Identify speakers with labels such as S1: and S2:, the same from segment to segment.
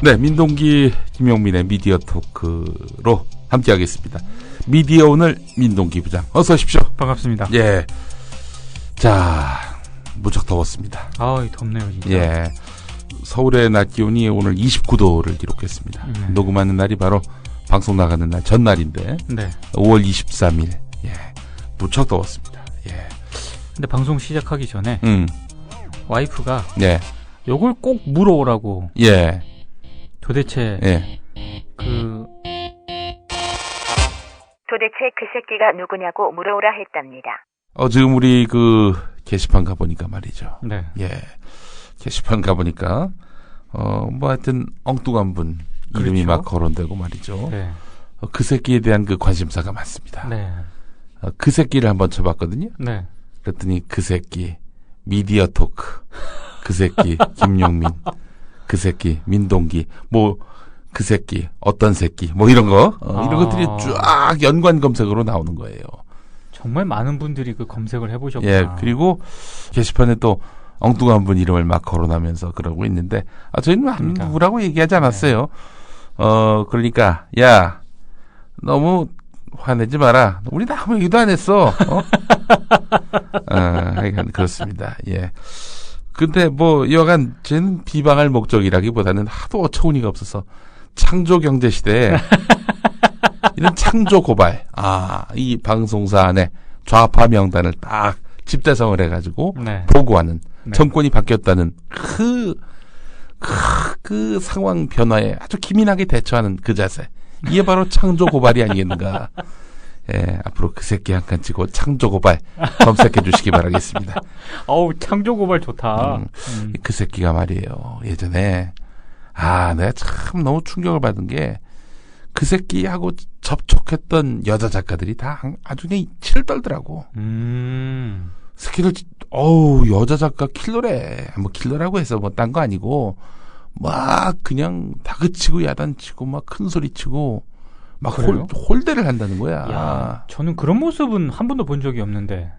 S1: 네, 민동기 김용민의 미디어 토크로 함께하겠습니다. 미디어 오늘 민동기 부장 어서 오십시오.
S2: 반갑습니다.
S1: 예, 자 무척 더웠습니다.
S2: 아, 덥네요 진짜.
S1: 예, 서울의 낮 기온이 오늘 29도를 기록했습니다. 녹음하는 날이 바로 방송 나가는 날 전날인데,
S2: 네.
S1: 5월 23일. 예, 무척 더웠습니다. 예.
S2: 근데 방송 시작하기 전에 와이프가
S1: 예,
S2: 요걸 꼭 물어오라고.
S1: 예,
S2: 도대체
S1: 예.
S3: 도대체 그 새끼가 누구냐고 물어오라 했답니다.
S1: 지금 우리 게시판 가보니까 말이죠.
S2: 네.
S1: 예. 게시판 가보니까, 뭐 하여튼 엉뚱한 분 이름이
S2: 그렇죠.
S1: 막 거론되고 말이죠.
S2: 네.
S1: 그 새끼에 대한 관심사가 많습니다.
S2: 네.
S1: 그 새끼를 한번 쳐봤거든요.
S2: 네.
S1: 그랬더니 그 새끼, 미디어 토크, 그 새끼, 김용민, 그 새끼, 민동기, 그 새끼, 어떤 새끼, 이런 거, 이런 것들이 쫙 연관 검색으로 나오는 거예요.
S2: 정말 많은 분들이 검색을 해보셨구나.
S1: 예, 그리고 게시판에 또 엉뚱한 분 이름을 막 거론하면서 그러고 있는데, 저희는 누구라고 얘기하지 않았어요. 네. 그러니까, 야, 너무 화내지 마라. 우리 아무 얘기도 안 했어. 하여간 그렇습니다. 예. 근데 여간 쟤는 비방할 목적이라기보다는 하도 어처구니가 없어서 창조 경제 시대에 이런 창조 고발, 이 방송사 안에 좌파 명단을 딱 집대성을 해가지고
S2: 네.
S1: 보고하는,
S2: 네.
S1: 정권이 바뀌었다는 그 상황 변화에 아주 기민하게 대처하는 그 자세, 이게 바로 창조 고발이 아니겠는가. 예, 앞으로 그 새끼 한 칸 치고 창조 고발 검색해 주시기 바라겠습니다.
S2: 창조 고발 좋다.
S1: 그 새끼가 말이에요. 예전에 내가 참 너무 충격을 받은 게, 그 새끼하고 접촉했던 여자 작가들이 다 아주 그냥 치를 떨더라고. 새끼들, 여자 작가 킬러래. 킬러라고 해서 딴 거 아니고, 막 그냥 다그치고 야단치고 막 큰 소리 치고 막 홀대를 한다는 거야.
S2: 야, 저는 그런 모습은 한 번도 본 적이 없는데.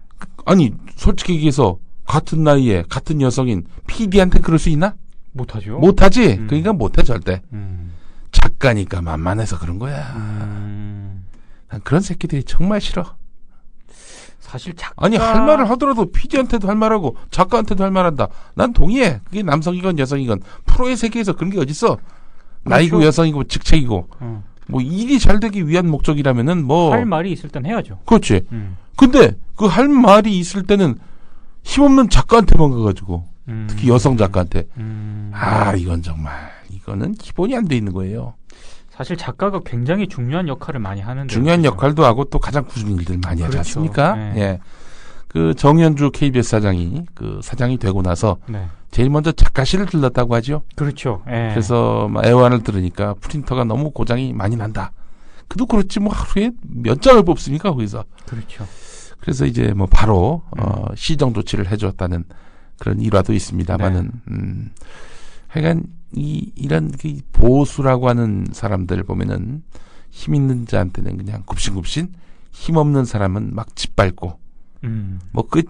S1: 아니, 솔직히 얘기해서 같은 나이에 같은 여성인 PD한테 그럴 수 있나?
S2: 못하죠.
S1: 못하지. 그러니까 못해 절대. 작가니까 만만해서 그런 거야. 난 그런 새끼들이 정말 싫어.
S2: 사실
S1: 아니, 할 말을 하더라도 PD한테도 할 말하고 작가한테도 할 말한다. 난 동의해. 그게 남성이건 여성이건 프로의 세계에서 그런 게 어딨어. 그렇죠. 나이고 여성이고 직책이고. 일이 잘 되기 위한 목적이라면은
S2: 할 말이 있을 땐 해야죠.
S1: 그렇지. 근데 그 할 말이 있을 때는 힘없는 작가한테만 가가지고, 특히 여성 작가한테. 이거는 기본이 안 돼 있는 거예요.
S2: 사실 작가가 굉장히 중요한 역할을 많이 하는데.
S1: 중요한 역할도 하고 또 가장 꾸준한 일들 많이 하지 않습니까?
S2: 네.
S1: 예. 정현주 KBS 사장이 사장이 되고 나서,
S2: 네.
S1: 제일 먼저 작가실을 들렀다고 하죠.
S2: 그렇죠. 예.
S1: 그래서 애완을 들으니까 프린터가 너무 고장이 많이 난다. 그도 그렇지 하루에 몇 장을 뽑습니까 거기서.
S2: 그렇죠.
S1: 그래서 이제 바로 시정 조치를 해줬다는 그런 일화도 있습니다만은, 하여간 이런 보수라고 하는 사람들 보면은 힘 있는 자한테는 그냥 굽신굽신, 힘 없는 사람은 막 짓밟고,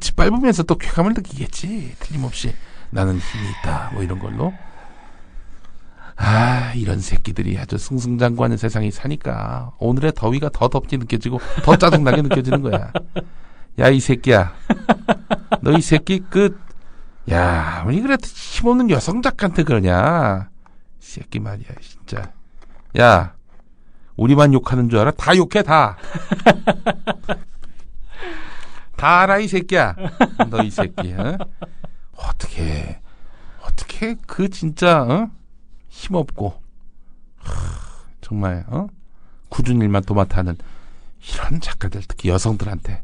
S1: 짓밟으면서 또 쾌감을 느끼겠지. 틀림없이 나는 힘이 있다. 이런 걸로. 이런 새끼들이 아주 승승장구하는 세상이 사니까 오늘의 더위가 더 덥게 느껴지고 더 짜증나게 느껴지는 거야. 야, 이 새끼야. 너 이 새끼 왜 그래 힘없는 여성 작가한테 그러냐. 이 새끼 말이야 진짜. 야, 우리만 욕하는 줄 알아? 다 욕해 다. 다 알아 이 새끼야. 너 이 새끼. 어떻게 진짜 힘없고 정말 굳은 일만 도맡아하는 이런 작가들, 특히 여성들한테.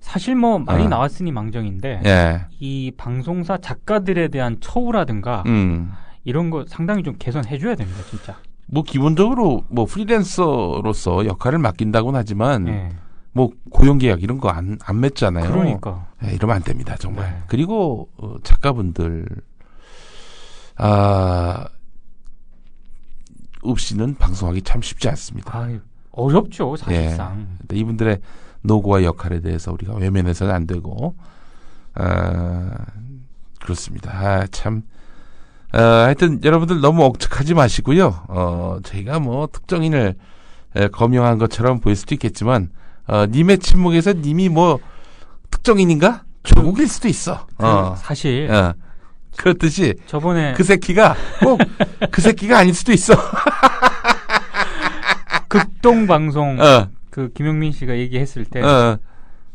S2: 사실 말이 나왔으니 망정인데,
S1: 예.
S2: 이 방송사 작가들에 대한 처우라든가 이런 거 상당히 좀 개선해줘야 됩니다, 진짜.
S1: 기본적으로 프리랜서로서 역할을 맡긴다고는 하지만,
S2: 예.
S1: 고용계약 이런 거 안 맺잖아요.
S2: 그러니까.
S1: 예, 이러면 안 됩니다, 정말.
S2: 네.
S1: 그리고 작가분들 없이는 방송하기 참 쉽지 않습니다.
S2: 어렵죠, 사실상.
S1: 예. 이분들의 노고와 역할에 대해서 우리가 외면해서는 안 되고, 그렇습니다. 참 하여튼 여러분들 너무 억측하지 마시고요. 저희가 뭐 특정인을 거명한 것처럼 보일 수도 있겠지만 님의 침묵에서 님이 뭐 특정인인가? 조국일 수도 있어.
S2: 사실
S1: 그렇듯이
S2: 저번에
S1: 그 새끼가 꼭 그 새끼가 아닐 수도 있어.
S2: 극동방송 그 김용민 씨가 얘기했을 때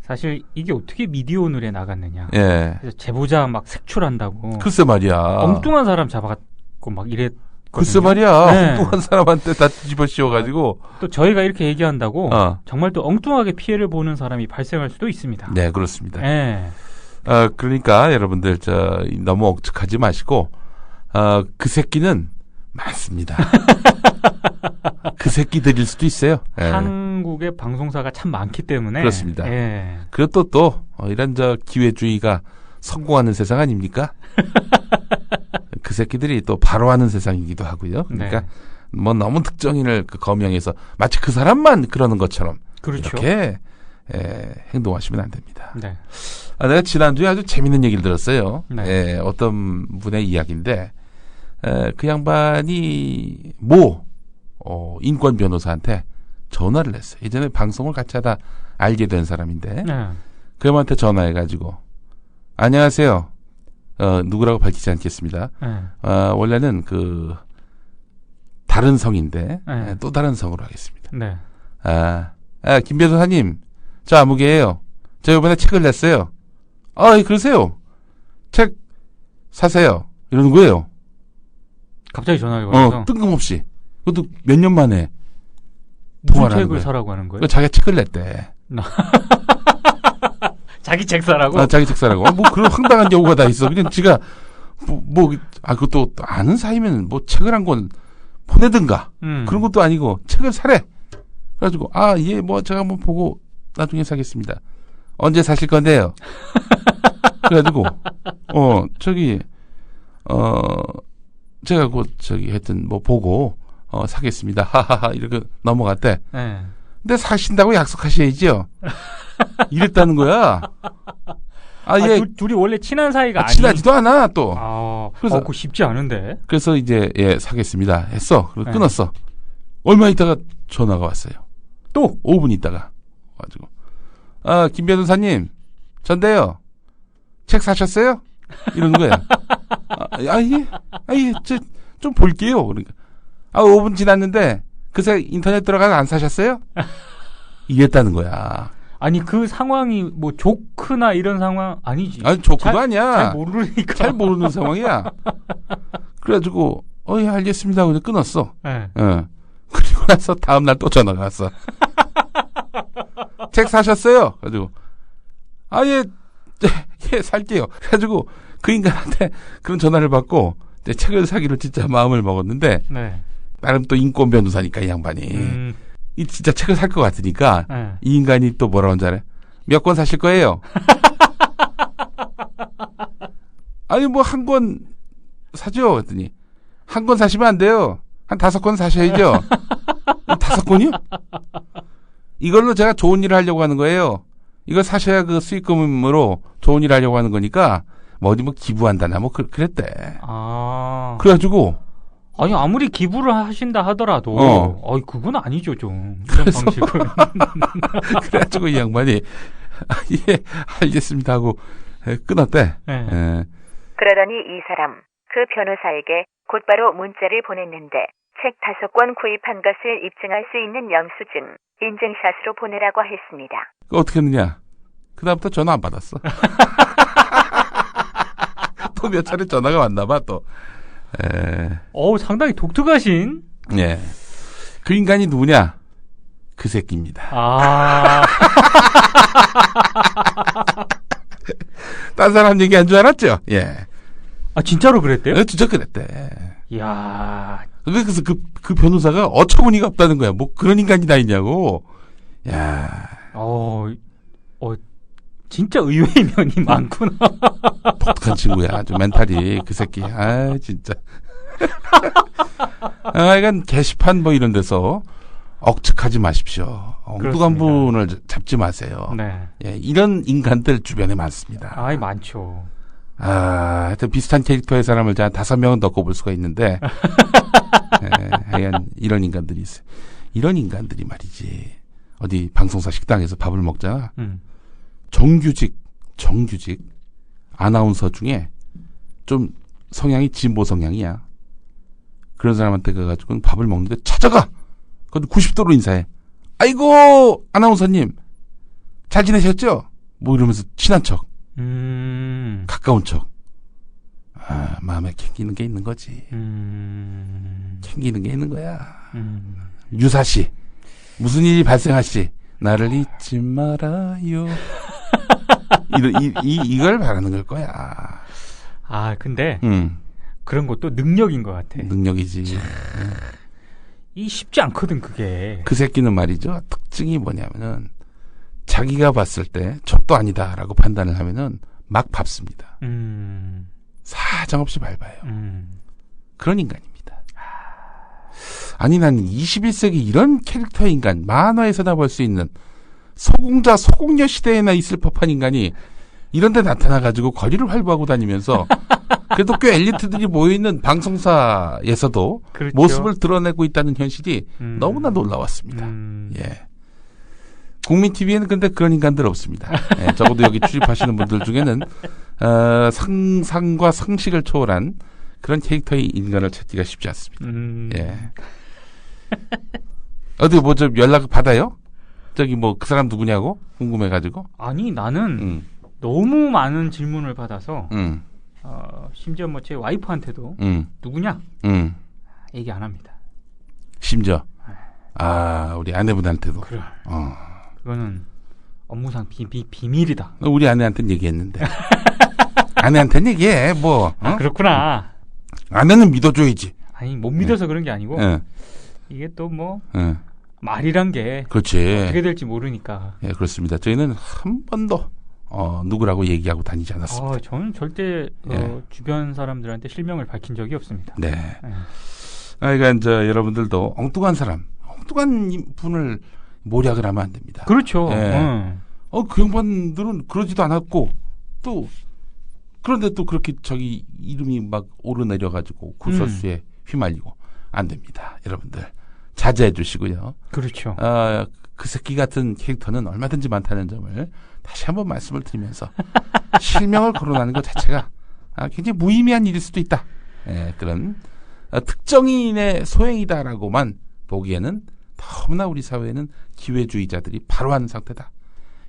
S2: 사실 이게 어떻게 미디어 오늘에 나갔느냐.
S1: 예.
S2: 그래서 제보자 막 색출한다고.
S1: 글쎄 말이야.
S2: 엉뚱한 사람 잡아갖고 막 이랬거든요.
S1: 글쎄 말이야.
S2: 네.
S1: 엉뚱한 사람한테 다 뒤집어 씌워가지고.
S2: 또 저희가 이렇게 얘기한다고 정말 또 엉뚱하게 피해를 보는 사람이 발생할 수도 있습니다.
S1: 네, 그렇습니다.
S2: 네.
S1: 그러니까 여러분들 너무 억측하지 마시고 그 새끼는 많습니다. 그 새끼들일 수도 있어요. 예.
S2: 한국의 방송사가 참 많기 때문에
S1: 그렇습니다.
S2: 예.
S1: 그리고 또 이런 기회주의가 성공하는 세상 아닙니까? 그 새끼들이 또 바로 하는 세상이기도 하고요. 그러니까 뭐 너무 특정인을 거명해서 마치 그 사람만 그러는 것처럼
S2: 그렇죠.
S1: 이렇게 행동하시면 안 됩니다.
S2: 네.
S1: 내가 지난주에 아주 재밌는 얘기를 들었어요.
S2: 네.
S1: 어떤 분의 이야기인데 그 양반이 인권 변호사한테 전화를 했어요. 예전에 방송을 같이 하다 알게 된 사람인데 그 형한테 전화해가지고 안녕하세요. 누구라고 밝히지 않겠습니다. 원래는 다른 성인데 또 다른 성으로 하겠습니다.
S2: 네.
S1: 김 변호사님, 저 아무개예요. 저 이번에 책을 냈어요. 그러세요. 책 사세요. 이러는 거예요.
S2: 갑자기 전화가 와서
S1: 뜬금없이. 그것도 몇 년 만에
S2: 무슨 책을 사라고 하는 거예요?
S1: 자기가 책을 냈대.
S2: 자기 책 사라고?
S1: 자기 책 사라고. 그런 황당한 경우가 다 있어. 그냥 지가 그것도 아는 사이면 책을 한 권 보내든가 그런 것도 아니고 책을 사래. 그래가지고 제가 한번 보고 나중에 사겠습니다. 언제 사실 건데요? 그래가지고 제가 하여튼 보고 사겠습니다. 하하하 이렇게 넘어갔대.
S2: 네.
S1: 근데 사신다고 약속하셔야죠. 이랬다는 거야.
S2: 둘이 원래 친한 사이가
S1: 친하지도 않아 또.
S2: 그래서 그거 쉽지 않은데.
S1: 그래서 이제 사겠습니다 했어. 그래서
S2: 네.
S1: 끊었어. 얼마 있다가 전화가 왔어요.
S2: 또
S1: 5분 있다가 가지고 김 변호사님 전데요. 책 사셨어요? 이러는 거야. 좀 볼게요. 그러니까 5분 지났는데 그새 인터넷 들어가서 안 사셨어요? 이랬다는 거야.
S2: 아니 그 상황이 뭐 조크나 이런 상황 아니지.
S1: 아니 조크도 아니야.
S2: 잘 모르니까.
S1: 잘 모르는 상황이야. 그래가지고 예 알겠습니다. 그래서 끊었어.
S2: 네.
S1: 그리고 나서 다음 날 또 전화가 왔어. 책 사셨어요? 그래가지고 예 살게요. 그래가지고 그 인간한테 그런 전화를 받고 이제 책을 사기로 진짜 마음을 먹었는데 나름 또 인권 변호사니까 이 양반이 이 진짜 책을 살 것 같으니까 이 인간이 또 뭐라고 하는지 알아요? 몇 권 사실 거예요? 아니 한 권 사죠. 그랬더니 한 권 사시면 안 돼요. 한 5권 사셔야죠. 5권이요? 이걸로 제가 좋은 일을 하려고 하는 거예요. 이걸 사셔야 그 수익금으로 좋은 일을 하려고 하는 거니까 어디 기부한다나 그랬대. 그래가지고
S2: 아니 아무리 기부를 하신다 하더라도 그건 아니죠 좀. 이런 방식은.
S1: 그래가지고 이 양반이 예 알겠습니다 하고 끊었대.
S3: 그러더니 이 사람 그 변호사에게 곧바로 문자를 보냈는데 책 5권 구입한 것을 입증할 수 있는 영수증 인증샷으로 보내라고 했습니다.
S1: 어떻게 했느냐? 그 다음부터 전화 안 받았어. 또 몇 차례 전화가 왔나 봐 또.
S2: 상당히 독특하신.
S1: 예. 그 인간이 누구냐? 그 새끼입니다. 딴 사람 얘기한 줄 알았죠? 예.
S2: 진짜로 그랬대요?
S1: 진짜 그랬대.
S2: 이야.
S1: 그래서 그 변호사가 어처구니가 없다는 거야. 그런 인간이 다 있냐고. 야.
S2: 진짜 의외의 면이 많구나.
S1: 독특한 친구야. 아주 멘탈이 그 새끼. 진짜. 이건 게시판 이런 데서 억측하지 마십시오. 엉뚱한 분을 잡지 마세요.
S2: 네.
S1: 예, 이런 인간들 주변에 많습니다.
S2: 많죠.
S1: 하여튼 비슷한 캐릭터의 사람을 한 5명은 더 꼽을 수가 있는데, 하여간 이런 인간들이 있어요. 이런 인간들이 말이지. 어디 방송사 식당에서 밥을 먹잖아. 정규직 아나운서 중에 좀 성향이 진보 성향이야. 그런 사람한테 가가지고 밥을 먹는데 찾아가! 그것도 90도로 인사해. 아이고, 아나운서님, 잘 지내셨죠? 뭐 이러면서 친한 척. 가까운 척. 마음에 캥기는 게 있는 거지. 캥기는 게 있는 거야. 유사시. 무슨 일이 발생하시. 나를 잊지 말아요. 이걸 바라는 걸 거야.
S2: 근데, 그런 것도 능력인 것 같아.
S1: 능력이지.
S2: 이 쉽지 않거든, 그게.
S1: 그 새끼는 말이죠. 특징이 뭐냐면은, 자기가 봤을 때 저도 아니다라고 판단을 하면은 막 밟습니다. 사정없이 밟아요. 그런 인간입니다. 아니 나는 21세기 이런 캐릭터 인간 만화에서나 볼 수 있는 소공자 소공녀 시대에나 있을 법한 인간이 이런 데 나타나가지고 거리를 활보하고 다니면서 그래도 꽤 엘리트들이 모여있는 방송사에서도
S2: 그렇죠.
S1: 모습을 드러내고 있다는 현실이 너무나 놀라웠습니다. 예. 국민TV에는 근데 그런 인간들 없습니다. 예, 적어도 여기 출입하시는 분들 중에는 상상과 상식을 초월한 그런 캐릭터의 인간을 찾기가 쉽지 않습니다. 예. 어디 뭐 좀 연락 받아요? 저기 뭐 그 사람 누구냐고 궁금해가지고.
S2: 아니 나는 너무 많은 질문을 받아서 심지어 뭐 제 와이프한테도 누구냐 얘기 안 합니다.
S1: 심지어 우리 아내분한테도.
S2: 그래. 그거는 업무상 비밀이다.
S1: 우리 아내한테는 얘기했는데. 아내한테는 얘기해, 뭐.
S2: 그렇구나.
S1: 아내는 믿어줘야지.
S2: 아니, 못 믿어서 그런 게 아니고, 이게 또 뭐, 말이란 게,
S1: 그렇지.
S2: 어떻게 될지 모르니까.
S1: 예, 그렇습니다. 저희는 한 번도, 누구라고 얘기하고 다니지 않았습니다.
S2: 저는 절대, 주변 사람들한테 실명을 밝힌 적이 없습니다.
S1: 네. 그러니까, 여러분들도 엉뚱한 분을 모략을 하면 안 됩니다.
S2: 그렇죠.
S1: 예. 그 양반들은 그러지도 않았고, 그런데 또 그렇게 저기 이름이 막 오르내려가지고 구설수에 휘말리고 안 됩니다. 여러분들. 자제해 주시고요.
S2: 그렇죠.
S1: 그 새끼 같은 캐릭터는 얼마든지 많다는 점을 다시 한번 말씀을 드리면서 실명을 거론하는 것 자체가 굉장히 무의미한 일일 수도 있다. 예, 그런 특정인의 소행이다라고만 보기에는 너무나 우리 사회에는 기회주의자들이 바로 하는 상태다.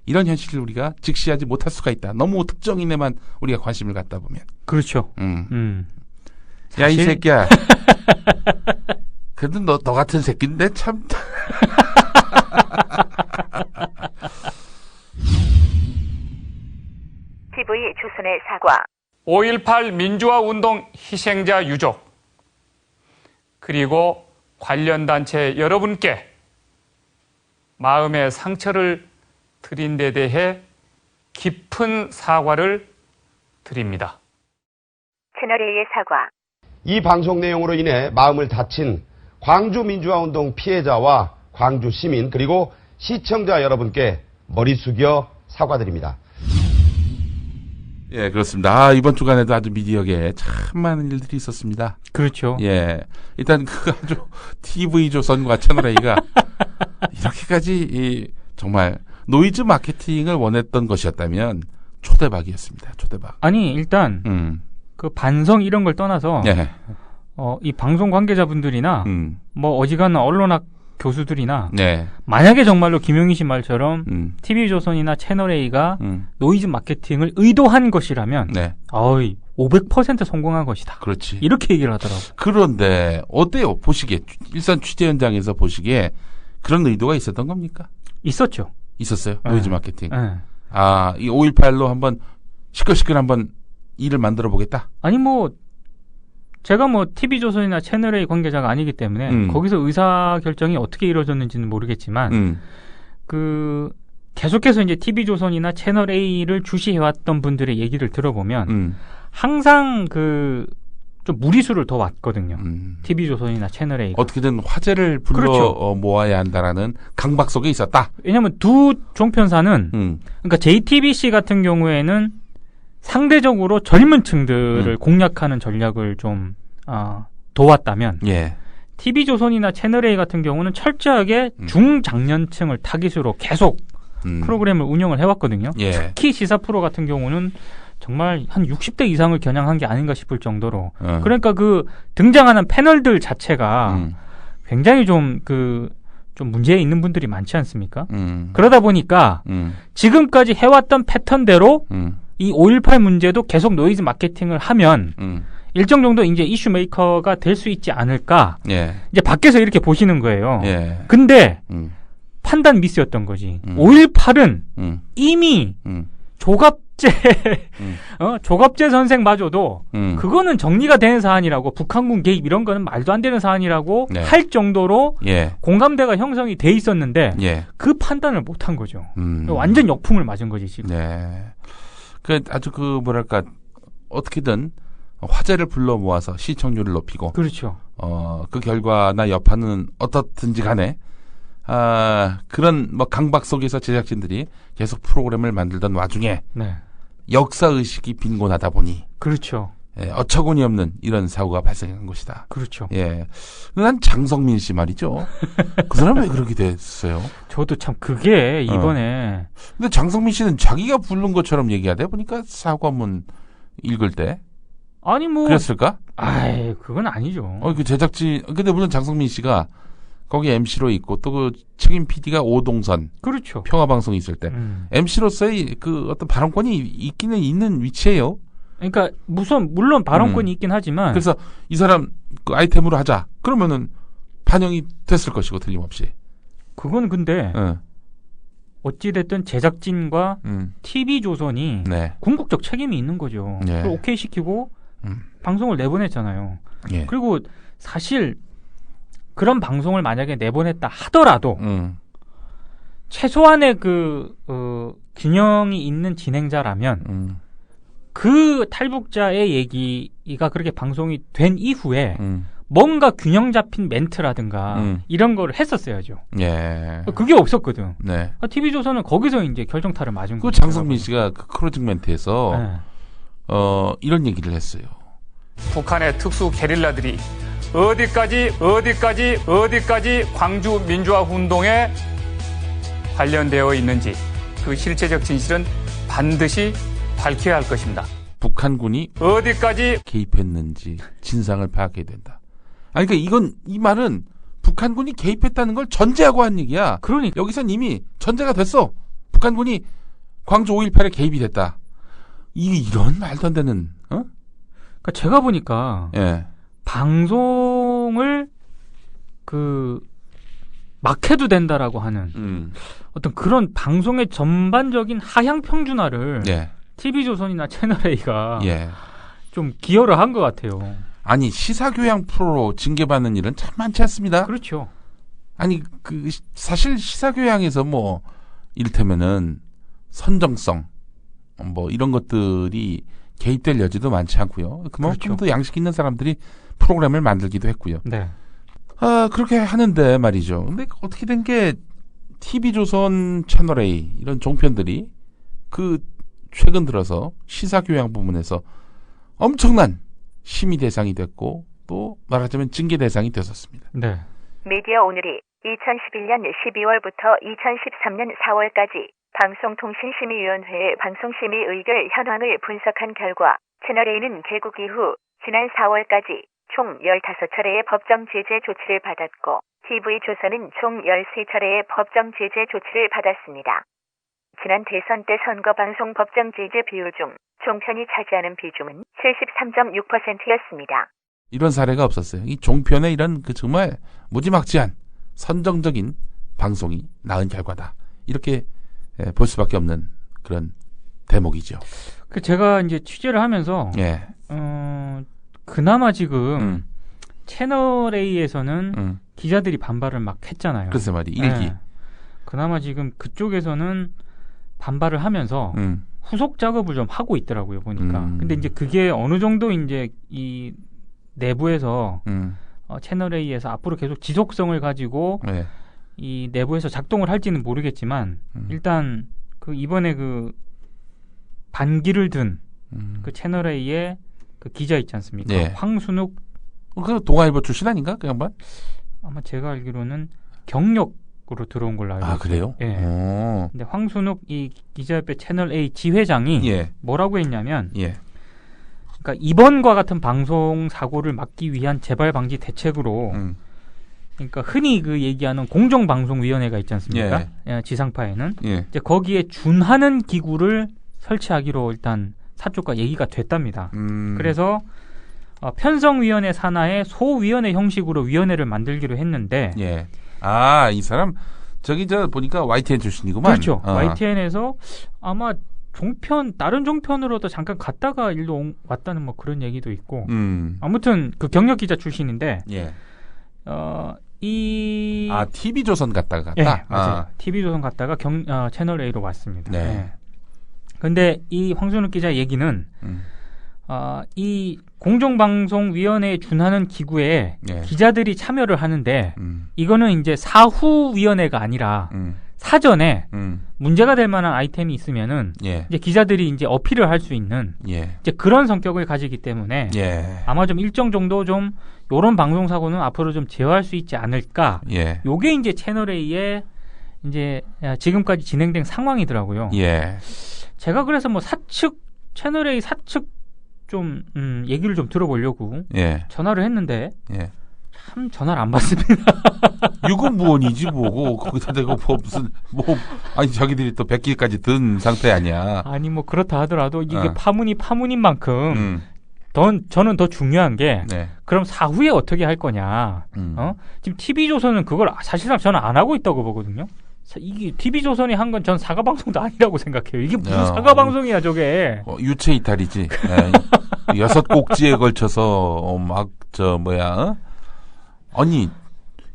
S1: 이런 현실을 우리가 직시하지 못할 수가 있다. 너무 특정인에만 우리가 관심을 갖다 보면.
S2: 그렇죠.
S1: 야, 이 새끼야. 그래도 너 같은 새끼인데 참.
S3: TV 조선의 사과.
S4: 5.18 민주화 운동 희생자 유족 그리고 관련 단체 여러분께 마음의 상처를 드린 데 대해 깊은 사과를 드립니다.
S3: 채널A의 사과.
S5: 이 방송 내용으로 인해 마음을 다친 광주 민주화운동 피해자와 광주 시민 그리고 시청자 여러분께 머리 숙여 사과드립니다.
S1: 예, 그렇습니다. 이번 주간에도 아주 미디어계에 참 많은 일들이 있었습니다.
S2: 그렇죠.
S1: 예. 일단 아주 TV조선과 채널A가 이렇게까지 정말 노이즈 마케팅을 원했던 것이었다면 초대박이었습니다. 초대박.
S2: 아니, 일단 그 반성 이런 걸 떠나서
S1: 예.
S2: 이 방송 관계자분들이나 뭐 어지간한 언론학 교수들이나
S1: 네.
S2: 만약에 정말로 김용희 씨 말처럼 TV조선이나 채널A가 노이즈 마케팅을 의도한 것이라면
S1: 네.
S2: 500% 성공한 것이다.
S1: 그렇지.
S2: 이렇게 얘기를 하더라고.
S1: 그런데 어때요? 보시기에 일선 취재 현장에서 보시기에 그런 의도가 있었던 겁니까?
S2: 있었죠.
S1: 있었어요. 노이즈 마케팅.
S2: 네.
S1: 이 5.18로 한번 시끌시끌 한번 일을 만들어 보겠다.
S2: 아니 뭐 제가 뭐 TV조선이나 채널A 관계자가 아니기 때문에 거기서 의사결정이 어떻게 이루어졌는지는 모르겠지만 계속해서 이제 TV조선이나 채널A를 주시해왔던 분들의 얘기를 들어보면 항상 좀 무리수를 더 왔거든요. TV조선이나 채널A가.
S1: 어떻게든 화제를 불러
S2: 그렇죠.
S1: 모아야 한다라는 강박 속에 있었다.
S2: 왜냐하면 두 종편사는 그러니까 JTBC 같은 경우에는 상대적으로 젊은 층들을 공략하는 전략을 좀 도왔다면
S1: 예.
S2: TV조선이나 채널A 같은 경우는 철저하게 중장년층을 타깃으로 계속 프로그램을 운영을 해왔거든요.
S1: 예.
S2: 특히 시사 프로 같은 경우는 정말 한 60대 이상을 겨냥한 게 아닌가 싶을 정도로 그러니까 그 등장하는 패널들 자체가 굉장히 좀 문제 있는 분들이 많지 않습니까? 그러다 보니까 지금까지 해왔던 패턴대로 이 5.18 문제도 계속 노이즈 마케팅을 하면 일정 정도 이제 이슈 메이커가 될 수 있지 않을까.
S1: 예.
S2: 이제 밖에서 이렇게 보시는 거예요.
S1: 예.
S2: 근데 판단 미스였던 거지. 5.18은 이미 조갑제 조갑제 선생마저도 그거는 정리가 되는 사안이라고 북한군 개입 이런 거는 말도 안 되는 사안이라고
S1: 네.
S2: 할 정도로
S1: 예.
S2: 공감대가 형성이 돼 있었는데
S1: 예.
S2: 그 판단을 못 한 거죠. 완전 역풍을 맞은 거지 지금.
S1: 네. 그 아주 뭐랄까 어떻게든 화제를 불러 모아서 시청률을 높이고
S2: 그렇죠.
S1: 그 결과나 여파는 어떻든지 간에 그런 강박 속에서 제작진들이 계속 프로그램을 만들던 와중에
S2: 네.
S1: 역사 의식이 빈곤하다 보니
S2: 그렇죠.
S1: 예, 어처구니 없는 이런 사고가 발생한 것이다.
S2: 그렇죠.
S1: 예. 난 장성민 씨 말이죠. 그 사람 왜 그렇게 됐어요?
S2: 저도 참 그게 이번에
S1: 근데 장성민 씨는 자기가 부른 것처럼 얘기하다 보니까 사과문 읽을 때
S2: 아니 뭐
S1: 그랬을까?
S2: 아이 그건 아니죠.
S1: 그 제작진 근데 물론 장성민 씨가 거기 MC로 있고 또 그 책임 PD가 오동선
S2: 그렇죠.
S1: 평화방송 있을 때 MC로서의 그 어떤 발언권이 있기는 있는 위치예요.
S2: 그러니까 물론 발언권이 있긴 하지만
S1: 그래서 이 사람 그 아이템으로 하자. 그러면은 반영이 됐을 것이고 틀림없이.
S2: 그건 근데 어찌됐든 제작진과 TV조선이
S1: 네.
S2: 궁극적 책임이 있는 거죠.
S1: 네.
S2: 그걸 오케이 시키고 방송을 내보냈잖아요.
S1: 예.
S2: 그리고 사실 그런 방송을 만약에 내보냈다 하더라도 최소한의 균형이 있는 진행자라면 그 탈북자의 얘기가 그렇게 방송이 된 이후에 뭔가 균형 잡힌 멘트라든가 이런 거를 했었어야죠.
S1: 예.
S2: 그게 없었거든.
S1: 네.
S2: TV조선은 거기서 이제 결정타를 맞은 거죠.
S1: 그 장성민 씨가 그 크로징 멘트에서
S2: 네.
S1: 이런 얘기를 했어요.
S4: 북한의 특수 게릴라들이 어디까지 광주 민주화 운동에 관련되어 있는지 그 실체적 진실은 반드시 밝혀야 할 것입니다.
S1: 북한군이
S4: 어디까지
S1: 개입했는지 진상을 파악해야 된다. 아니 그러니까 이 말은 북한군이 개입했다는 걸 전제하고 한 얘기야.
S2: 그러니까
S1: 여기선 이미 전제가 됐어. 북한군이 광주 5.18에 개입이 됐다. 이런 말도 안 되는.
S2: 그러니까 제가 보니까
S1: 예.
S2: 방송을 막 해도 된다라고 하는 어떤 그런 방송의 전반적인 하향 평준화를
S1: 예.
S2: TV조선이나 채널A가
S1: 예.
S2: 좀 기여를 한 것 같아요.
S1: 아니 시사교양 프로로 징계받는 일은 참 많지 않습니다.
S2: 그렇죠.
S1: 아니 사실 시사교양에서 이를테면은 선정성 이런 것들이 개입될 여지도 많지 않고요. 그만큼 더 양식 있는 사람들이 프로그램을 만들기도 했고요.
S2: 네.
S1: 그렇게 하는데 말이죠. 근데 어떻게 된 게 TV조선 채널A 이런 종편들이 최근 들어서 시사교양 부분에서 엄청난 심의 대상이 됐고 또 말하자면 징계 대상이 됐었습니다.
S2: 네.
S3: 미디어 오늘이 2011년 12월부터 2013년 4월까지 방송통신심의위원회의 방송심의 의결 현황을 분석한 결과 채널A는 개국 이후 지난 4월까지 총 15차례의 법정 제재 조치를 받았고 TV조선은 총 13차례의 법정 제재 조치를 받았습니다. 지난 대선 때 선거방송 법정 제재 비율 중 종편이 차지하는 비중은 73.6%였습니다.
S1: 이런 사례가 없었어요. 이 종편의 이런 정말 무지막지한 선정적인 방송이 낳은 결과다. 이렇게 볼 수밖에 없는 그런 대목이죠.
S2: 제가 이제 취재를 하면서
S1: 예.
S2: 그나마 지금 채널A에서는 기자들이 반발을 막 했잖아요.
S1: 글쎄 말이 일기.
S2: 네. 그나마 지금 그쪽에서는 반발을 하면서 후속 작업을 좀 하고 있더라고요, 보니까. 근데 이제 그게 어느 정도 이제 이 내부에서 채널A에서 앞으로 계속 지속성을 가지고
S1: 네.
S2: 이 내부에서 작동을 할지는 모르겠지만 일단 이번에 반기를 든 그 채널 A의 그 기자 있지 않습니까?
S1: 예.
S2: 황순욱.
S1: 그 동아일보 출신 아닌가 그 양반?
S2: 아마 제가 알기로는 경력으로 들어온 걸로 알고 있어요.
S1: 아 그래요?
S2: 예. 근데 황순욱 이 기자협회 채널 A 지회장이
S1: 예.
S2: 뭐라고 했냐면,
S1: 예.
S2: 그러니까 이번과 같은 방송 사고를 막기 위한 재발 방지 대책으로, 그러니까 흔히 그 얘기하는 공정방송위원회가 있지 않습니까? 예, 지상파에는
S1: 예.
S2: 이제 거기에 준하는 기구를 설치하기로 일단 사쪽과 얘기가 됐답니다. 그래서 편성위원회 산하의 소위원회 형식으로 위원회를 만들기로 했는데,
S1: 예. 아, 이 사람 저기 저 보니까 YTN 출신이구만.
S2: 그렇죠. YTN에서 아마 다른 종편으로도 잠깐 갔다가 일로 왔다는 뭐 그런 얘기도 있고. 아무튼 그 경력 기자 출신인데,
S1: 예.
S2: TV조선
S1: 갔다가
S2: 갔다. 예, 맞아요. TV조선 갔다가 채널 A로 왔습니다.
S1: 네.
S2: 예. 근데 이 황순욱 기자 얘기는 이 공정방송위원회에 준하는 기구에 기자들이 참여를 하는데 이거는 이제 사후위원회가 아니라 사전에 문제가 될 만한 아이템이 있으면은 이제 기자들이 이제 어필을 할 수 있는 이제 그런 성격을 가지기 때문에 아마 좀 일정 정도 좀 요런 방송 사고는 앞으로 좀 제어할 수 있지 않을까. 요게 이제 채널 A의 이제 지금까지 진행된 상황이더라고요. 제가 그래서 뭐 채널 A 사측 좀 얘기를 좀 들어보려고 전화를 했는데 참 전화를 안 받습니다.
S1: 유구무원이지 뭐고 거기다 대고 아니 자기들이 또 100기까지 든 상태 아니야.
S2: 아니 뭐 그렇다 하더라도 이게 파문인 만큼 저는 더 중요한 게 그럼 사후에 어떻게 할 거냐. 지금 TV조선은 그걸 사실상 저는 안 하고 있다고 보거든요. 이게 TV조선이 한 건 전 사과방송도 아니라고 생각해요. 이게 무슨 사과방송이야 저게.
S1: 유체 이탈이지. 6곡지에 걸쳐서 아니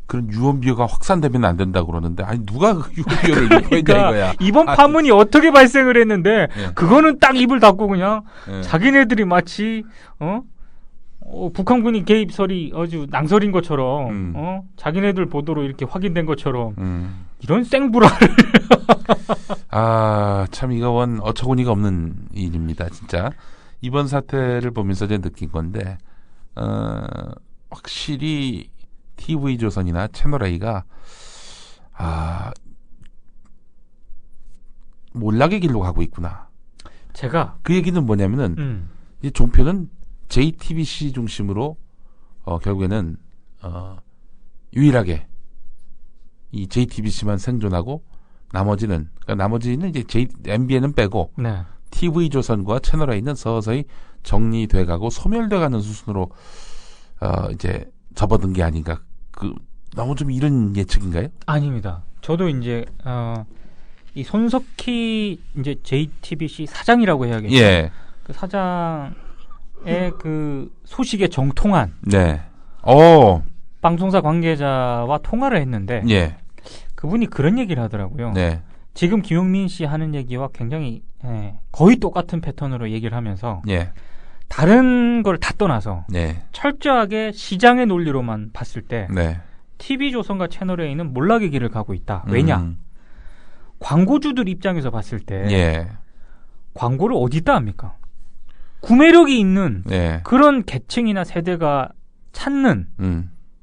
S1: 그런 유언비어가 확산되면 안 된다고 그러는데 아니 누가 그 유언비어를 유포했냐 이거야.
S2: 이번 파문이 어떻게 발생을 했는데 그거는 딱 입을 닫고 그냥 자기네들이 마치 북한군이 개입설이 아주 낭설인 것처럼 자기네들 보도로 이렇게 확인된 것처럼 이런 생불화를
S1: 참 이거 원 어처구니가 없는 일입니다. 진짜 이번 사태를 보면서 제가 느낀 건데 확실히 TV조선이나 채널A가 몰락의 길로 가고 있구나.
S2: 제가
S1: 그 얘기는 뭐냐면은 이 종편은 JTBC 중심으로 결국에는 유일하게 이 JTBC만 생존하고 나머지는 이제 MBN은 빼고 TV조선과 채널A는 서서히 정리돼가고 소멸돼가는 수순으로 이제 접어든 게 아닌가. 너무 좀 이런 예측인가요?
S2: 아닙니다. 저도 이제 이 손석희 이제 JTBC 사장이라고 해야겠죠. 그 사장의 그 소식에 정통한 방송사 관계자와 통화를 했는데 그분이 그런 얘기를 하더라고요. 지금 김용민 씨 하는 얘기와 굉장히 거의 똑같은 패턴으로 얘기를 하면서 다른 걸 다 떠나서 철저하게 시장의 논리로만 봤을 때 TV조선과 채널A는 몰락의 길을 가고 있다. 왜냐? 광고주들 입장에서 봤을 때 광고를 어디다 합니까? 구매력이 있는 그런 계층이나 세대가 찾는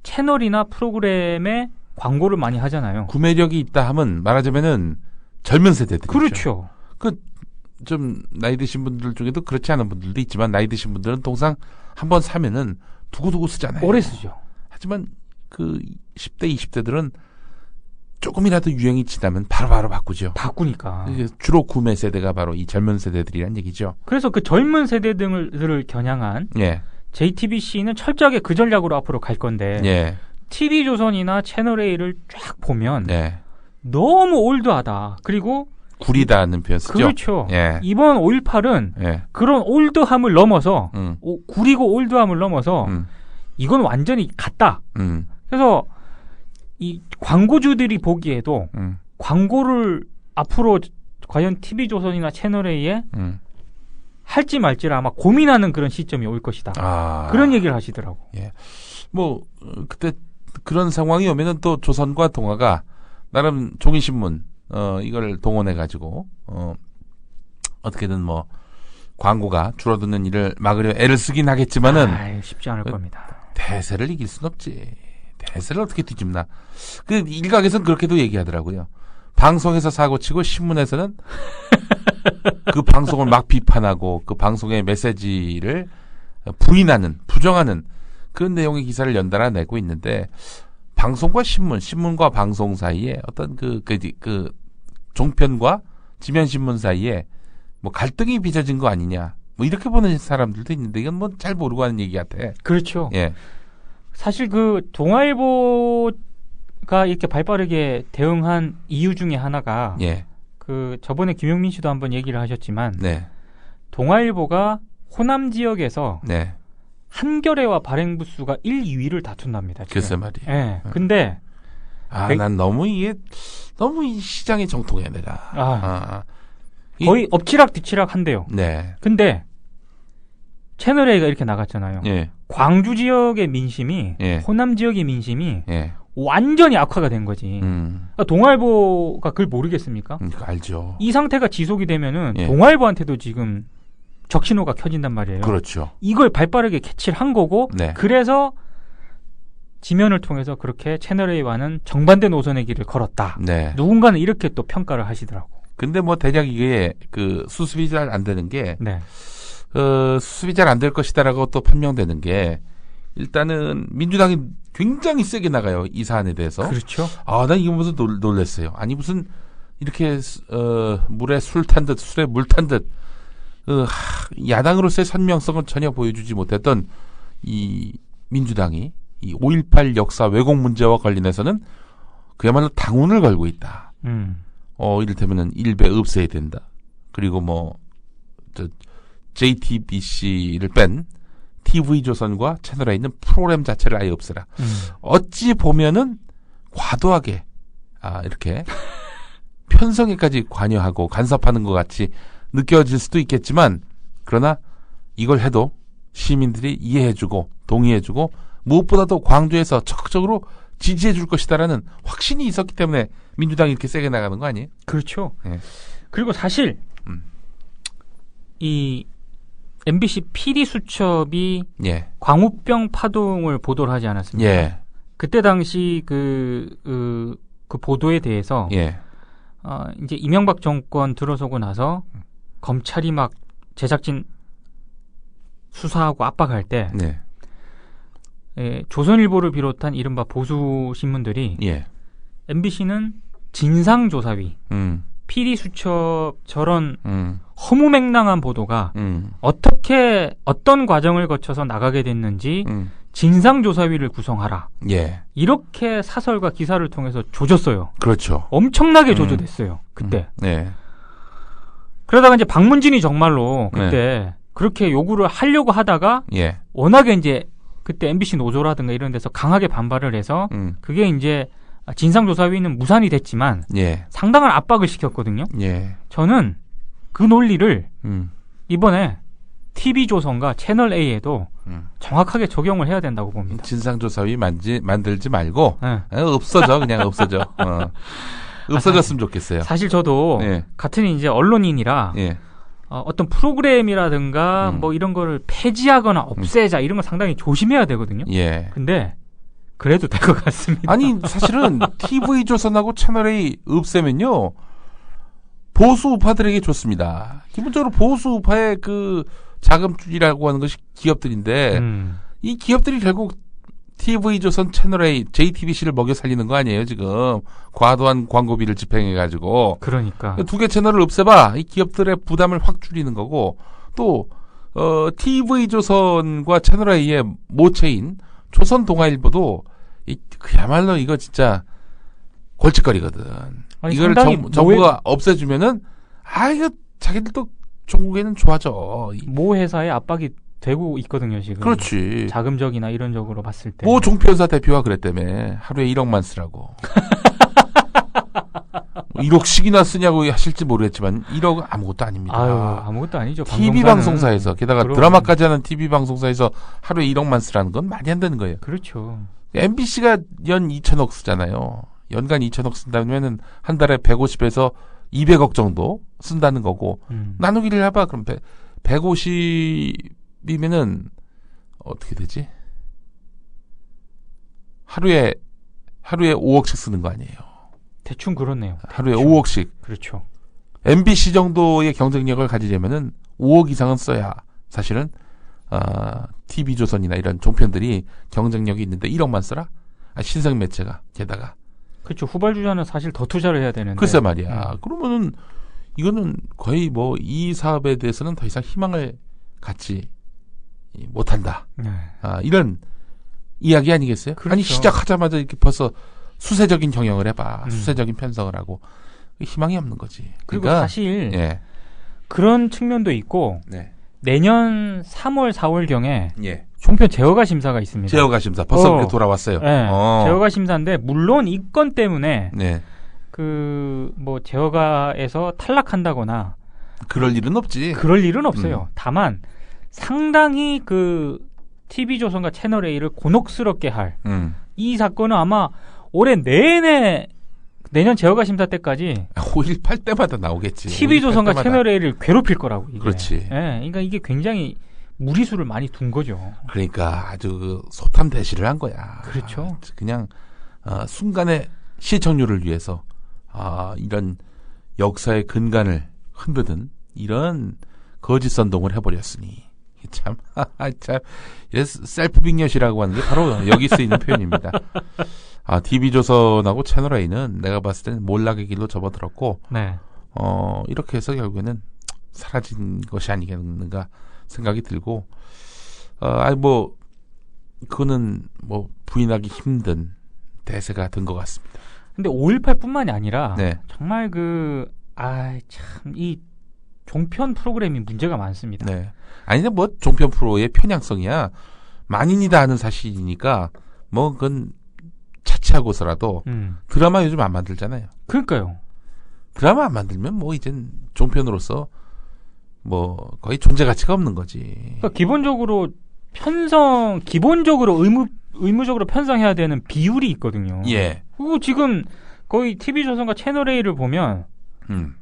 S2: 채널이나 프로그램에 광고를 많이 하잖아요.
S1: 구매력이 있다 하면 말하자면은 젊은 세대들이죠.
S2: 그렇죠.
S1: 좀 나이 드신 분들 중에도 그렇지 않은 분들도 있지만 나이 드신 분들은 통상 한번 사면은 두고두고 쓰잖아요.
S2: 오래 쓰죠.
S1: 하지만 그 10대, 20대들은 조금이라도 유행이 지나면 바로바로 바꾸죠.
S2: 바꾸니까.
S1: 주로 구매 세대가 바로 이 젊은 세대들이란 얘기죠.
S2: 그래서 그 젊은 세대들을 겨냥한 JTBC는 철저하게 그 전략으로 앞으로 갈 건데 TV조선이나 채널A를 쫙 보면 너무 올드하다. 그리고
S1: 구리다는 표현 쓰죠.
S2: 그렇죠. 이번 5.18은 그런 올드함을 넘어서 구리고 올드함을 넘어서 이건 완전히 갔다. 그래서 이 광고주들이 보기에도 광고를 앞으로 과연 TV조선이나 채널A에 할지 말지를 아마 고민하는 그런 시점이 올 것이다. 그런 얘기를 하시더라고.
S1: 그때 그런 상황이 오면은 또 조선과 동아가 나름 종이신문 이걸 동원해 가지고 어떻게든 광고가 줄어드는 일을 막으려 애를 쓰긴 하겠지만은
S2: 쉽지 않을 겁니다.
S1: 대세를 이길 순 없지. 대세를 어떻게 뒤집나. 그 일각에서는 그렇게도 얘기하더라고요. 방송에서 사고치고 신문에서는 그 방송을 막 비판하고 그 방송의 메시지를 부인하는, 부정하는 그런 내용의 기사를 연달아 내고 있는데, 방송과 신문과 방송 사이에 어떤 그 종편과 지면 신문 사이에 뭐 갈등이 빚어진 거 아니냐, 뭐 이렇게 보는 사람들도 있는데, 이건 뭐 잘 모르고 하는 얘기 같아.
S2: 그렇죠.
S1: 예.
S2: 사실 그 동아일보가 이렇게 발빠르게 대응한 이유 중에 하나가
S1: 예.
S2: 그 저번에 김용민 씨도 한번 얘기를 하셨지만,
S1: 네.
S2: 동아일보가 호남 지역에서
S1: 네.
S2: 한겨레와 발행 부수가 1, 2위를 다툰답니다. 지금.
S1: 글쎄 말이에요.
S2: 예. 근데
S1: 난 너무 이 시장에 정통해 내가.
S2: 거의 엎치락 뒤치락 한대요.
S1: 네.
S2: 근데 채널 A가 이렇게 나갔잖아요.
S1: 예.
S2: 광주 지역의 민심이,
S1: 예.
S2: 호남 지역의 민심이
S1: 예.
S2: 완전히 악화가 된 거지. 그러니까 동아일보가 그걸 모르겠습니까?
S1: 알죠.
S2: 이 상태가 지속이 되면은
S1: 예.
S2: 동아일보한테도 지금 적신호가 켜진단 말이에요.
S1: 그렇죠.
S2: 이걸 발빠르게 캐치를 한 거고,
S1: 네.
S2: 그래서 지면을 통해서 그렇게 채널A와는 정반대 노선의 길을 걸었다.
S1: 네.
S2: 누군가는 이렇게 또 평가를 하시더라고.
S1: 근데 뭐 대략 이게 그 수습이 잘 안 되는 게,
S2: 네.
S1: 수습이 잘 안 될 것이다라고 또 판명되는 게, 일단은 민주당이 굉장히 세게 나가요, 이 사안에 대해서.
S2: 그렇죠.
S1: 난 이거 무슨 놀랬어요. 아니 무슨 이렇게 물에 술 탄 듯, 술에 물 탄 듯, 야당으로서의 선명성은 전혀 보여주지 못했던 이 민주당이 이 5.18 역사 왜곡 문제와 관련해서는 그야말로 당운을 걸고 있다. 이를테면은 일베 없애야 된다. 그리고 JTBC를 뺀 TV조선과 채널에 있는 프로그램 자체를 아예 없애라. 어찌 보면은 과도하게 이렇게 편성에까지 관여하고 간섭하는 것 같이 느껴질 수도 있겠지만, 그러나 이걸 해도 시민들이 이해해주고 동의해주고 무엇보다도 광주에서 적극적으로 지지해줄 것이다라는 확신이 있었기 때문에 민주당이 이렇게 세게 나가는 거 아니에요?
S2: 그렇죠.
S1: 예.
S2: 그리고 사실 이 MBC PD수첩이
S1: 예.
S2: 광우병 파동을 보도를 하지 않았습니까?
S1: 예.
S2: 그때 당시 그 보도에 대해서
S1: 예.
S2: 이제 이명박 정권 들어서고 나서 검찰이 막 제작진 수사하고 압박할 때,
S1: 네.
S2: 조선일보를 비롯한 이른바 보수 신문들이
S1: 예.
S2: MBC는 진상조사위, PD수첩 저런 허무맹랑한 보도가 어떤 과정을 거쳐서 나가게 됐는지 진상조사위를 구성하라.
S1: 예.
S2: 이렇게 사설과 기사를 통해서 조졌어요.
S1: 그렇죠.
S2: 엄청나게 조져댔어요. 그때.
S1: 네.
S2: 그러다가 이제 박문진이 정말로 그때 그렇게 요구를 하려고 하다가
S1: 예.
S2: 워낙에 이제 그때 MBC 노조라든가 이런 데서 강하게 반발을 해서 그게 이제 진상조사위는 무산이 됐지만
S1: 예.
S2: 상당한 압박을 시켰거든요.
S1: 예.
S2: 저는 그 논리를 이번에 TV조선과 채널A에도 정확하게 적용을 해야 된다고 봅니다.
S1: 진상조사위 만들지 말고
S2: 네.
S1: 없어져. 그냥 없어져. 없어졌으면 좋겠어요.
S2: 사실 저도
S1: 예.
S2: 같은 이제 언론인이라
S1: 예.
S2: 어떤 프로그램이라든가 뭐 이런 거를 폐지하거나 없애자 이런 거 상당히 조심해야 되거든요.
S1: 예.
S2: 근데 그래도 될 것 같습니다.
S1: 아니 사실은 TV조선하고 채널A 없애면요 보수 우파들에게 좋습니다. 기본적으로 보수 우파의 그 자금줄이라고 하는 것이 기업들인데 이 기업들이 결국 TV조선, 채널A, JTBC를 먹여 살리는 거 아니에요 지금. 과도한 광고비를 집행해가지고.
S2: 그러니까.
S1: 두 개 채널을 없애봐. 이 기업들의 부담을 확 줄이는 거고, 또 TV조선과 채널A의 모체인 조선동아일보도 그야말로 이거 진짜 골칫거리거든.
S2: 아니,
S1: 이걸 정부가 없애주면은 이거 자기들도 전국에는 좋아져.
S2: 모 회사에 압박이 되고 있거든요 지금.
S1: 그렇지.
S2: 자금적이나 이런 적으로 봤을 때.
S1: 모 종편사 대표가 그랬다며. 하루에 1억만 쓰라고. 1억씩이나 쓰냐고 하실지 모르겠지만 1억 아무것도 아닙니다.
S2: 아무것도 아니죠.
S1: TV 방송사에서 게다가
S2: 그럼.
S1: 드라마까지 하는 TV 방송사에서 하루에 1억만 쓰라는 건 말이 안 되는 거예요.
S2: 그렇죠.
S1: MBC가 연 2천억 쓰잖아요. 연간 2천억 쓴다면은 한 달에 150에서 200억 정도 쓴다는 거고 나누기를 해봐. 그럼 150이면은 어떻게 되지? 하루에 5억씩 쓰는 거 아니에요?
S2: 대충 그렇네요.
S1: 하루에
S2: 대충.
S1: 5억씩.
S2: 그렇죠.
S1: MBC 정도의 경쟁력을 가지려면은 5억 이상은 써야 사실은 TV조선이나 이런 종편들이 경쟁력이 있는데 1억만 써라? 신생 매체가 게다가.
S2: 그렇죠. 후발주자는 사실 더 투자를 해야 되는데.
S1: 글쎄 말이야. 그러면은 이거는 거의 뭐 이 사업에 대해서는 더 이상 희망을 갖지 못한다. 이런 이야기 아니겠어요?
S2: 그렇죠.
S1: 아니 시작하자마자 이렇게 벌써 수세적인 경영을 해봐. 수세적인 편성을 하고 희망이 없는 거지.
S2: 그리고
S1: 그러니까,
S2: 사실
S1: 예.
S2: 그런 측면도 있고
S1: 네.
S2: 내년 3월 4월경에
S1: 예.
S2: 종편 제어가 심사가 있습니다.
S1: 제어가 심사 벌써 그렇게 돌아왔어요.
S2: 네. 제어가 심사인데 물론 이 건 때문에
S1: 네.
S2: 그 뭐 제어가에서 탈락한다거나
S1: 그럴 일은 없지.
S2: 그럴 일은 없어요. 다만 상당히 그 TV조선과 채널A를 곤혹스럽게 할 이 사건은 아마 올해 내내 내년 제어가 심사 때까지
S1: 5.18 때마다 나오겠지.
S2: TV조선과
S1: 5.18 때마다.
S2: 채널A를 괴롭힐 거라고. 이게.
S1: 그렇지.
S2: 예, 그러니까 이게 굉장히 무리수를 많이 둔 거죠.
S1: 그러니까 아주 소탐 대시를 한 거야.
S2: 그렇죠.
S1: 그냥 순간의 시청률을 위해서 이런 역사의 근간을 흔드는 이런 거짓 선동을 해버렸으니 참 셀프 빅엿이라고 하는 게 바로 여기 쓰이는 표현입니다. TV조선하고 채널A는 내가 봤을 때는 몰락의 길로 접어들었고
S2: 네.
S1: 이렇게 해서 결국에는 사라진 것이 아니겠는가 생각이 들고 그거는 뭐 부인하기 힘든 대세가 된 것 같습니다.
S2: 근데 5.18뿐만이 아니라
S1: 네.
S2: 정말 이 종편 프로그램이 문제가 많습니다.
S1: 네. 아니 뭐 종편 프로의 편향성이야. 만인이 다 아는 사실이니까 뭐 그건 차치하고서라도 드라마 요즘 안 만들잖아요.
S2: 그러니까요.
S1: 드라마 안 만들면 뭐 이젠 종편으로서 뭐 거의 존재 가치가 없는 거지.
S2: 그러니까 기본적으로 의무적으로 편성해야 되는 비율이 있거든요.
S1: 예.
S2: 그리고 지금 거의 TV조선과 채널A를 보면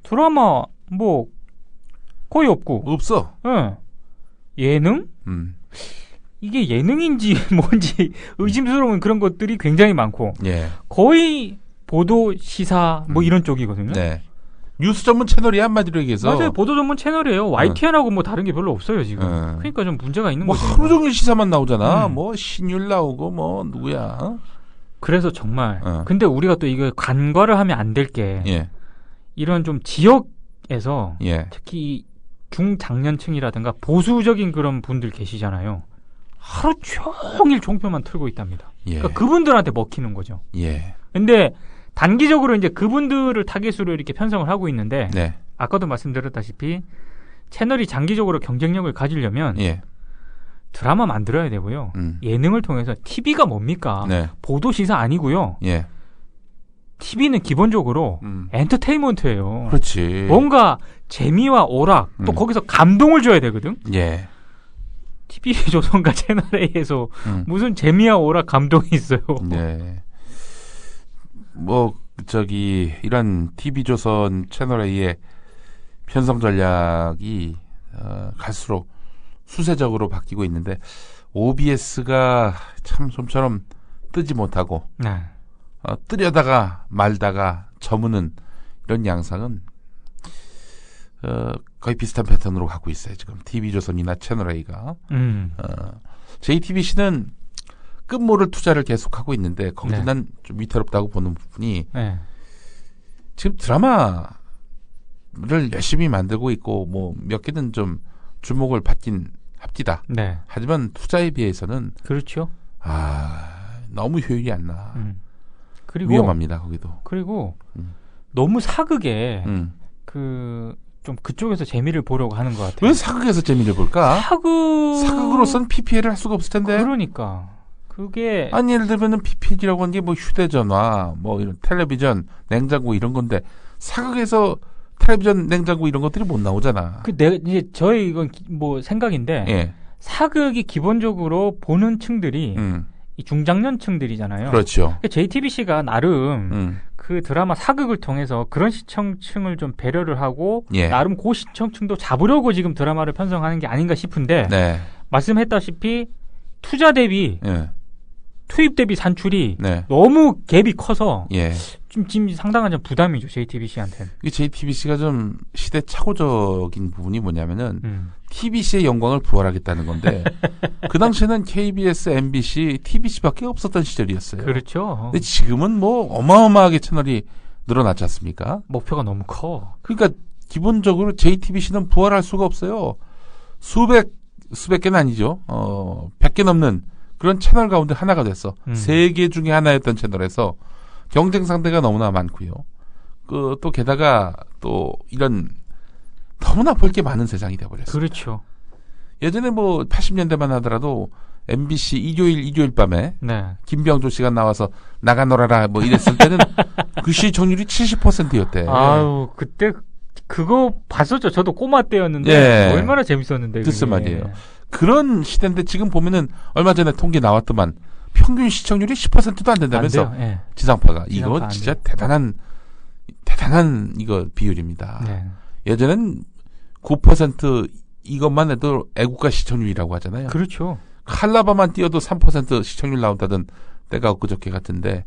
S2: 드라마 뭐 거의 없고
S1: 없어.
S2: 예. 예능? 이게 예능인지 뭔지 의심스러운 그런 것들이 굉장히 많고
S1: 예.
S2: 거의 보도 시사 뭐 이런 쪽이거든요.
S1: 네. 뉴스 전문 채널이 한마디로 얘기해서
S2: 맞아요. 보도 전문 채널이에요. YTN하고 뭐 다른 게 별로 없어요 지금.
S1: 네.
S2: 그러니까 좀 문제가 있는
S1: 뭐
S2: 거죠.
S1: 하루 종일 시사만 나오잖아. 뭐 신율 나오고 뭐 누구야.
S2: 그래서 정말 근데 우리가 또 이거 간과를 하면 안 될 게
S1: 예.
S2: 이런 좀 지역에서
S1: 예.
S2: 특히 중장년층이라든가 보수적인 그런 분들 계시잖아요. 하루 종일 종편만 틀고 있답니다.
S1: 예.
S2: 그러니까 그분들한테 먹히는 거죠.
S1: 예.
S2: 근데 단기적으로 이제 그분들을 타겟으로 이렇게 편성을 하고 있는데
S1: 네.
S2: 아까도 말씀드렸다시피 채널이 장기적으로 경쟁력을 가지려면
S1: 예.
S2: 드라마 만들어야 되고요. 예능을 통해서 TV가 뭡니까?
S1: 네.
S2: 보도 시사 아니고요.
S1: 예.
S2: TV는 기본적으로 엔터테인먼트예요.
S1: 그렇지.
S2: 뭔가 재미와 오락 또 거기서 감동을 줘야 되거든.
S1: 예.
S2: TV조선과 채널A에서 무슨 재미와 오락 감동이 있어요.
S1: 네. 뭐 이런 TV조선 채널A의 편성 전략이 갈수록 수세적으로 바뀌고 있는데 OBS가 참 좀처럼 뜨지 못하고 뜨려다가 말다가 저무는 이런 양상은 거의 비슷한 패턴으로 가고 있어요. 지금 TV조선이나 채널A가 JTBC는 끝모를 투자를 계속하고 있는데 거기서
S2: 네.
S1: 난 좀 위태롭다고 보는 부분이
S2: 네.
S1: 지금 드라마를 열심히 만들고 있고 뭐 몇 개는 좀 주목을 받긴 합디다.
S2: 네.
S1: 하지만 투자에 비해서는
S2: 그렇죠.
S1: 너무 효율이 안 나.
S2: 그리고
S1: 위험합니다. 거기도.
S2: 그리고 너무 사극에 좀 그쪽에서 재미를 보려고 하는 것 같아요.
S1: 왜 사극에서 재미를 볼까? 사극으로선 PPL을 할 수가 없을 텐데.
S2: 그러니까 그게
S1: 아니 예를 들면은 PPL이라고 하는 게 뭐 휴대전화, 뭐 이런 텔레비전, 냉장고 이런 건데 사극에서 텔레비전, 냉장고 이런 것들이 못 나오잖아.
S2: 이제 저희 이건 뭐 생각인데
S1: 예.
S2: 사극이 기본적으로 보는 층들이 이 중장년층들이잖아요.
S1: 그렇죠.
S2: JTBC가 나름 그 드라마 사극을 통해서 그런 시청층을 좀 배려를 하고
S1: 예.
S2: 나름 그 시청층도 잡으려고 지금 드라마를 편성하는 게 아닌가 싶은데
S1: 네.
S2: 말씀했다시피 투자 대비
S1: 예.
S2: 투입 대비 산출이
S1: 네.
S2: 너무 갭이 커서
S1: 예.
S2: 지금 상당한 좀 부담이죠 JTBC한테는.
S1: 이 JTBC가 좀 시대착오적인 부분이 뭐냐면은 TBC의 영광을 부활하겠다는 건데 그 당시에는 KBS, MBC, TBC밖에 없었던 시절이었어요.
S2: 그렇죠.
S1: 근데 지금은 뭐 어마어마하게 채널이 늘어났지 않습니까?
S2: 목표가 너무 커.
S1: 그러니까 기본적으로 JTBC는 부활할 수가 없어요. 수백 개는 아니죠. 100개 넘는 그런 채널 가운데 하나가 됐어. 3개 중에 하나였던 채널에서 경쟁 상대가 너무나 많고요. 또 게다가 또 이런 너무나 볼 게 많은 세상이 돼버렸어요.
S2: 그렇죠.
S1: 예전에 뭐 80년대만 하더라도 MBC 일요일 밤에
S2: 네.
S1: 김병조 씨가 나와서 나가 놀아라 뭐 이랬을 때는 그 시청률이 70%였대.
S2: 아유 그때 그거 봤었죠. 저도 꼬마 때였는데
S1: 예.
S2: 얼마나 재밌었는데.
S1: 글쎄 말이에요. 그런 시대인데 지금 보면은 얼마 전에 통계 나왔더만 평균 시청률이 10%도 안 된다면서.
S2: 안 돼요. 예.
S1: 지상파가.
S2: 지상파
S1: 이거
S2: 안
S1: 진짜
S2: 돼요.
S1: 대단한 이거 비율입니다.
S2: 네.
S1: 예전엔 9% 이것만 해도 애국가 시청률이라고 하잖아요.
S2: 그렇죠.
S1: 칼라바만 띄어도 3% 시청률 나온다던 때가 엊그저께 같은데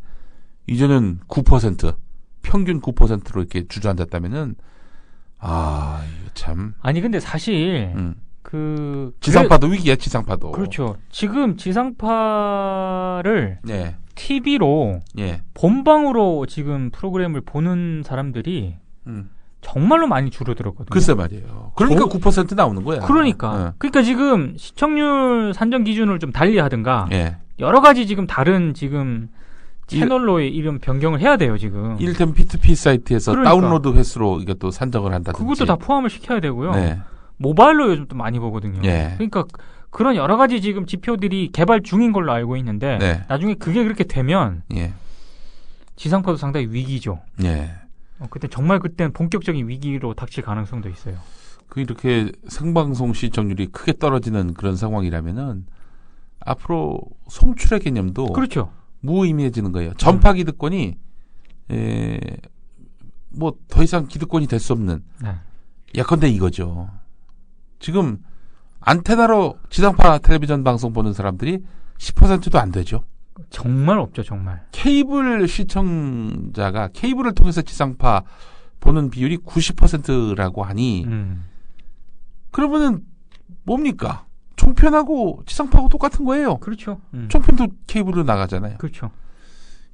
S1: 이제는 9% 평균 9%로 이렇게 주저앉았다면은 이거 참.
S2: 아니 근데 사실
S1: 지상파도 위기야, 지상파도.
S2: 그렇죠. 지금 지상파를
S1: 예.
S2: TV로
S1: 예.
S2: 본방으로 지금 프로그램을 보는 사람들이 정말로 많이 줄어들었거든요.
S1: 글쎄 말이에요. 그러니까 9% 나오는 거야.
S2: 그러니까 지금 시청률 산정 기준을 좀 달리 하든가
S1: 예.
S2: 여러 가지 지금 다른 지금 채널로의 이름 변경을 해야 돼요 지금.
S1: 이를테면 P2P 사이트에서
S2: 그러니까.
S1: 다운로드 횟수로 이것도 산정을 한다든지.
S2: 그것도 다 포함을 시켜야 되고요.
S1: 네.
S2: 모바일로 요즘 또 많이 보거든요.
S1: 예.
S2: 그러니까 그런 여러 가지 지금 지표들이 개발 중인 걸로 알고 있는데
S1: 네.
S2: 나중에 그게 그렇게 되면
S1: 예.
S2: 지상파도 상당히 위기죠.
S1: 예.
S2: 그때 정말 그때는 본격적인 위기로 닥칠 가능성도 있어요.
S1: 이렇게 생방송 시청률이 크게 떨어지는 그런 상황이라면은 앞으로 송출의 개념도
S2: 그렇죠.
S1: 무의미해지는 거예요. 전파 기득권이 뭐 더 이상 기득권이 될 수 없는.
S2: 네.
S1: 예컨대 이거죠. 지금 안테나로 지상파 텔레비전 방송 보는 사람들이 10%도 안 되죠.
S2: 정말 없죠, 정말.
S1: 케이블 시청자가 케이블을 통해서 지상파 보는 비율이 90%라고 하니 그러면은 뭡니까? 종편하고 지상파하고 똑같은 거예요.
S2: 그렇죠.
S1: 종편도 케이블로 나가잖아요.
S2: 그렇죠.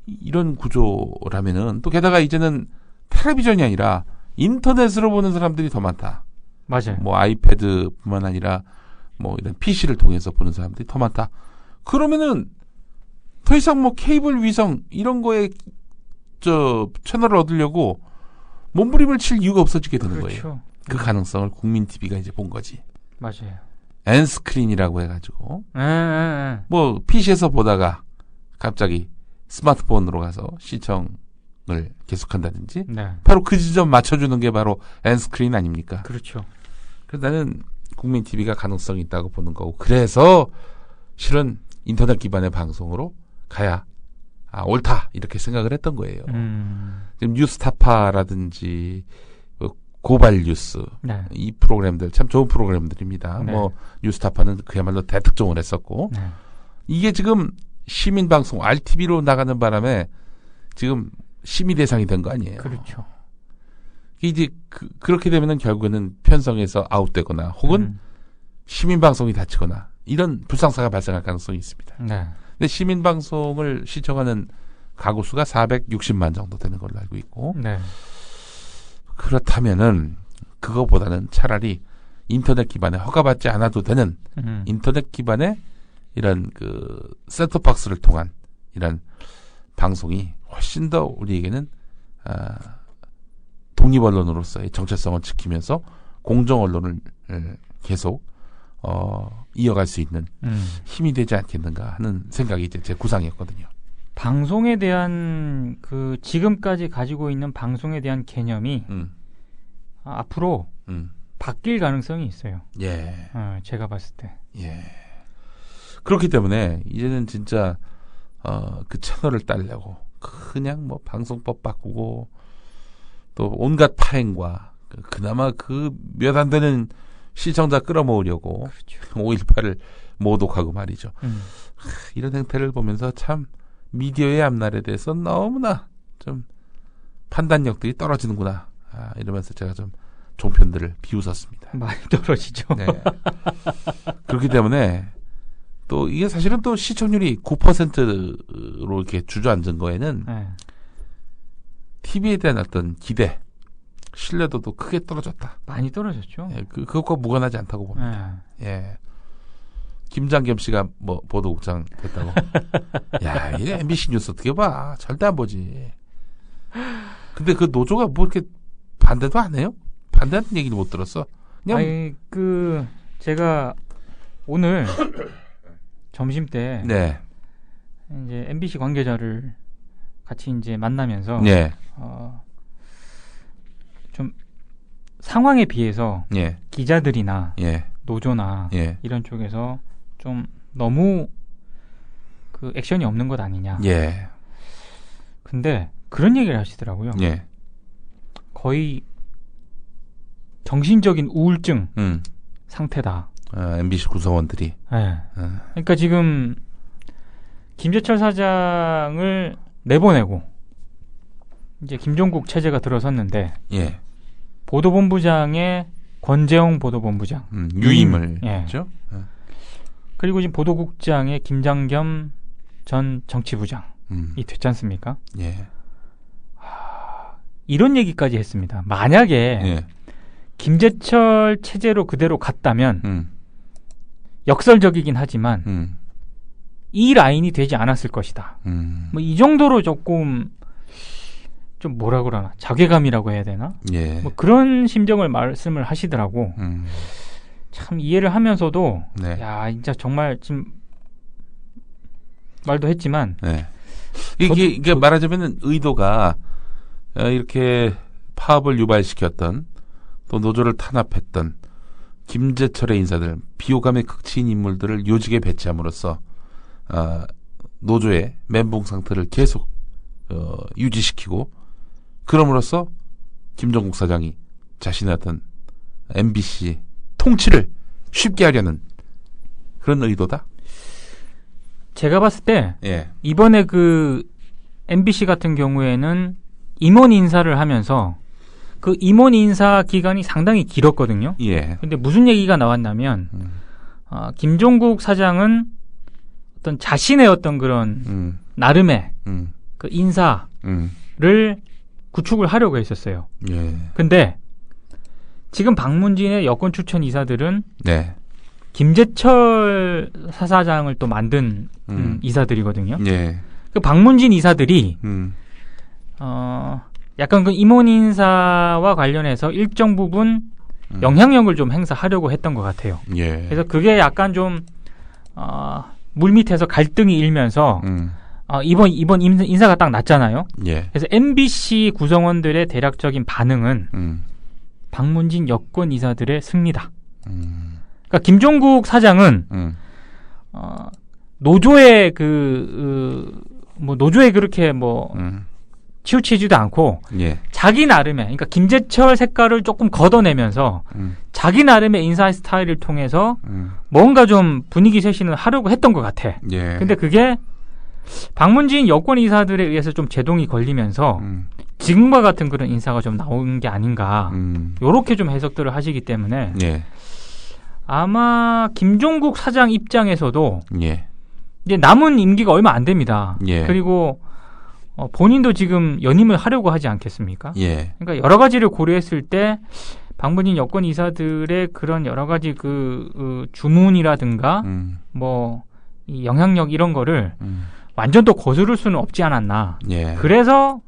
S1: 이런 구조라면은 또 게다가 이제는 텔레비전이 아니라 인터넷으로 보는 사람들이 더 많다.
S2: 맞아요.
S1: 뭐 아이패드뿐만 아니라 뭐 이런 PC를 통해서 보는 사람들이 더 많다. 그러면은 더 이상 뭐 케이블 위성 이런 거에 채널을 얻으려고 몸부림을 칠 이유가 없어지게 되는
S2: 그렇죠.
S1: 거예요. 그 가능성을 국민 TV가 이제 본 거지.
S2: 맞아요.
S1: N스크린이라고 해가지고
S2: 에.
S1: 뭐 PC에서 보다가 갑자기 스마트폰으로 가서 시청을 계속한다든지
S2: 네.
S1: 바로 그 지점 맞춰주는 게 바로 N스크린 아닙니까?
S2: 그렇죠.
S1: 그래서 나는 국민 TV가 가능성이 있다고 보는 거고 그래서 실은 인터넷 기반의 방송으로 가야 옳다 이렇게 생각을 했던 거예요. 지금 뉴스타파라든지 고발 뉴스
S2: 네.
S1: 이 프로그램들 참 좋은 프로그램들입니다.
S2: 네.
S1: 뭐 뉴스타파는 그야말로 대특종을 했었고
S2: 네.
S1: 이게 지금 시민 방송 RTV로 나가는 바람에 지금 심의 대상이 된 거 아니에요.
S2: 그렇죠.
S1: 이제 그렇게 되면은 결국에는 편성에서 아웃되거나 혹은 시민 방송이 닫히거나 이런 불상사가 발생할 가능성이 있습니다.
S2: 네.
S1: 근데 시민 방송을 시청하는 가구 수가 460만 정도 되는 걸로 알고 있고
S2: 네.
S1: 그렇다면은 그거보다는 차라리 인터넷 기반에 허가받지 않아도 되는 인터넷 기반의 이런 셋톱박스를 통한 이런 방송이 훨씬 더 우리에게는 독립 언론으로서의 정체성을 지키면서 공정 언론을 계속 이어갈 수 있는 힘이 되지 않겠는가 하는 생각이 이제 제 구상이었거든요.
S2: 방송에 대한 지금까지 가지고 있는 방송에 대한 개념이 앞으로 바뀔 가능성이 있어요.
S1: 예.
S2: 제가 봤을 때.
S1: 예. 그렇기 때문에 이제는 진짜 그 채널을 따려고 그냥 뭐 방송법 바꾸고 또 온갖 파행과 그나마 그 몇 안 되는 시청자 끌어모으려고
S2: 그렇죠.
S1: 5.18을 모독하고 말이죠. 이런 행태를 보면서 참 미디어의 앞날에 대해서 너무나 좀 판단력들이 떨어지는구나. 이러면서 제가 좀 종편들을 비웃었습니다.
S2: 많이 떨어지죠.
S1: 네. 그렇기 때문에 또 이게 사실은 또 시청률이 9%로 이렇게 주저앉은 거에는
S2: 네.
S1: TV에 대한 어떤 기대, 신뢰도도 크게 떨어졌다.
S2: 많이 떨어졌죠.
S1: 예, 그것과 무관하지 않다고 봅니다.
S2: 네.
S1: 예. 김장겸 씨가 뭐 보도국장 됐다고. 야, 이 MBC 뉴스 어떻게 봐? 절대 안 보지. 근데 그 노조가 뭐 이렇게 반대도 안 해요? 반대하는 얘기를 못 들었어. 그냥
S2: 아니 제가 오늘 점심 때
S1: 네,
S2: 이제 MBC 관계자를 같이 이제 만나면서
S1: 네,
S2: 좀 상황에 비해서
S1: 예,
S2: 기자들이나
S1: 예,
S2: 노조나
S1: 예,
S2: 이런 쪽에서 좀 너무 그 액션이 없는 것 아니냐.
S1: 예,
S2: 근데 그런 얘기를 하시더라고요.
S1: 예,
S2: 거의 정신적인 우울증 상태다.
S1: MBC 구성원들이.
S2: 네. 그러니까 지금 김재철 사장을 내보내고 이제 김종국 체제가 들어섰는데
S1: 예,
S2: 보도본부장의 권재홍 보도본부장
S1: 유임을
S2: 예.
S1: 했죠.
S2: 그리고 지금 보도국장의 김장겸 전 정치부장이 됐지 않습니까?
S1: 예,
S2: 이런 얘기까지 했습니다. 만약에
S1: 예,
S2: 김재철 체제로 그대로 갔다면 역설적이긴 하지만 이 라인이 되지 않았을 것이다. 뭐 이 정도로 조금 좀 뭐라 그러나 자괴감이라고 해야 되나?
S1: 예,
S2: 뭐 그런 심정을 말씀을 하시더라고. 참 이해를 하면서도
S1: 네,
S2: 야 진짜 정말 지금 말도 했지만
S1: 네. 이게 말하자면은 의도가 이렇게 파업을 유발시켰던 또 노조를 탄압했던 김재철의 인사들, 비호감의 극치인 인물들을 요직에 배치함으로써 노조의 멘붕 상태를 계속 유지시키고, 그럼으로써 김종국 사장이 자신의 어떤 MBC 통치를 쉽게 하려는 그런 의도다.
S2: 제가 봤을 때
S1: 예,
S2: 이번에 그 MBC 같은 경우에는 임원 인사를 하면서 그 임원 인사 기간이 상당히 길었거든요.
S1: 예,
S2: 근데 무슨 얘기가 나왔냐면 김종국 사장은 어떤 자신의 어떤 그런 나름의 그 인사를 구축을 하려고 했었어요.
S1: 예,
S2: 근데 지금 박문진의 여권 추천 이사들은
S1: 네,
S2: 김재철 사장을 또 만든 이사들이거든요.
S1: 예,
S2: 그 박문진 이사들이 약간 그 임원 인사와 관련해서 일정 부분 영향력을 좀 행사하려고 했던 것 같아요.
S1: 예,
S2: 그래서 그게 약간 좀 물밑에서 갈등이 일면서 이번 인사가 딱 났잖아요.
S1: 예,
S2: 그래서 MBC 구성원들의 대략적인 반응은 박문진 여권 이사들의 승리다. 그러니까 김종국 사장은 노조에 노조에 그렇게 치우치지도 않고
S1: 예,
S2: 자기 나름의, 그러니까 김재철 색깔을 조금 걷어내면서 자기 나름의 인사 스타일을 통해서 뭔가 좀 분위기 쇄신을 하려고 했던 것 같아.
S1: 예,
S2: 근데 그게 박문진 여권 이사들에 의해서 좀 제동이 걸리면서 지금과 같은 그런 인사가 좀 나온 게 아닌가. 요렇게 좀 해석들을 하시기 때문에
S1: 예,
S2: 아마 김종국 사장 입장에서도
S1: 예,
S2: 이제 남은 임기가 얼마 안 됩니다.
S1: 예.
S2: 그리고 본인도 지금 연임을 하려고 하지 않겠습니까?
S1: 예,
S2: 그러니까 여러 가지를 고려했을 때 박문진 여권 이사들의 그런 여러 가지 주문이라든가 이 영향력 이런 거를 완전 또 거스를 수는 없지 않았나.
S1: 예.
S2: 그래서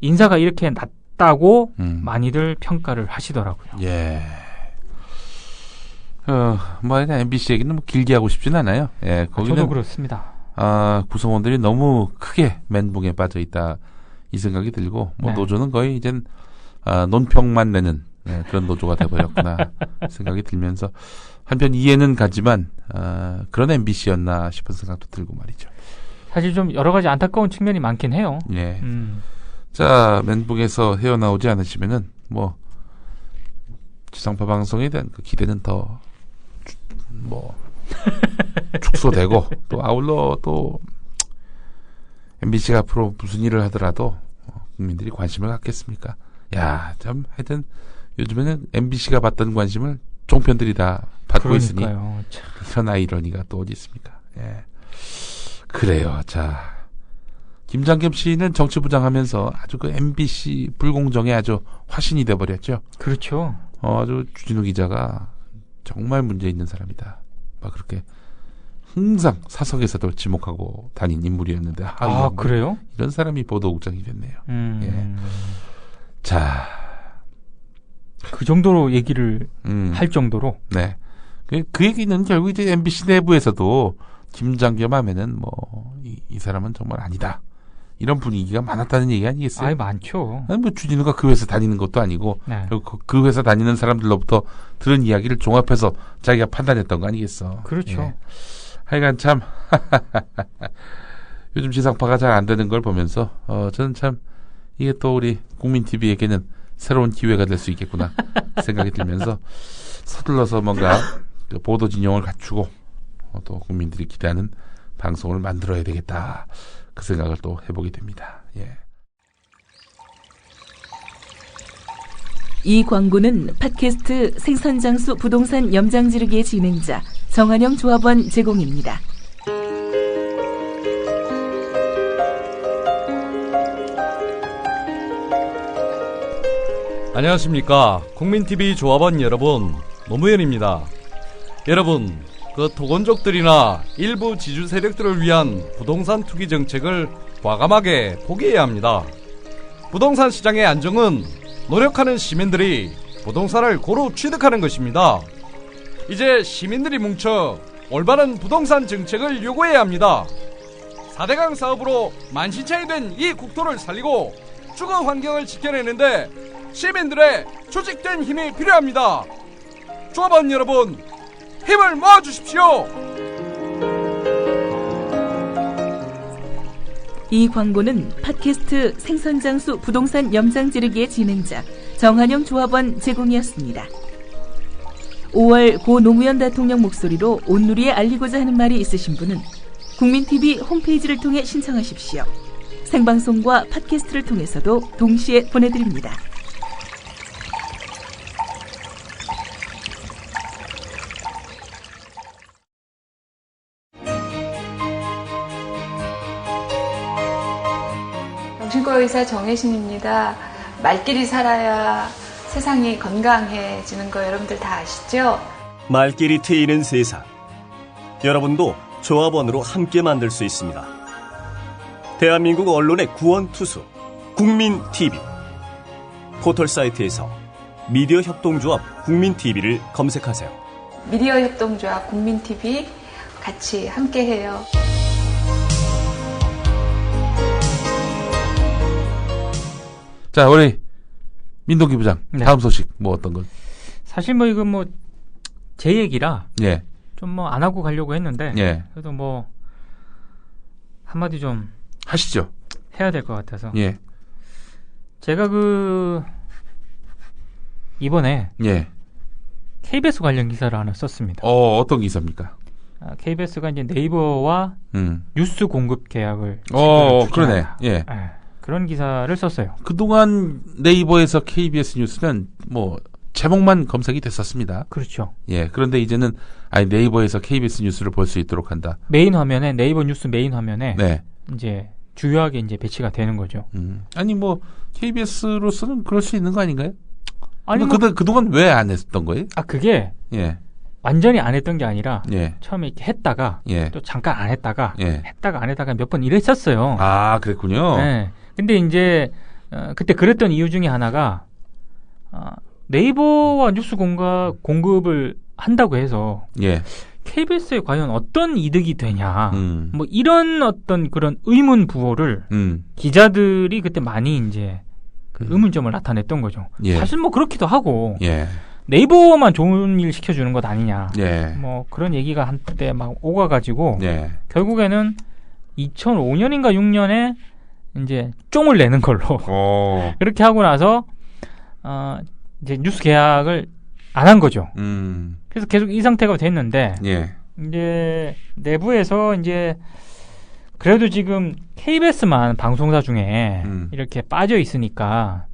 S2: 인사가 이렇게 낮다고
S1: 많이들
S2: 평가를 하시더라고요.
S1: 예. MBC 얘기는 길게 하고 싶진 않아요. 예, 거기는
S2: 저도 그렇습니다.
S1: 구성원들이 너무 크게 멘붕에 빠져 있다 이 생각이 들고,
S2: 네.
S1: 노조는 거의 이젠 논평만 내는 그런 노조가 돼버렸구나 생각이 들면서 한편 이해는 가지만 그런 MBC였나 싶은 생각도 들고 말이죠.
S2: 사실 좀 여러 가지 안타까운 측면이 많긴 해요.
S1: 예. 자, 멘붕에서 헤어나오지 않으시면은 뭐 지상파 방송에 대한 그 기대는 더 축소되고 또 아울러 또 MBC가 앞으로 무슨 일을 하더라도 국민들이 관심을 갖겠습니까? 야, 참 하여튼 요즘에는 MBC가 받던 관심을 종편들이 다 받고
S2: 그러니까요.
S1: 있으니 이런 아이러니가 또 어디 있습니까? 예. 그래요. 자, 김장겸 씨는 정치부장하면서 아주 그 MBC 불공정에 아주 화신이 돼버렸죠.
S2: 그렇죠.
S1: 아주 주진우 기자가 정말 문제 있는 사람이다. 막 그렇게 항상 사석에서도 지목하고 다닌 인물이었는데
S2: 그래요?
S1: 이런 사람이 보도국장이 됐네요. 예. 자,
S2: 그 정도로 얘기를 할 정도로.
S1: 네. 그 얘기는 결국 이제 MBC 내부에서도 김장겸 하면은 이 사람은 정말 아니다. 이런 분위기가 많았다는 얘기 아니겠어요?
S2: 많죠.
S1: 아니, 주진우가 그 회사 다니는 것도 아니고
S2: 네.
S1: 그 회사 다니는 사람들로부터 들은 이야기를 종합해서 자기가 판단했던 거 아니겠어?
S2: 그렇죠.
S1: 예. 하여간 참 요즘 지상파가 잘 안 되는 걸 보면서 저는 참 이게 또 우리 국민TV에게는 새로운 기회가 될 수 있겠구나 생각이 들면서 서둘러서 뭔가 그 보도 진영을 갖추고 또 국민들이 기대하는 방송을 만들어야 되겠다 그 생각을 또 해보게 됩니다. 예.
S6: 이 광고는 팟캐스트 생선장수 부동산 염장지르기의 진행자 정한영 조합원 제공입니다.
S7: 안녕하십니까. 국민TV 조합원 여러분, 노무현입니다. 여러분, 그 토건족들이나 일부 지주 세력들을 위한 부동산 투기 정책을 과감하게 포기해야 합니다. 부동산 시장의 안정은 노력하는 시민들이 부동산을 고루 취득하는 것입니다. 이제 시민들이 뭉쳐 올바른 부동산 정책을 요구해야 합니다. 4대강 사업으로 만신창이 된 이 국토를 살리고 주거 환경을 지켜내는데 시민들의 조직된 힘이 필요합니다. 조합원 여러분, 힘을 모아주십시오.
S6: 이 광고는 팟캐스트 생선장수 부동산 염장지르기의 진행자 정한영 조합원 제공이었습니다. 5월 고 노무현 대통령 목소리로 온누리에 알리고자 하는 말이 있으신 분은 국민TV 홈페이지를 통해 신청하십시오. 생방송과 팟캐스트를 통해서도 동시에 보내드립니다.
S8: 정신과 의사 정혜신입니다. 말끼리 살아야 세상이 건강해지는 거 여러분들 다 아시죠?
S9: 말끼리 트이는 세상. 여러분도 조합원으로 함께 만들 수 있습니다. 대한민국 언론의 구원투수 국민TV. 포털 사이트에서 미디어 협동조합 국민TV를 검색하세요.
S8: 미디어 협동조합 국민TV 같이 함께해요.
S1: 자, 우리 민동기 부장,
S2: 네.
S1: 다음 소식 어떤 걸?
S2: 사실 이건 제 얘기라
S1: 예.
S2: 좀 안 하고 가려고 했는데
S1: 예.
S2: 그래도 한마디 좀
S1: 하시죠.
S2: 해야 될 것 같아서.
S1: 예.
S2: 제가 이번에
S1: 예.
S2: KBS 관련 기사를 하나 썼습니다.
S1: 어떤 기사입니까?
S2: KBS가 이제 네이버와 뉴스 공급 계약을
S1: 그러네. 예.
S2: 그런 기사를 썼어요.
S1: 그동안 네이버에서 KBS 뉴스는 제목만 검색이 됐었습니다.
S2: 그렇죠.
S1: 예. 그런데 이제는 네이버에서 KBS 뉴스를 볼 수 있도록 한다.
S2: 메인 화면에 네이버 뉴스 메인 화면에
S1: 네.
S2: 이제 주요하게 이제 배치가 되는 거죠.
S1: 아니 KBS로서는 그럴 수 있는 거 아닌가요?
S2: 아니
S1: 그동안 왜 안 했던 거예요?
S2: 그게
S1: 예.
S2: 완전히 안 했던 게 아니라
S1: 예.
S2: 처음에 이렇게 했다가
S1: 예.
S2: 또 잠깐 안 했다가
S1: 예.
S2: 했다가 안 했다가 몇 번 이랬었어요.
S1: 그랬군요.
S2: 네. 근데 이제 그때 그랬던 이유 중에 하나가 네이버와 뉴스 공급을 한다고 해서
S1: 예.
S2: KBS에 과연 어떤 이득이 되냐 이런 어떤 그런 의문 부호를 기자들이 그때 많이 이제 의문점을 나타냈던 거죠.
S1: 예.
S2: 사실 그렇기도 하고
S1: 예.
S2: 네이버만 좋은 일 시켜주는 것 아니냐.
S1: 예.
S2: 그런 얘기가 한때 막 오가가지고
S1: 예.
S2: 결국에는 2005년인가 6년에 이제 쫑을 내는 걸로 그렇게 하고 나서 이제 뉴스 계약을 안 한 거죠. 그래서 계속 이 상태가 됐는데 이제 내부에서 이제 그래도 지금 KBS만 방송사 중에 이렇게 빠져 있으니까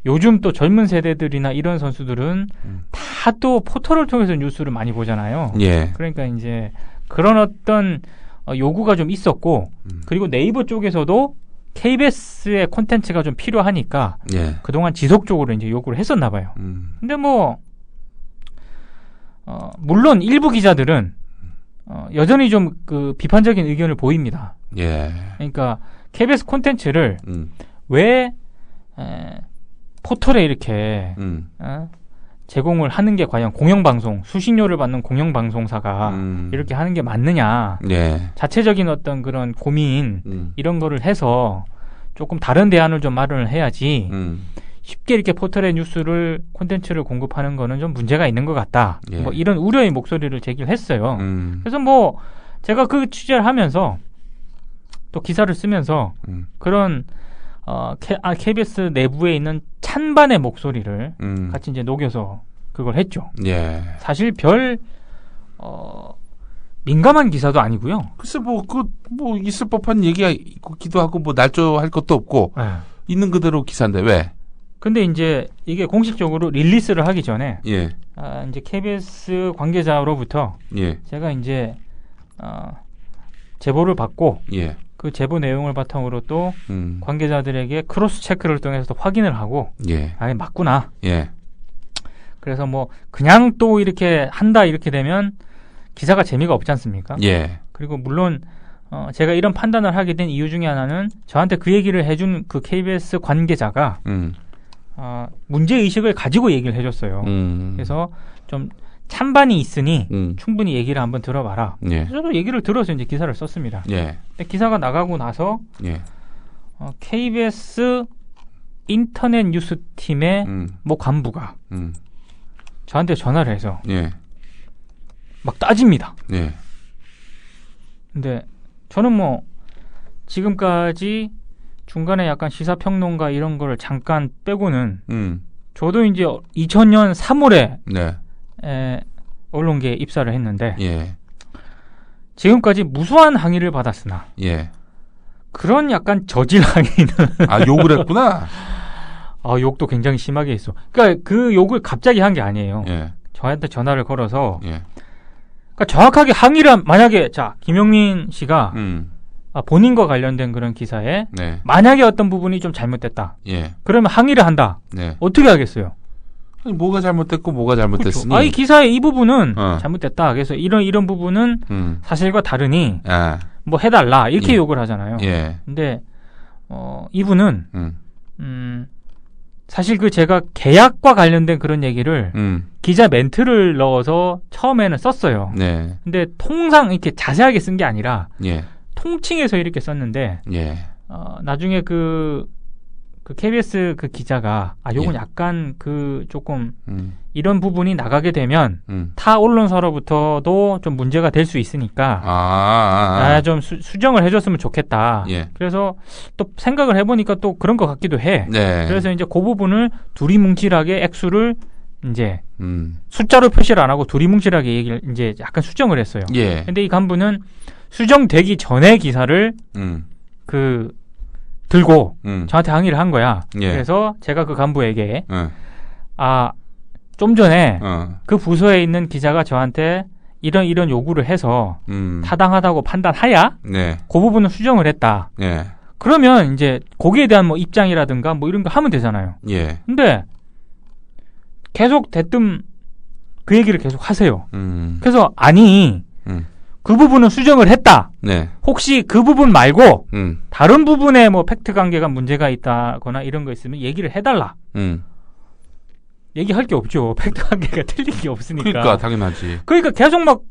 S2: 요즘 또 젊은 세대들이나 이런 선수들은 다 또 포털을 통해서 뉴스를 많이 보잖아요. 그러니까 이제 그런 어떤 요구가 좀 있었고 그리고 네이버 쪽에서도 KBS의 콘텐츠가 좀 필요하니까 그동안 지속적으로 이제 요구를 했었나 봐요. 근데 뭐 물론 일부 기자들은 여전히 좀 그 비판적인 의견을 보입니다. 그러니까 KBS 콘텐츠를 왜 포털에 이렇게 제공을 하는 게 과연 공영방송, 수신료를 받는 공영방송사가 이렇게 하는 게 맞느냐. 자체적인 어떤 그런 고민 이런 거를 해서 조금 다른 대안을 좀 마련을 해야지 쉽게 이렇게 포털의 뉴스를 콘텐츠를 공급하는 거는 좀 문제가 있는 것 같다. 뭐 이런 우려의 목소리를 제기를 했어요. 그래서 뭐 제가 그 취재를 하면서 또 기사를 쓰면서 그런 KBS 내부에 있는 찬반의 목소리를 같이 이제 녹여서 그걸 했죠. 사실 별 민감한 기사도 아니고요.
S1: 글쎄 뭐 있을 법한 얘기가 있기도 하고 뭐 날조할 것도 없고 있는 그대로 기사인데 왜?
S2: 근데 이제 이게 공식적으로 릴리스를 하기 전에 이제 KBS 관계자로부터 제가 이제 제보를 받고 그 제보 내용을 바탕으로 또 관계자들에게 크로스 체크를 통해서 또 확인을 하고 아예 맞구나. 그래서 뭐 그냥 또 이렇게 한다 이렇게 되면 기사가 재미가 없지 않습니까? 그리고 물론 제가 이런 판단을 하게 된 이유 중에 하나는 저한테 그 얘기를 해준 그 KBS 관계자가 문제의식을 가지고 얘기를 해줬어요. 그래서 좀 찬반이 있으니 충분히 얘기를 한번 들어봐라. 저도 얘기를 들어서 이제 기사를 썼습니다. 근데 기사가 나가고 나서 KBS 인터넷 뉴스팀의 뭐 간부가 저한테 전화를 해서 막 따집니다. 근데 저는 뭐 지금까지 중간에 약간 시사평론가 이런 거를 잠깐 빼고는 저도 이제 2000년 3월에 언론계에 입사를 했는데 지금까지 무수한 항의를 받았으나 그런 약간 저질 항의는
S1: 욕을 했구나.
S2: 욕도 굉장히 심하게 했어. 그러니까 그 욕을 갑자기 한 게 아니에요. 저한테 전화를 걸어서 그러니까 정확하게 항의를 만약에 자 김용민 씨가 본인과 관련된 그런 기사에 만약에 어떤 부분이 좀 잘못됐다. 그러면 항의를 한다. 어떻게 하겠어요?
S1: 아니, 뭐가 잘못됐고 뭐가 잘못됐으니.
S2: 그렇죠. 이 기사의 이 부분은 잘못됐다. 그래서 이런 부분은 사실과 다르니 뭐 해달라 이렇게 욕을 하잖아요. 근데 이분은 사실 그 제가 계약과 관련된 그런 얘기를 기자 멘트를 넣어서 처음에는 썼어요. 근데 통상 이렇게 자세하게 쓴 게 아니라 통칭해서 이렇게 썼는데 나중에 그 KBS 그 기자가 요건 약간 그 조금 이런 부분이 나가게 되면 타 언론사로부터도 좀 문제가 될 수 있으니까 좀 수정을 해줬으면 좋겠다. 그래서 또 생각을 해보니까 또 그런 것 같기도 해. 그래서 이제 그 부분을 두리뭉실하게 액수를 이제 숫자로 표시를 안 하고 두리뭉실하게 얘기를 이제 약간 수정을 했어요. 근데 이 간부는 수정되기 전에 기사를 들고 저한테 항의를 한 거야. 그래서 제가 그 간부에게 좀 전에 그 부서에 있는 기자가 저한테 이런 요구를 해서 타당하다고 판단하야 그 부분은 수정을 했다. 그러면 이제 거기에 대한 뭐 입장이라든가 뭐 이런 거 하면 되잖아요. 근데 계속 대뜸 그 얘기를 계속 하세요. 그래서 그 부분은 수정을 했다. 혹시 그 부분 말고 다른 부분에 뭐 팩트 관계가 문제가 있다거나 이런 거 있으면 얘기를 해달라. 얘기할 게 없죠. 팩트 관계가 틀린 게 없으니까.
S1: 그러니까 당연하지.
S2: 그러니까 계속 막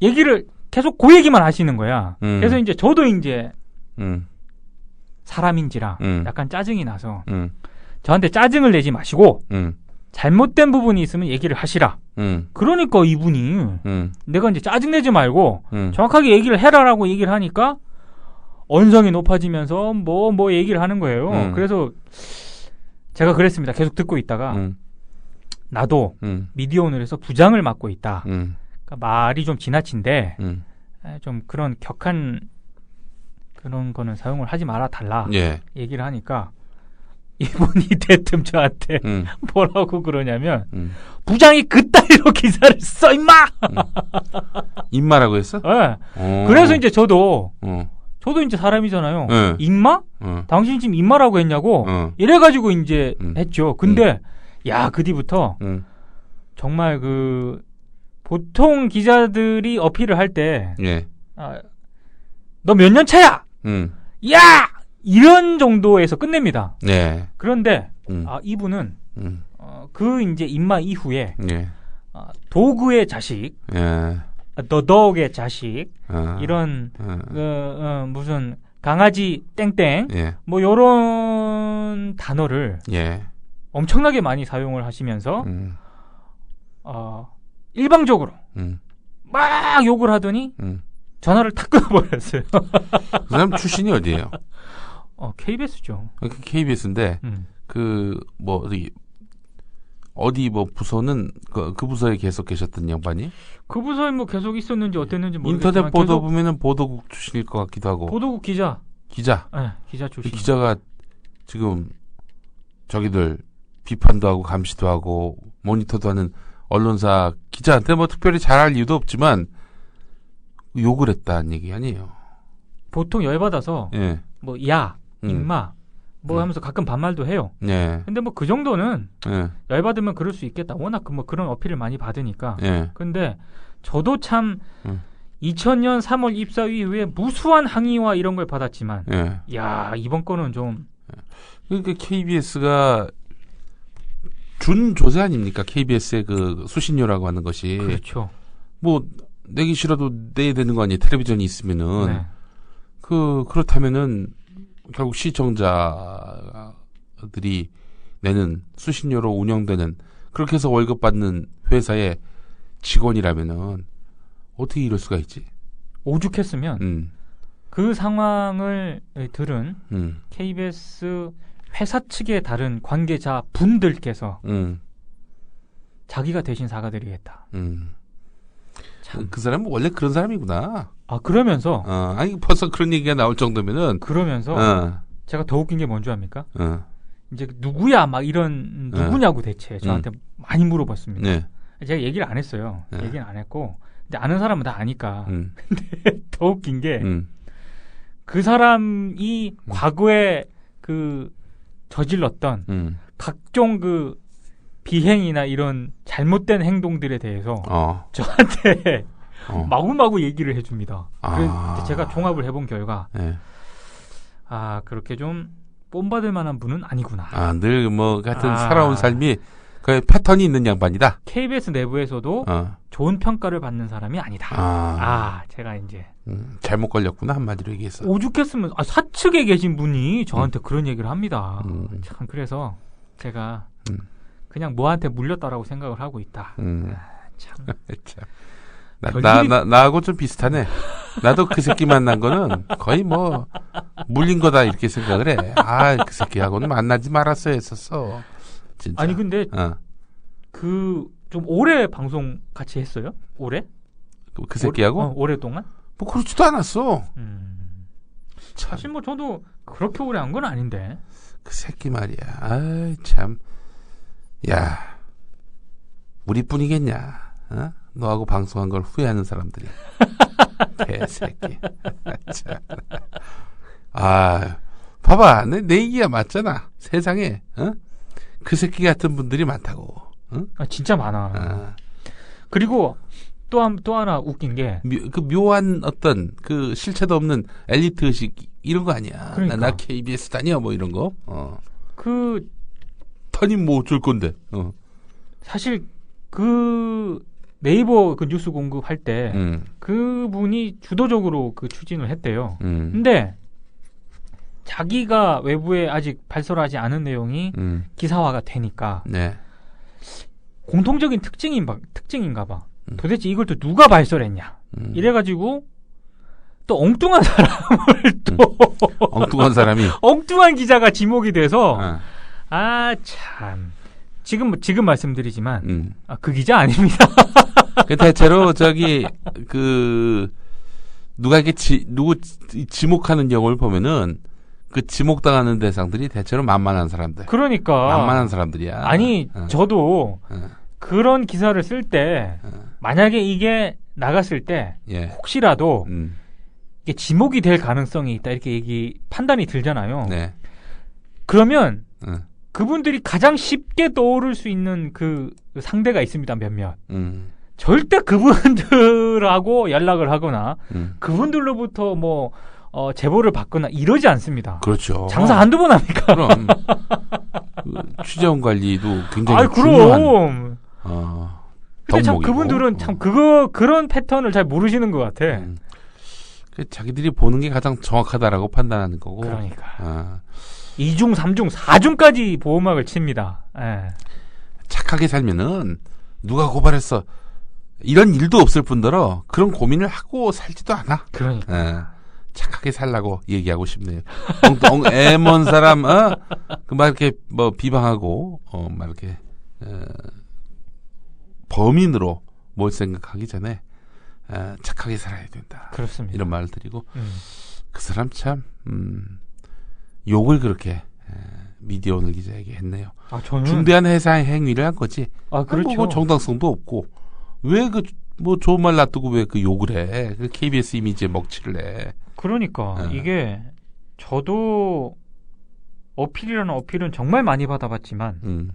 S2: 얘기를 계속 그 얘기만 하시는 거야. 그래서 이제 저도 이제 사람인지라 약간 짜증이 나서 저한테 짜증을 내지 마시고 잘못된 부분이 있으면 얘기를 하시라. 그러니까 이분이 내가 이제 짜증내지 말고 정확하게 얘기를 해라라고 얘기를 하니까 언성이 높아지면서 뭐 얘기를 하는 거예요. 그래서 제가 그랬습니다. 계속 듣고 있다가 나도 미디어오늘에서 부장을 맡고 있다. 그러니까 말이 좀 지나친데 좀 그런 격한 그런 거는 사용을 하지 말아 달라.
S1: 예.
S2: 얘기를 하니까 이분이 대뜸 저한테 뭐라고 그러냐면 부장이 그따위로 기사를 써 임마.
S1: 임마라고 했어?
S2: 네. 그래서 이제 저도 이제 사람이잖아요. 임마? 당신 지금 임마라고 했냐고 이래가지고 이제 했죠. 근데 야, 그 뒤부터 정말 그 보통 기자들이 어필을 할 때
S1: 예.
S2: 너 몇 년 차야? 야! 이런 정도에서 끝냅니다.
S1: 네.
S2: 그런데 이분은 그 이제 임마 이후에 도그의 자식, 더 dog의 자식, 이런 무슨 강아지 땡땡 뭐 요런 단어를 엄청나게 많이 사용을 하시면서 일방적으로 막 욕을 하더니 전화를 탁 끊어버렸어요.
S1: 그 사람 출신이 어디예요?
S2: KBS죠.
S1: KBS인데 어디 뭐 부서는 그 부서에 계속 계셨던 양반이?
S2: 그 부서에 뭐 계속 있었는지 어땠는지 모르겠지만
S1: 인터넷 보도 보면은 보도국 출신일 것 같기도 하고.
S2: 보도국 기자.
S1: 네,
S2: 기자 출신.
S1: 그 기자가 지금 저기들 비판도 하고 감시도 하고 모니터도 하는 언론사 기자한테 뭐 특별히 잘할 이유도 없지만 욕을 했다는 얘기 아니에요.
S2: 보통 열받아서 뭐 야, 임마 뭐 하면서 가끔 반말도 해요. 근데 뭐 그 정도는 열받으면 그럴 수 있겠다. 워낙 뭐 그런 어필을 많이 받으니까. 근데 저도 참 2000년 3월 입사 이후에 무수한 항의와 이런 걸 받았지만 야, 이번 거는 좀
S1: 그러니까 KBS가 준 조세 아닙니까? KBS의 그 수신료라고 하는 것이.
S2: 그렇죠.
S1: 뭐 내기 싫어도 내야 되는 거 아니에요? 텔레비전이 있으면은. 그렇다면은 결국 시청자들이 내는 수신료로 운영되는 그렇게 해서 월급 받는 회사의 직원이라면은 어떻게 이럴 수가 있지?
S2: 오죽했으면 그 상황을 들은 KBS 회사 측의 다른 관계자 분들께서 자기가 대신 사과드리겠다.
S1: 그 사람은 원래 그런 사람이구나.
S2: 그러면서
S1: 아니 벌써 그런 얘기가 나올 정도면은
S2: 그러면서 제가 더 웃긴 게 뭔지 압니까? 이제 누구야 막 이런 누구냐고 대체 저한테 많이 물어봤습니다. 제가 얘기를 안 했어요. 얘기는 안 했고 근데 아는 사람은 다 아니까. 근데 더 웃긴 게 그 사람이 과거에 그 저질렀던 각종 그 비행이나 이런 잘못된 행동들에 대해서 저한테 마구마구 얘기를 해줍니다. 그래서 제가 종합을 해본 결과 그렇게 좀 뽐받을 만한 분은 아니구나.
S1: 늘 뭐 같은 살아온 삶이 그 패턴이 있는 양반이다.
S2: KBS 내부에서도 좋은 평가를 받는 사람이 아니다. 제가 이제
S1: 잘못 걸렸구나 한마디로 얘기해서.
S2: 오죽했으면 사측에 계신 분이 저한테 그런 얘기를 합니다. 참 그래서 제가 그냥 뭐한테 물렸다라고 생각을 하고 있다. 참.
S1: 나하고 좀 비슷하네. 나도 그 새끼 만난 거는 거의 뭐 물린 거다 이렇게 생각을 해. 그 새끼하고는 만나지 말았어야 했었어. 진짜.
S2: 아니 근데 그 좀 오래 방송 같이 했어요? 올해?
S1: 그 새끼하고?
S2: 오랫동안?
S1: 뭐 그렇지도 않았어.
S2: 사실 뭐 저도 그렇게 오래 한 건 아닌데.
S1: 그 새끼 말이야. 참. 야, 우리뿐이겠냐? 너하고 방송한 걸 후회하는 사람들이. 개새끼. 참. 봐봐, 내 얘기가 맞잖아. 세상에, 그 새끼 같은 분들이 많다고.
S2: 진짜 많아. 그리고 또 하나 웃긴 게
S1: 그 묘한 어떤 그 실체도 없는 엘리트 의식 이런 거 아니야.
S2: 그러니까.
S1: 나 KBS 다녀 뭐 이런 거.
S2: 그
S1: 타님 뭐 어쩔 건데.
S2: 사실 그 네이버 그 뉴스 공급할 때 그분이 주도적으로 그 추진을 했대요. 근데 자기가 외부에 아직 발설하지 않은 내용이 기사화가 되니까 공통적인 특징인가 봐. 도대체 이걸 또 누가 발설했냐. 이래가지고 또 엉뚱한 사람을 또
S1: 엉뚱한 사람이
S2: 엉뚱한 기자가 지목이 돼서 참 지금 말씀드리지만 그 기자 아닙니다.
S1: 대체로 누가 이렇게 누구 지목하는 경우를 보면은 그 지목당하는 대상들이 대체로 만만한 사람들.
S2: 그러니까
S1: 만만한 사람들이야.
S2: 아니 저도 그런 기사를 쓸 때 만약에 이게 나갔을 때 혹시라도 이게 지목이 될 가능성이 있다 이렇게 판단이 들잖아요.
S1: 네.
S2: 그러면 그분들이 가장 쉽게 떠오를 수 있는 그 상대가 있습니다. 몇몇. 절대 그분들하고 연락을 하거나 그분들로부터 뭐 제보를 받거나 이러지 않습니다.
S1: 그렇죠.
S2: 장사 한두 번 합니까?
S1: 그럼 취재원 관리도 굉장히 중요한.
S2: 근데 참 그분들은 참 그런 패턴을 잘 모르시는 것 같아.
S1: 자기들이 보는 게 가장 정확하다라고 판단하는 거고.
S2: 그러니까. 2중, 3중, 4중까지 보호막을 칩니다. 예.
S1: 착하게 살면은 누가 고발했어. 이런 일도 없을 뿐더러 그런 고민을 하고 살지도 않아.
S2: 그러니까.
S1: 착하게 살라고 얘기하고 싶네요. 애먼 사람, 막 이렇게 뭐 비방하고, 막 이렇게, 범인으로 뭘 생각하기 전에, 착하게 살아야 된다.
S2: 그렇습니다.
S1: 이런 말을 드리고, 그 사람 참, 욕을 그렇게, 미디어 오늘 기자에게 했네요.
S2: 저는.
S1: 중대한 해상 행위를 한 거지.
S2: 그렇죠.
S1: 뭐 정당성도 없고, 왜 뭐 좋은 말 놔두고 왜 그 욕을 해. 그 KBS 이미지에 먹칠을 해.
S2: 그러니까 이게 저도 어필이라는 어필은 정말 많이 받아봤지만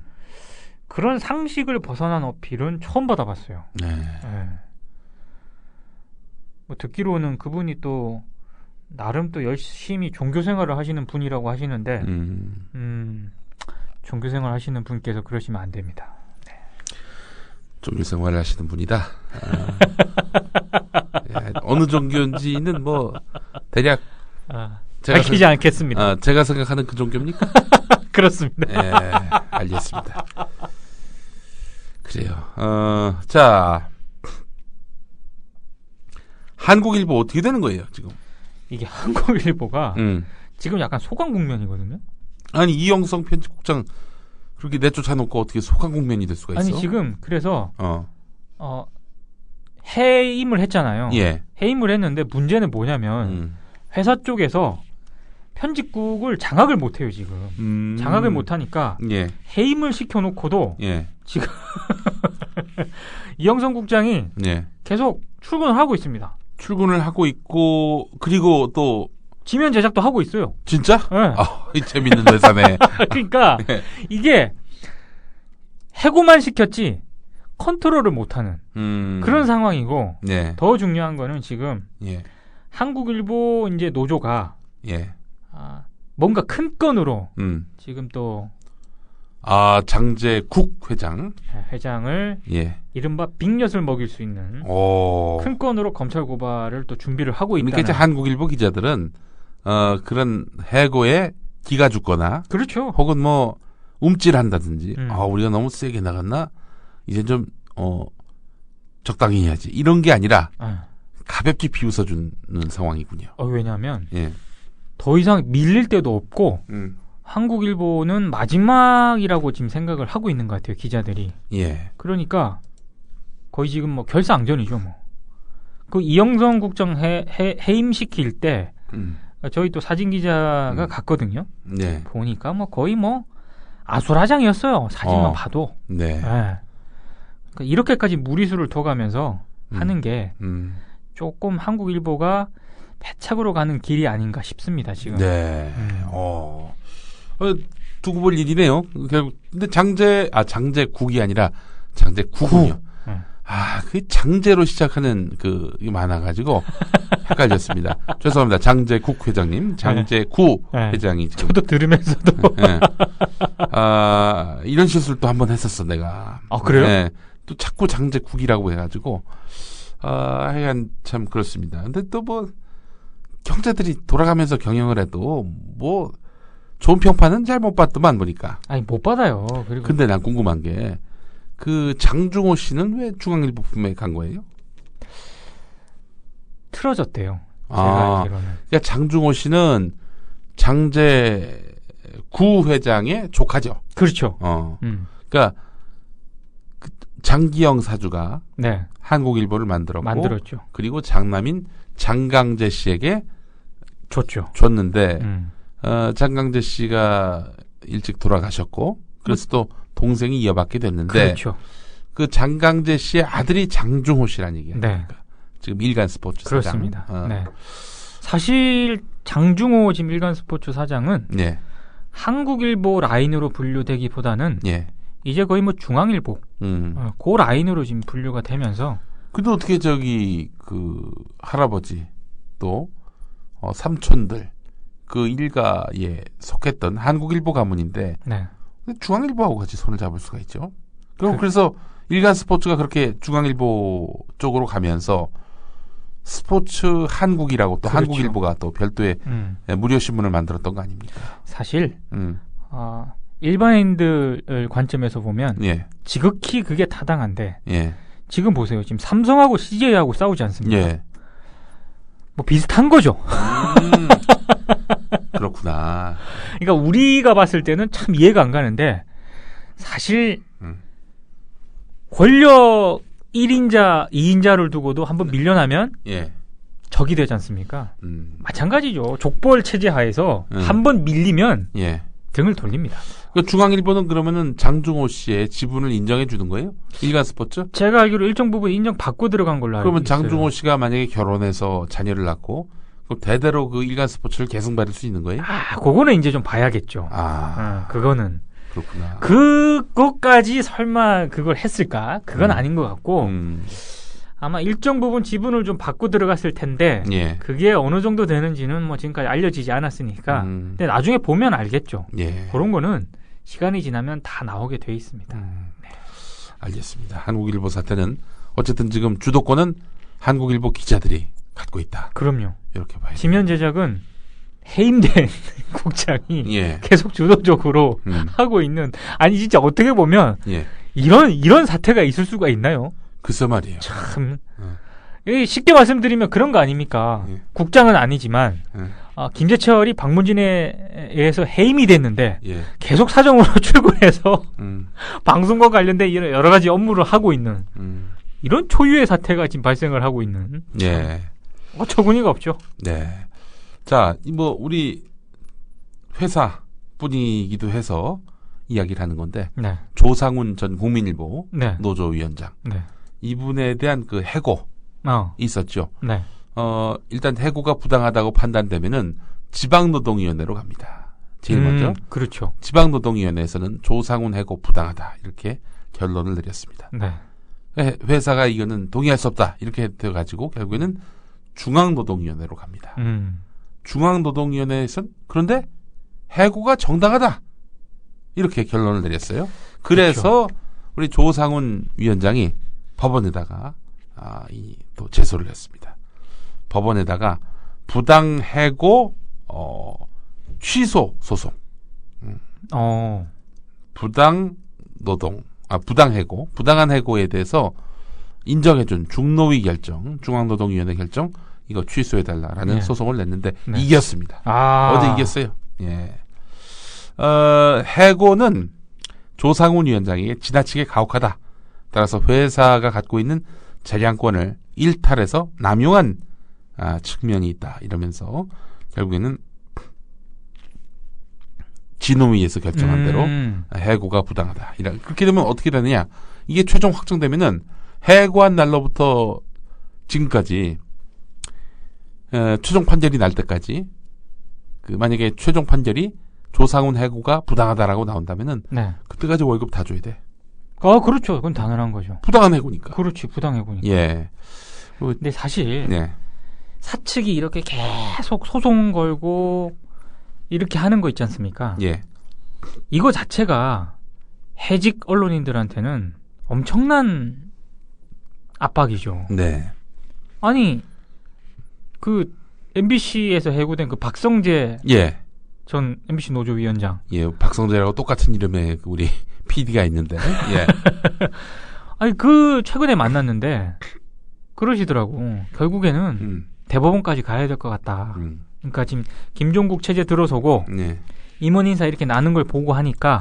S2: 그런 상식을 벗어난 어필은 처음 받아봤어요.
S1: 네.
S2: 뭐 듣기로는 그분이 또 나름 또 열심히 종교 생활을 하시는 분이라고 하시는데 종교 생활 하시는 분께서 그러시면 안 됩니다. 네.
S1: 종교 생활을 하시는 분이다. 어느 종교인지는 뭐 대략
S2: 밝히지 않겠습니다.
S1: 제가 생각하는 그 종교입니까?
S2: 그렇습니다.
S1: 네, 알겠습니다. 그래요. 자, 한국일보 어떻게 되는 거예요 지금?
S2: 이게 한국일보가 지금 약간 소강 국면이거든요.
S1: 아니 이영성 편집국장 그렇게 내쫓아놓고 어떻게 소강 국면이 될 수가 있어?
S2: 아니 지금 그래서 해임을 했잖아요.
S1: 예.
S2: 해임을 했는데 문제는 뭐냐면 회사 쪽에서 편집국을 장악을 못해요 지금. 장악을 못하니까 해임을 시켜놓고도 지금 이영선 국장이 계속 출근을 하고 있습니다.
S1: 출근을 하고 있고 그리고 또
S2: 지면 제작도 하고 있어요.
S1: 진짜?
S2: 네.
S1: 재밌는 회사네.
S2: 그러니까 이게 해고만 시켰지 컨트롤을 못하는 그런 상황이고 더 중요한 거는 지금 한국일보 이제 노조가 뭔가 큰 건으로 지금 또
S1: 장제국
S2: 회장을 이른바 빅엿을 먹일 수 있는 큰 건으로 검찰 고발을 또 준비를 하고 있다는.
S1: 그러니까 한국일보 기자들은 그런 해고에 기가 죽거나
S2: 그렇죠.
S1: 혹은 뭐 움찔한다든지 우리가 너무 세게 나갔나 이제 좀 적당히 해야지 이런 게 아니라 가볍게 비웃어주는 상황이군요.
S2: 왜냐하면 더 이상 밀릴 데도 없고 한국일보는 마지막이라고 지금 생각을 하고 있는 것 같아요 기자들이. 그러니까 거의 지금 뭐 결사항전이죠 뭐. 그 이영선 국장 해임시킬 때 저희 또 사진 기자가 갔거든요. 보니까 뭐 거의 뭐 아수라장이었어요. 사진만 봐도. 그러니까 이렇게까지 무리수를 둬가면서 하는 게 조금 한국일보가 패착으로 가는 길이 아닌가 싶습니다. 지금.
S1: 두고 볼 일이네요. 근데 장제국이 아니라 장제국이요. 그 장제로 시작하는 이게 많아가지고 헷갈렸습니다. 죄송합니다. 장제국 회장님, 장제구 회장이 지금.
S2: 저도 들으면서도
S1: 이런 실수를 또 한 번 했었어 내가.
S2: 그래요?
S1: 또 자꾸 장제국이라고 해가지고 하여간 참 그렇습니다. 근데 또 뭐 형제들이 돌아가면서 경영을 해도 뭐 좋은 평판은 잘 못 받더만 보니까.
S2: 아니 못 받아요. 그리고
S1: 근데 난 궁금한 게 그 장중호 씨는 왜 중앙일보 품에 간 거예요?
S2: 틀어졌대요. 제가 알기로는.
S1: 그러니까 장중호 씨는 장제 구 회장의 조카죠.
S2: 그렇죠.
S1: 그러니까 장기영 사주가
S2: 네.
S1: 한국일보를 만들었죠. 그리고 장남인 장강재 씨에게 줬는데 장강재 씨가 일찍 돌아가셨고 그래서 또 동생이 이어받게 됐는데
S2: 그렇죠.
S1: 그 장강재 씨의 아들이 장중호 씨라는 얘기야.
S2: 네.
S1: 지금 일간 스포츠
S2: 그렇습니다.
S1: 사장.
S2: 네. 사실 장중호 지금 일간 스포츠 사장은
S1: 예.
S2: 한국일보 라인으로 분류되기보다는
S1: 예.
S2: 이제 거의 뭐 중앙일보 그 라인으로 지금 분류가 되면서.
S1: 근데 어떻게 그 할아버지 또 삼촌들 그 일가에 속했던 한국일보 가문인데
S2: 네.
S1: 중앙일보하고 같이 손을 잡을 수가 있죠. 그래서 일간 스포츠가 그렇게 중앙일보 쪽으로 가면서 스포츠 한국이라고 또
S2: 그렇죠.
S1: 한국일보가 또 별도의 무료 신문을 만들었던 거 아닙니까?
S2: 사실 일반인들 관점에서 보면
S1: 예.
S2: 지극히 그게 타당한데
S1: 예.
S2: 지금 보세요. 지금 삼성하고 CJ하고 싸우지 않습니까?
S1: 예.
S2: 뭐 비슷한 거죠.
S1: 그렇구나.
S2: 그러니까 우리가 봤을 때는 참 이해가 안 가는데 사실 권력 1인자, 2인자를 두고도 한번 밀려나면
S1: 예.
S2: 적이 되지 않습니까? 마찬가지죠. 족벌 체제 하에서 한번 밀리면
S1: 예.
S2: 등을 돌립니다.
S1: 그 중앙일보는 그러면은 장중호 씨의 지분을 인정해 주는 거예요? 일간 스포츠?
S2: 제가 알기로 일정 부분 인정받고 들어간 걸로 알고
S1: 그러면
S2: 있어요.
S1: 장중호 씨가 만약에 결혼해서 자녀를 낳고 그럼 대대로 그 일간 스포츠를 계속 받을 수 있는 거예요?
S2: 그거는 이제 좀 봐야겠죠. 그거는.
S1: 그렇구나.
S2: 그것까지 설마 그걸 했을까? 그건 아닌 것 같고 아마 일정 부분 지분을 좀 받고 들어갔을 텐데
S1: 예.
S2: 그게 어느 정도 되는지는 뭐 지금까지 알려지지 않았으니까 근데 나중에 보면 알겠죠.
S1: 예.
S2: 그런 거는 시간이 지나면 다 나오게 돼 있습니다. 네.
S1: 알겠습니다. 한국일보 사태는 어쨌든 지금 주도권은 한국일보 기자들이 갖고 있다.
S2: 그럼요.
S1: 이렇게 봐야
S2: 지면 제작은 해임된 국장이
S1: 예.
S2: 계속 주도적으로 하고 있는 아니 진짜 어떻게 보면
S1: 예.
S2: 이런 사태가 있을 수가 있나요?
S1: 글쎄 말이에요.
S2: 참 쉽게 말씀드리면 그런 거 아닙니까?
S1: 예.
S2: 국장은 아니지만 김재철이 박문진에 의해서 해임이 됐는데
S1: 예.
S2: 계속 사정으로 출근해서 방송과 관련된 여러 가지 업무를 하고 있는 이런 초유의 사태가 지금 발생을 하고 있는
S1: 예.
S2: 어처구니가 없죠.
S1: 네. 자, 뭐 우리 회사 분이기도 해서 이야기를 하는 건데
S2: 네.
S1: 조상훈 전 국민일보
S2: 네.
S1: 노조위원장
S2: 네.
S1: 이분에 대한 그 해고 있었죠.
S2: 네.
S1: 일단 해고가 부당하다고 판단되면은 지방노동위원회로 갑니다. 제일 먼저.
S2: 그렇죠.
S1: 지방노동위원회에서는 조상훈 해고 부당하다 이렇게 결론을 내렸습니다.
S2: 네.
S1: 회사가 이거는 동의할 수 없다 이렇게 돼가지고 결국에는 중앙노동위원회로 갑니다. 중앙노동위원회에서는 그런데 해고가 정당하다 이렇게 결론을 내렸어요. 그래서
S2: 그렇죠.
S1: 우리 조상훈 위원장이 법원에다가 또 제소를 했습니다. 법원에다가 부당 해고 취소 소송. 부당 노동, 부당 해고, 부당한 해고에 대해서 인정해준 중노위 결정, 중앙노동위원회 결정 이거 취소해달라라는
S2: 네.
S1: 소송을 냈는데
S2: 네.
S1: 이겼습니다. 어제 이겼어요. 예. 해고는 조상훈 위원장에게 지나치게 가혹하다. 따라서 회사가 갖고 있는 재량권을 일탈해서 남용한 측면이 있다. 이러면서 결국에는 진노위에서 결정한 대로 해고가 부당하다. 그렇게 되면 어떻게 되느냐? 이게 최종 확정되면은 해고한 날로부터 지금까지 최종 판결이 날 때까지 만약에 최종 판결이 조상훈 해고가 부당하다라고 나온다면은
S2: 네.
S1: 그때까지 월급 다 줘야 돼.
S2: 그렇죠. 그건 당연한 거죠.
S1: 부당한 해고니까.
S2: 그렇지, 부당 해고니까.
S1: 예.
S2: 근데 사실
S1: 네.
S2: 사측이 이렇게 계속 소송 걸고 이렇게 하는 거 있지 않습니까?
S1: 예.
S2: 이거 자체가 해직 언론인들한테는 엄청난 압박이죠.
S1: 네.
S2: 아니 그 MBC에서 해고된 그 박성재
S1: 예.
S2: 전 MBC 노조위원장.
S1: 예, 박성재라고 똑같은 이름의 우리 PD가 있는데. 예.
S2: 아니 그 최근에 만났는데 그러시더라고. 결국에는 대법원까지 가야 될 것 같다. 그러니까 지금 김종국 체제 들어서고 임원 인사 이렇게 나는 걸 보고 하니까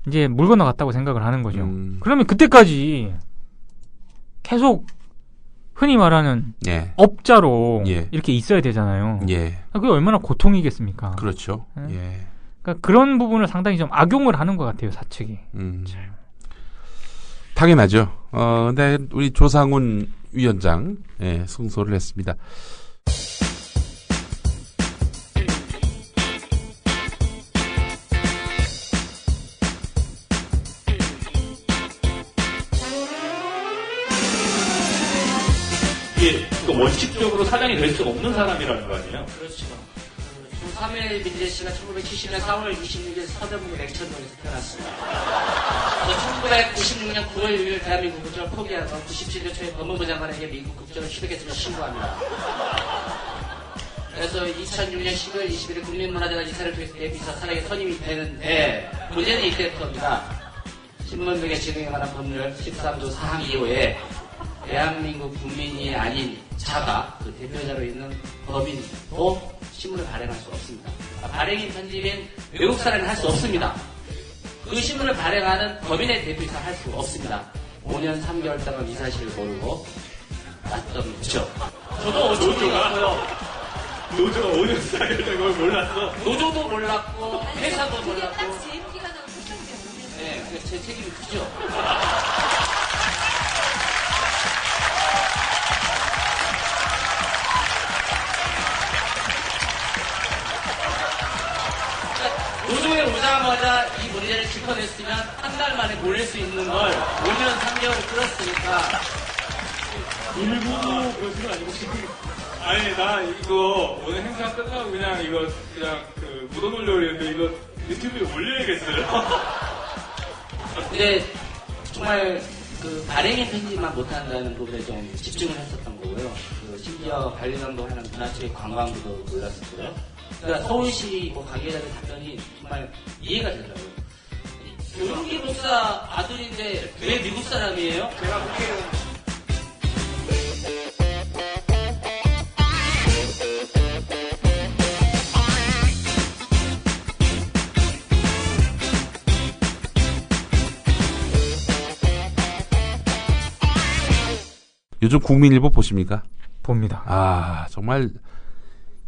S2: 이제 물 건너갔다고 생각을 하는 거죠. 그러면 그때까지 계속 흔히 말하는 업자로 이렇게 있어야 되잖아요. 그게 얼마나 고통이겠습니까?
S1: 그렇죠.
S2: 그러니까 그런 부분을 상당히 좀 악용을 하는 것 같아요, 사측이.
S1: 당연하죠. 근데 우리 조상훈 위원장 승소를 했습니다.
S10: 이게 원칙적으로 사장이 될 수 없는 사람이라는 거 아니에요?
S11: 그렇죠. 사무엘 민재 씨가 1970년 4월 26일 서대문구 냉천동에서 태어났습니다. 1996년 9월 6일 대한민국 국적을 포기하고 97년 초에 법무부 장관에게 미국 국적을 취득했음을 신고합니다. 그래서 2006년 10월 21일 국민문화재단 이사를 통해서 대비이사 사랑에 선임이 되는데 문제는 이때부터입니다. 신문 등의 진행에 관한 법률 13조 사항 2호에 대한민국 국민이 아닌 자가 그 대표자로 있는 법인도 신문을 발행할 수 없습니다. 발행인 편집인 외국 사람은 할 수 없습니다. 그 신문을 발행하는 법인의 대표이사 할 수 없습니다. 5년 3개월 동안 이 사실을 모르고 땄던죠. 저도 노조가 5년 4개월 동안 걸 몰랐어. 노조도 몰랐고 회사도 몰랐고. 네, 제 책임이 크죠. 노조에 오자마자 이 문제를 짚어냈으면 한 달 만에 몰릴 수 있는 걸 5년 3개월을 끌었으니까.
S10: 일부러 그런 건 아니고 지금. 아니, 나 이거 오늘 행사 끝나고 그냥 그 묻어놓으려고 했는데 이거 유튜브에 올려야겠어요.
S11: 근데 정말 그 발행의 편집만 못한다는 부분에 좀 집중을 했었던 거고요. 그 심지어 관리감독 하는 문화체육 관광부도 몰랐었고요. 그러니까 서울시 관계자들 답변이 정말 이해가 되더라고요. 조용기 목사 아들인데 왜 미국 사람이에요? 제가 국회의원.
S1: 요즘 국민일보 보십니까?
S2: 봅니다.
S1: 아, 정말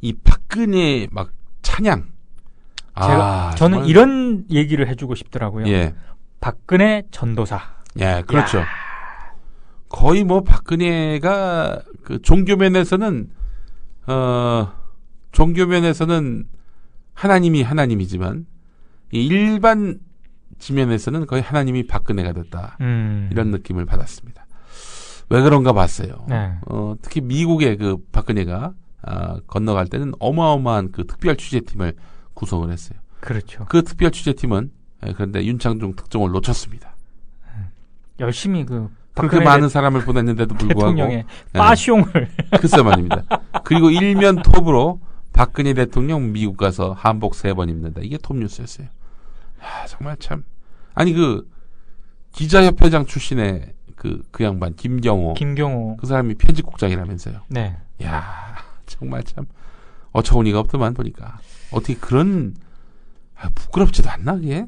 S1: 이 박근혜 막 찬양.
S2: 저는 이런 얘기를 해주고 싶더라고요. 박근혜 전도사.
S1: 예, 그렇죠. 거의 뭐 박근혜가 그 종교 면에서는 하나님이 하나님이지만 이 일반 지면에서는 거의 하나님이 박근혜가 됐다. 이런 느낌을 받았습니다. 왜 그런가 봤어요. 특히 미국의 그 박근혜가 건너갈 때는 어마어마한 그 특별 취재팀을 구성을 했어요.
S2: 그렇죠.
S1: 그 특별 취재팀은 그런데 윤창중 특종을 놓쳤습니다.
S2: 열심히
S1: 그렇게 많은 사람을 보냈는데도 불구하고
S2: 대통령의 파숑을
S1: 글쎄 말입니다. 그리고 일면 톱으로 박근혜 대통령 미국 가서 한복 3번 입는다. 이게 톱뉴스였어요. 정말 참. 아니 그 기자협회장 출신의 그 양반 김경호 그 사람이 편집국장이라면서요.
S2: 네.
S1: 야, 정말 참 어처구니가 없더만 보니까. 어떻게 그런 부끄럽지도 않나 그게?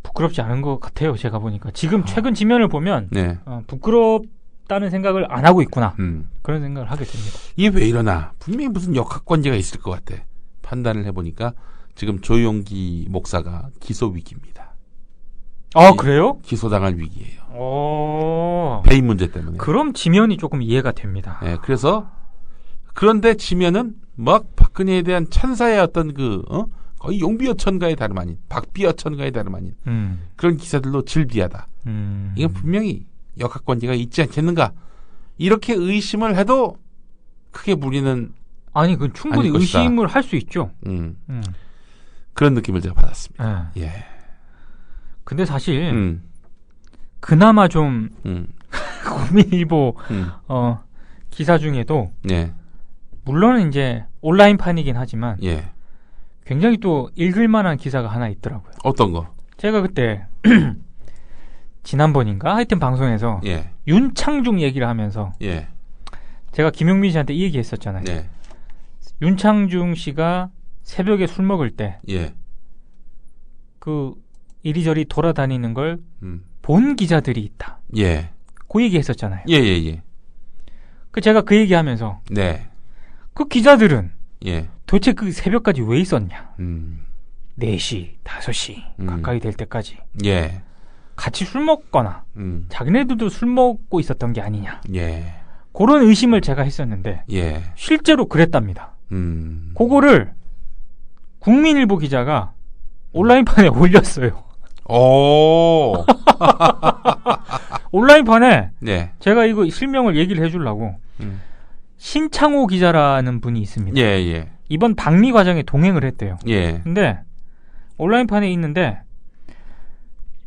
S2: 부끄럽지 않은 것 같아요. 제가 보니까 지금 최근 지면을 보면 부끄럽다는 생각을 안 하고 있구나. 그런 생각을 하게 됩니다.
S1: 이게 왜 이러나? 분명히 무슨 역학관계가 있을 것 같아. 판단을 해보니까 지금 조용기 목사가 기소 위기입니다.
S2: 그래요?
S1: 기소당할 위기예요. 배임 문제 때문에.
S2: 그럼 지면이 조금 이해가 됩니다.
S1: 네, 그래서 그런데 지면은 막 박근혜에 대한 찬사의 어떤 거의 용비어천가의 다름 아닌 박비어천가의 다름 아닌 그런 기사들로 질비하다. 이건 분명히 역학관계가 있지 않겠는가? 이렇게 의심을 해도 크게 무리는
S2: 아니 그건 충분히 의심을 할 수 있죠.
S1: 그런 느낌을 제가 받았습니다. 예.
S2: 근데 사실 그나마 좀 국민일보 기사 중에도 물론 이제 온라인판이긴 하지만 굉장히 또 읽을 만한 기사가 하나 있더라고요.
S1: 어떤 거?
S2: 제가 그때 지난번인가 하여튼 방송에서
S1: 예.
S2: 윤창중 얘기를 하면서
S1: 예.
S2: 제가 김용민 씨한테 이 얘기 했었잖아요.
S1: 예.
S2: 윤창중 씨가 새벽에 술 먹을 때
S1: 예.
S2: 그 이리저리 돌아다니는 걸 본 기자들이 있다.
S1: 예.
S2: 그 얘기 했었잖아요.
S1: 예, 예, 예.
S2: 그 제가 그 얘기 하면서
S1: 네.
S2: 그 기자들은
S1: 예.
S2: 도대체 그 새벽까지 왜 있었냐. 4시, 5시 가까이 될 때까지.
S1: 예.
S2: 같이 술 먹거나 자기네들도 술 먹고 있었던 게 아니냐.
S1: 예.
S2: 그런 의심을 제가 했었는데
S1: 예.
S2: 실제로 그랬답니다. 그거를 국민일보 기자가 온라인판에 올렸어요.
S1: 오.
S2: 온라인판에
S1: 네.
S2: 제가 이거 실명을 얘기를 해주려고 신창호 기자라는 분이 있습니다.
S1: 예, 예.
S2: 이번 방미 과정에 동행을 했대요.
S1: 예.
S2: 근데 온라인판에 있는데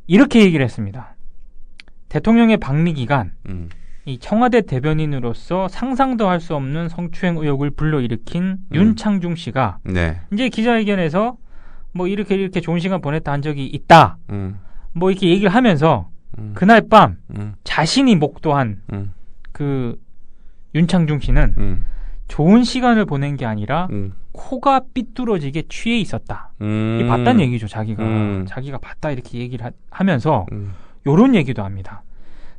S2: 이렇게 얘기를 했습니다. 대통령의 방미 기간 이 청와대 대변인으로서 상상도 할 수 없는 성추행 의혹을 불러일으킨 윤창중 씨가
S1: 네.
S2: 이제 기자회견에서 뭐 이렇게 좋은 시간 보냈다 한 적이 있다. 뭐 이렇게 얘기를 하면서 그날 밤 자신이 목도한 그 윤창중 씨는 좋은 시간을 보낸 게 아니라 코가 삐뚤어지게 취해 있었다. 이 봤다는 얘기죠. 자기가 봤다 이렇게 얘기를 하면서 요런 얘기도 합니다.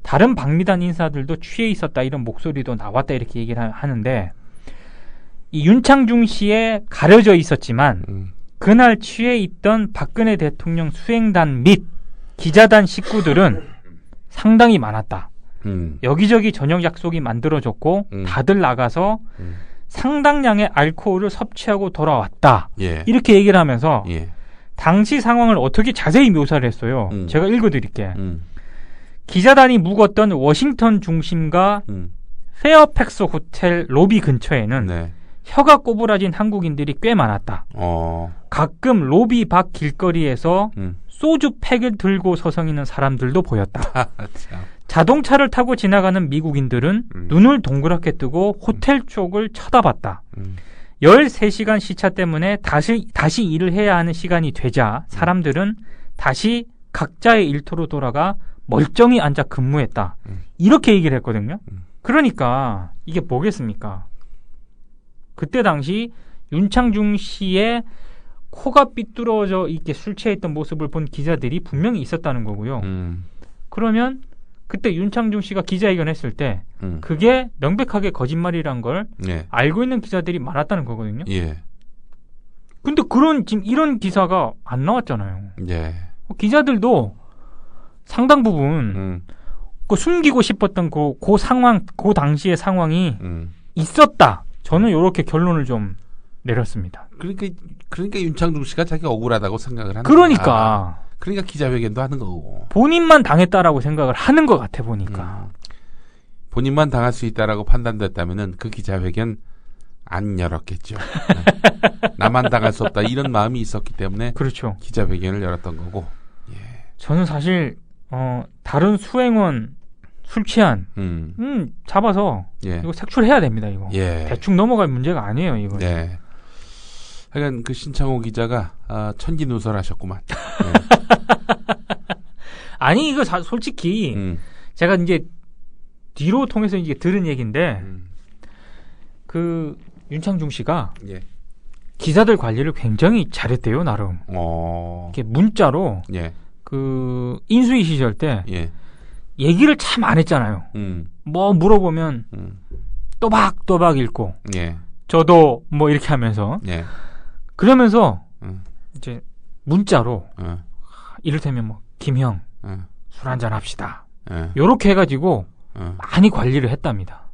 S2: 다른 방미단 인사들도 취해 있었다 이런 목소리도 나왔다 이렇게 얘기를 하는데 이 윤창중 씨에 가려져 있었지만 그날 취해 있던 박근혜 대통령 수행단 및 기자단 식구들은 상당히 많았다. 여기저기 저녁 약속이 만들어졌고 다들 나가서 상당량의 알코올을 섭취하고 돌아왔다.
S1: 예.
S2: 이렇게 얘기를 하면서
S1: 예.
S2: 당시 상황을 어떻게 자세히 묘사를 했어요. 제가 읽어드릴게. 기자단이 묵었던 워싱턴 중심가 페어팩스 호텔 로비 근처에는
S1: 네.
S2: 혀가 꼬부라진 한국인들이 꽤 많았다. 가끔 로비 밖 길거리에서 소주 팩을 들고 서성이는 사람들도 보였다. 자동차를 타고 지나가는 미국인들은 눈을 동그랗게 뜨고 호텔 쪽을 쳐다봤다. 13시간 시차 때문에 다시 일을 해야 하는 시간이 되자 사람들은 다시 각자의 일터로 돌아가 멀쩡히 앉아 근무했다. 이렇게 얘기를 했거든요. 그러니까 이게 뭐겠습니까? 그때 당시 윤창중 씨의 코가 삐뚤어져 있게 술 취해있던 모습을 본 기자들이 분명히 있었다는 거고요. 그러면 그때 윤창중 씨가 기자회견 했을 때 그게 명백하게 거짓말이란 걸
S1: 예.
S2: 알고 있는 기자들이 많았다는 거거든요.
S1: 예.
S2: 근데 지금 이런 기사가 안 나왔잖아요.
S1: 예.
S2: 기자들도 상당 부분 그 숨기고 싶었던 그 상황, 그 당시의 상황이 있었다. 저는 이렇게 결론을 좀 내렸습니다.
S1: 그러니까 윤창중 씨가 자기 억울하다고 생각을 하는
S2: 그러니까
S1: 기자회견도 하는 거고.
S2: 본인만 당했다라고 생각을 하는 것 같아 보니까.
S1: 본인만 당할 수 있다라고 판단됐다면은 그 기자회견 안 열었겠죠. 나만 당할 수 없다 이런 마음이 있었기 때문에
S2: 그렇죠.
S1: 기자회견을 열었던 거고. 예.
S2: 저는 사실 다른 수행원 술 취한 잡아서
S1: 예.
S2: 이거 색출해야 됩니다. 이거
S1: 예.
S2: 대충 넘어갈 문제가 아니에요. 이거.
S1: 네. 하여간 그 신창호 기자가 천기누설하셨구만. 네.
S2: 아니 이거 솔직히 제가 이제 뒤로 통해서 이제 들은 얘기인데 그 윤창중 씨가
S1: 예.
S2: 기자들 관리를 굉장히 잘했대요 나름. 이렇게 문자로
S1: 예.
S2: 그 인수위 시절 때
S1: 예.
S2: 얘기를 참 안 했잖아요. 뭐 물어보면 또박또박 읽고
S1: 예.
S2: 저도 뭐 이렇게 하면서
S1: 예.
S2: 그러면서 이제 문자로 이를테면 뭐 김형 술 한잔 합시다. 요렇게 해가지고 많이 관리를 했답니다.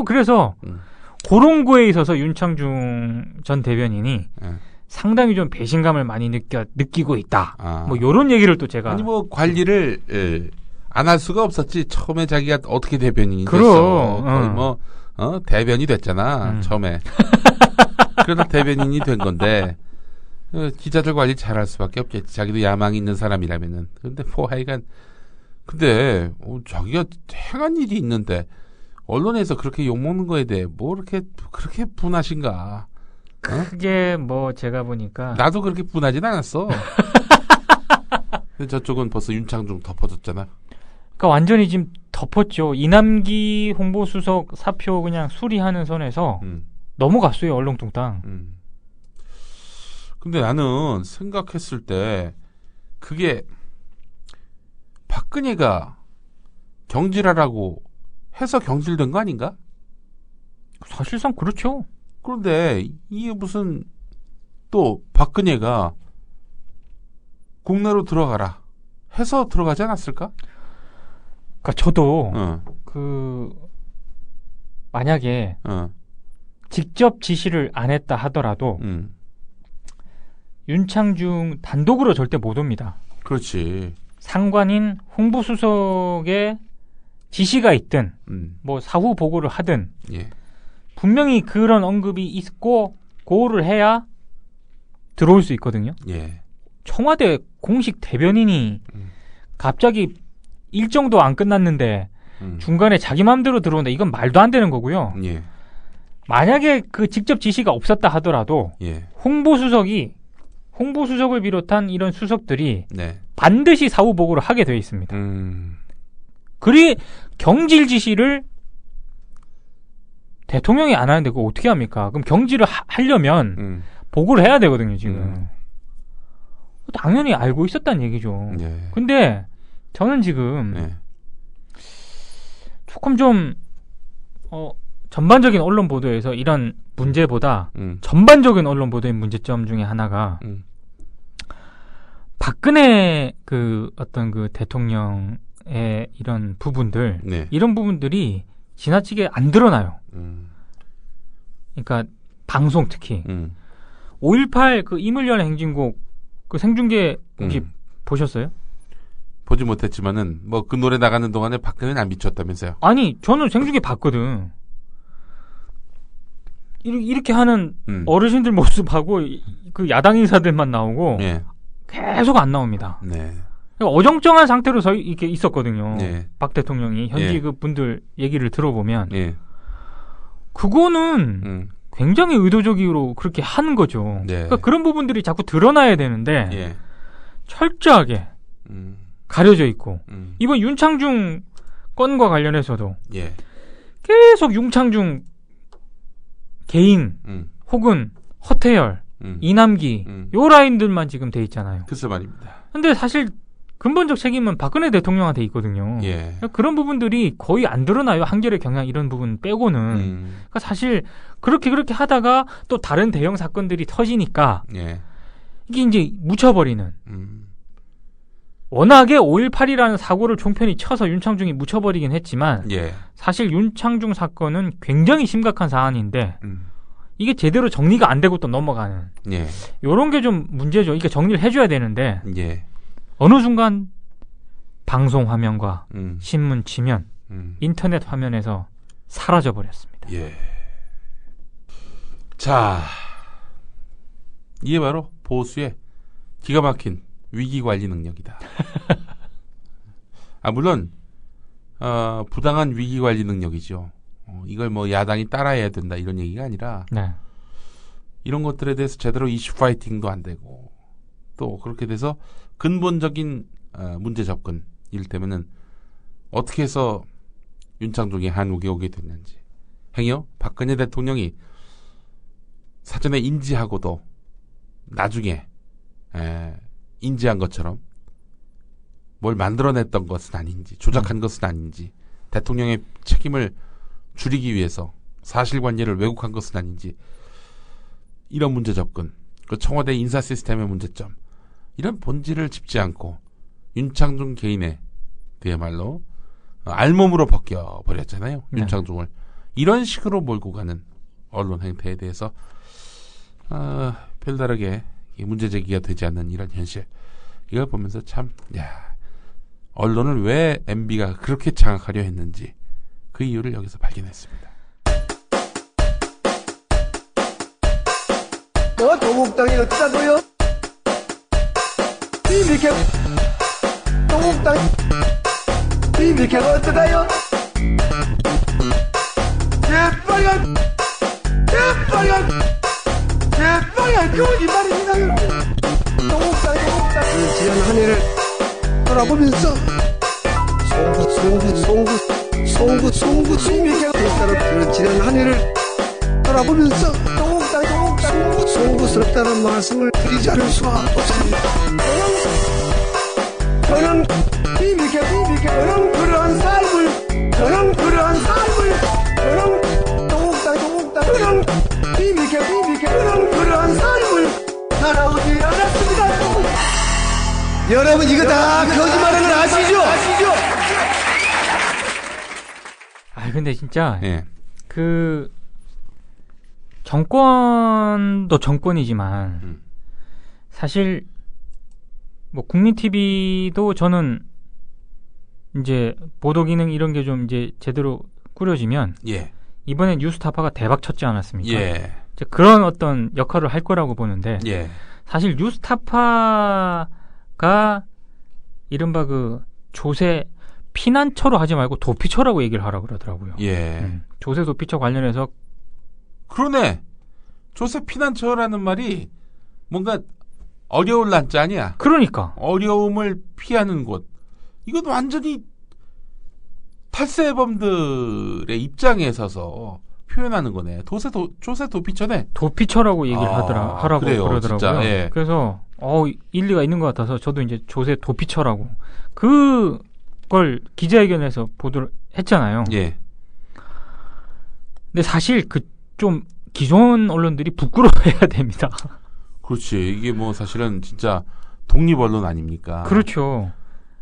S2: 그래서 그런 거에 있어서 윤창중 전 대변인이 상당히 좀 배신감을 많이 느끼고 있다. 뭐 요런 얘기를 또 제가
S1: 아니 뭐 관리를 안 할 수가 없었지. 처음에 자기가 어떻게 대변인이 됐어. 거의 뭐 대변이 됐잖아. 처음에. 그러다 대변인이 된 건데 기자들 관리 잘할 수밖에 없겠지. 자기도 야망이 있는 사람이라면은. 근데 뭐 하여간 근데 자기가 행한 일이 있는데 언론에서 그렇게 욕먹는 거에 대해 뭐 그렇게 분하신가?
S2: 그게 뭐 제가 보니까
S1: 나도 그렇게 분하진 않았어. 근데 저쪽은 벌써 윤창중 덮어졌잖아.
S2: 그러니까 완전히 지금 덮었죠. 이남기 홍보수석 사표 그냥 수리하는 선에서 넘어갔어요. 얼렁뚱땅.
S1: 근데 나는 생각했을 때 그게 박근혜가 경질하라고 해서 경질된 거 아닌가?
S2: 사실상 그렇죠.
S1: 그런데 이게 무슨 또 박근혜가 국내로 들어가라 해서 들어가지 않았을까?
S2: 그러니까 저도 만약에 직접 지시를 안 했다 하더라도 윤창중 단독으로 절대 못 옵니다.
S1: 그렇지. 상관인
S2: 홍보수석의 지시가 있든 뭐 사후 보고를 하든 분명히 그런 언급이 있고 고를 해야 들어올 수 있거든요. 청와대 공식 대변인이 갑자기 일정도 안 끝났는데 중간에 자기 마음대로 들어온다. 이건 말도 안 되는 거고요. 만약에 그 직접 지시가 없었다 하더라도 홍보수석을 비롯한 이런 수석들이 반드시 사후 보고를 하게 되어 있습니다. 그리 경질 지시를 대통령이 안 하는데 그거 어떻게 합니까? 그럼 경질을 하려면 보고를 해야 되거든요, 지금. 당연히 알고 있었다는 얘기죠. 근데 저는 지금 조금 좀 전반적인 언론 보도에서 이런 문제보다 전반적인 언론 보도의 문제점 중에 하나가 박근혜 그 어떤 그 대통령의 이런 부분들 이런 부분들이 지나치게 안 드러나요. 그러니까 방송 특히 5.18 그 이물련 행진곡 그 생중계 혹시 보셨어요?
S1: 보지 못했지만은 뭐 그 노래 나가는 동안에 박근혜는 안 미쳤다면서요?
S2: 아니 저는 생중계 봤거든. 이렇게 하는 어르신들 모습하고 그 야당 인사들만 나오고 계속 안 나옵니다. 그러니까 어정쩡한 상태로 이렇게 있었거든요. 박 대통령이 현지 그 분들 얘기를 들어보면 그거는 굉장히 의도적으로 그렇게 하는 거죠. 그러니까 그런 부분들이 자꾸 드러나야 되는데 철저하게 가려져 있고 이번 윤창중 건과 관련해서도 계속 윤창중 개인 혹은 허태열, 이남기 요 라인들만 지금 돼 있잖아요.
S1: 글쎄 말입니다.
S2: 근데 사실 근본적 책임은 박근혜 대통령한테 있거든요. 그러니까 그런 부분들이 거의 안 드러나요. 한겨레 경향 이런 부분 빼고는. 그러니까 사실 그렇게 하다가 또 다른 대형 사건들이 터지니까 이게 이제 묻혀버리는. 워낙에 5.18이라는 사고를 종편이 쳐서 윤창중이 묻혀버리긴 했지만 사실 윤창중 사건은 굉장히 심각한 사안인데 이게 제대로 정리가 안 되고 또 넘어가는 요런 게 좀 문제죠. 이게 정리를 해줘야 되는데 어느 순간 방송 화면과 신문 지면 인터넷 화면에서 사라져버렸습니다.
S1: 자, 이게 바로 보수의 기가 막힌 위기관리 능력이다. 물론 부당한 위기관리 능력이죠. 이걸 뭐 야당이 따라해야 된다 이런 얘기가 아니라 이런 것들에 대해서 제대로 이슈 파이팅도 안 되고 또 그렇게 돼서 근본적인 문제 접근 이를테면은 어떻게 해서 윤창중이 한국에 오게 됐는지 행여 박근혜 대통령이 사전에 인지하고도 나중에 인지한 것처럼 뭘 만들어냈던 것은 아닌지 조작한 것은 아닌지 대통령의 책임을 줄이기 위해서 사실관계를 왜곡한 것은 아닌지 이런 문제 접근 그 청와대 인사 시스템의 문제점 이런 본질을 짚지 않고 윤창중 개인의 그야말로 알몸으로 벗겨버렸잖아요. 윤창중을 이런 식으로 몰고 가는 언론 행태에 대해서 별다르게 문제 제기가 되지 않는 이런 현실 이걸 보면서 참 언론을 왜 MB가 그렇게 장악하려 했는지 그 이유를 여기서 발견했습니다.
S12: 동국당이 어쩌고요? 이렇게 동국당 이렇게 어쩌다요? 예뻐요 거짓말입니다. 동국당 지난 한 해를 돌아보면서 송구 힘있게 떨어지는 하늘을 돌아보면서 송구스럽다는 말씀을 드리지 않을 수가 없습니다. 저는 힘있게 저는 그러한 삶을 저는 저는 힘있게 저는 그러한 삶을 살아오지 않았습니다. 여러분 이거 다 거짓말하는 걸 아시죠?
S2: 아 근데 진짜 그 정권도 정권이지만 사실 뭐 국민 TV도 저는 이제 보도 기능 이런 게 좀 이제 제대로 꾸려지면 이번에 뉴스타파가 대박 쳤지 않았습니까? 이제 그런 어떤 역할을 할 거라고 보는데 사실 뉴스타파가 이른바 그 조세 피난처로 하지 말고 도피처라고 얘기를 하라고 그러더라고요. 조세 도피처 관련해서
S1: 그러네. 조세 피난처라는 말이 뭔가 어려울 난자 아니야.
S2: 그러니까
S1: 어려움을 피하는 곳. 이건 완전히 탈세범들의 입장에 서서 표현하는 거네. 조세 도피처네.
S2: 도피처라고 얘기를 하라고
S1: 그래요,
S2: 그러더라고요.
S1: 진짜,
S2: 그래서 일리가 있는 것 같아서 저도 이제 조세 도피처라고 그걸 기자회견에서 보도를 했잖아요. 근데 사실 그 좀 기존 언론들이 부끄러워해야 됩니다.
S1: 그렇지. 이게 뭐 사실은 진짜 독립 언론 아닙니까?
S2: 그렇죠.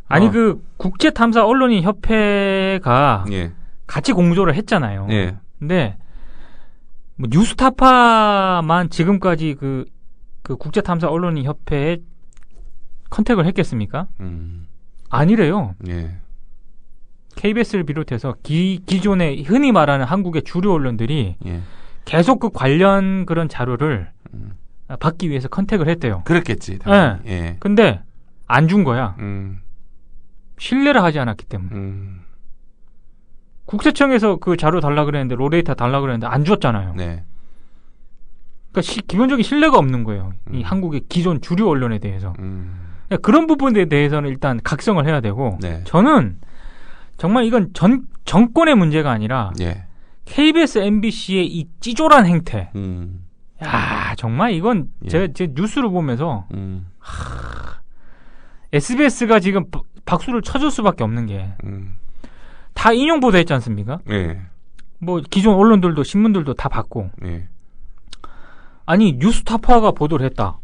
S2: 아니 그 국제탐사 언론인 협회가 같이 공조를 했잖아요. 근데 뭐 뉴스타파만 지금까지 그 국제탐사 언론인 협회에 컨택을 했겠습니까? 아니래요. KBS를 비롯해서 기존의 흔히 말하는 한국의 주류 언론들이 계속 그 관련 그런 자료를 받기 위해서 컨택을 했대요.
S1: 그랬겠지.
S2: 근데 안 준 거야. 신뢰를 하지 않았기 때문에. 국세청에서 그 자료 달라 그랬는데 로데이터 달라 그랬는데 안 줬잖아요. 그러니까 기본적인 신뢰가 없는 거예요. 이 한국의 기존 주류 언론에 대해서. 그러니까 그런 부분에 대해서는 일단 각성을 해야 되고 저는 정말 이건 정권의 문제가 아니라 KBS, MBC의 이 찌졸한 행태. 야, 정말 이건 제 뉴스를 보면서 SBS가 지금 박수를 쳐줄 수밖에 없는 게 다 인용 보도했지 않습니까? 뭐 기존 언론들도 신문들도 다 받고. 아니 뉴스타파가 보도를 했다.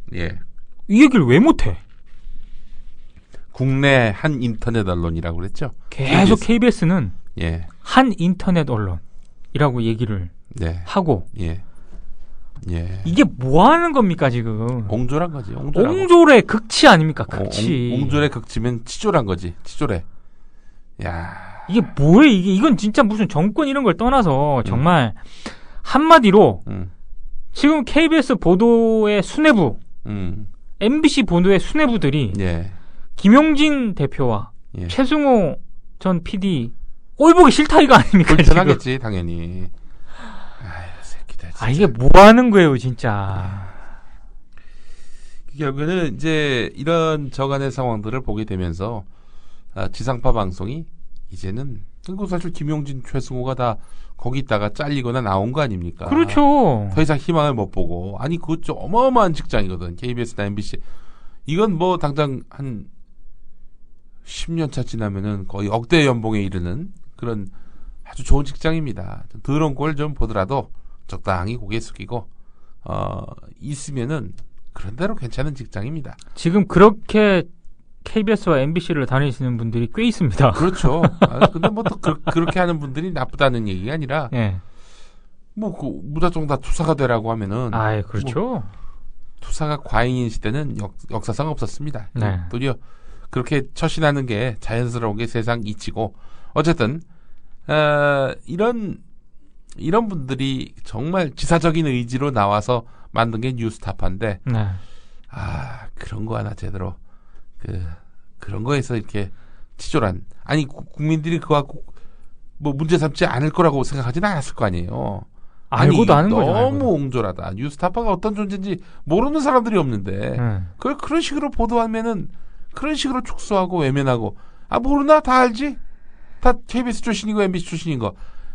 S2: 이 얘기를 왜 못해?
S1: 국내 한 인터넷 언론이라고 그랬죠.
S2: 계속 KBS는 한 인터넷 언론이라고 얘기를 하고 이게 뭐 하는 겁니까 지금?
S1: 옹졸한 거지.
S2: 옹졸의 극치 아닙니까? 극치.
S1: 옹졸의 극치면 치졸한 거지. 치졸해. 야,
S2: 이게 뭐해? 이건 진짜 무슨 정권 이런 걸 떠나서 정말 한마디로 지금 KBS 보도의 수뇌부, MBC 보도의 수뇌부들이 김용진 대표와 최승호 전 PD 꼴 보기 싫다 이거 아닙니까?
S1: 불편하겠지 당연히. 새끼들. 진짜.
S2: 이게 뭐 하는 거예요 진짜.
S1: 결국에는 이제 이런 저간의 상황들을 보게 되면서 지상파 방송이 이제는 그리고 사실 김용진, 최승호가 다 거기 있다가 잘리거나 나온 거 아닙니까?
S2: 그렇죠.
S1: 더 이상 희망을 못 보고 그거 좀 어마어마한 직장이거든. KBS나 MBC. 이건 뭐 당장 한 10년 차 지나면은 거의 억대 연봉에 이르는 그런 아주 좋은 직장입니다. 더러운 꼴 좀 보더라도 적당히 고개 숙이고 있으면은 그런 대로 괜찮은 직장입니다.
S2: 지금 그렇게 KBS와 MBC를 다니시는 분들이 꽤 있습니다.
S1: 그렇죠. 근데 뭐 또 그렇게 하는 분들이 나쁘다는 얘기가 아니라 뭐 그 무작정 다 투사가 되라고 하면은
S2: 그렇죠.
S1: 뭐 투사가 과잉인 시대는 역사상 없었습니다. 도리어 그렇게 처신하는 게 자연스러운 게 세상 이치고 어쨌든 이런 분들이 정말 지사적인 의지로 나와서 만든 게 뉴스타파인데 그런 거 하나 제대로 그런 거에서 이렇게 치졸한 국민들이 그거 갖고 뭐 문제 삼지 않을 거라고 생각하지는 않았을 거 아니에요.
S2: 알고도 아는 거죠.
S1: 너무 옹졸하다. 뉴스타파가 어떤 존재인지 모르는 사람들이 없는데 그걸 그런 식으로 보도하면은 그런 식으로 축소하고 외면하고 모르나 다 알지? 다 KBS 출신이고 MBC 출신인 거.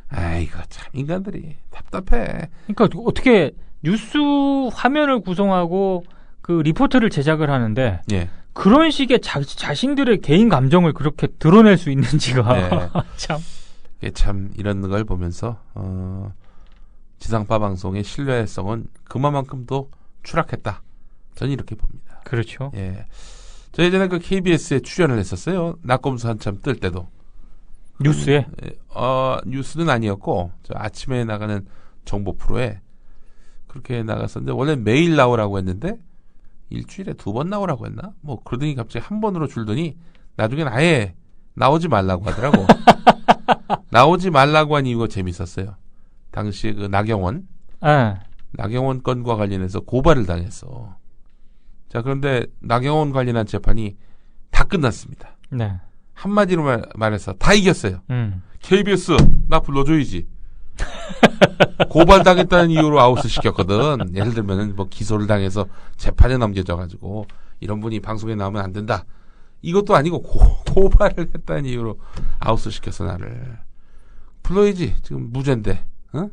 S1: 아이고 참 인간들이 답답해.
S2: 그러니까 어떻게 뉴스 화면을 구성하고 그 리포트를 제작을 하는데
S1: 예.
S2: 그런 식의 자신들의 개인 감정을 그렇게 드러낼 수 있는지가
S1: 네.
S2: 참.
S1: 참 이런 걸 보면서 지상파 방송의 신뢰성은 그만큼도 추락했다. 저는 이렇게 봅니다.
S2: 그렇죠.
S1: 예. 저 예전에 그 KBS에 출연을 했었어요. 낙검수 한참 뜰 때도.
S2: 뉴스에?
S1: 뉴스는 아니었고 저 아침에 나가는 정보 프로에 그렇게 나갔었는데 원래 매일 나오라고 했는데 일주일에 2번 나오라고 했나? 뭐 그러더니 갑자기 한 번으로 줄더니 나중엔 아예 나오지 말라고 하더라고. 나오지 말라고 한 이유가 재밌었어요. 당시에 그 나경원 건과 관련해서 고발을 당했어. 자, 그런데 나경원 관련한 재판이 다 끝났습니다.
S2: 네.
S1: 한마디로 말해서 다 이겼어요. KBS 나 불러줘야지. 고발당했다는 이유로 아웃을 시켰거든. 예를 들면은 뭐 기소를 당해서 재판에 넘겨져가지고 이런 분이 방송에 나오면 안 된다. 이것도 아니고 고발을 했다는 이유로 아웃을 시켰어 나를. 불러야지. 지금 무죄인데. 응?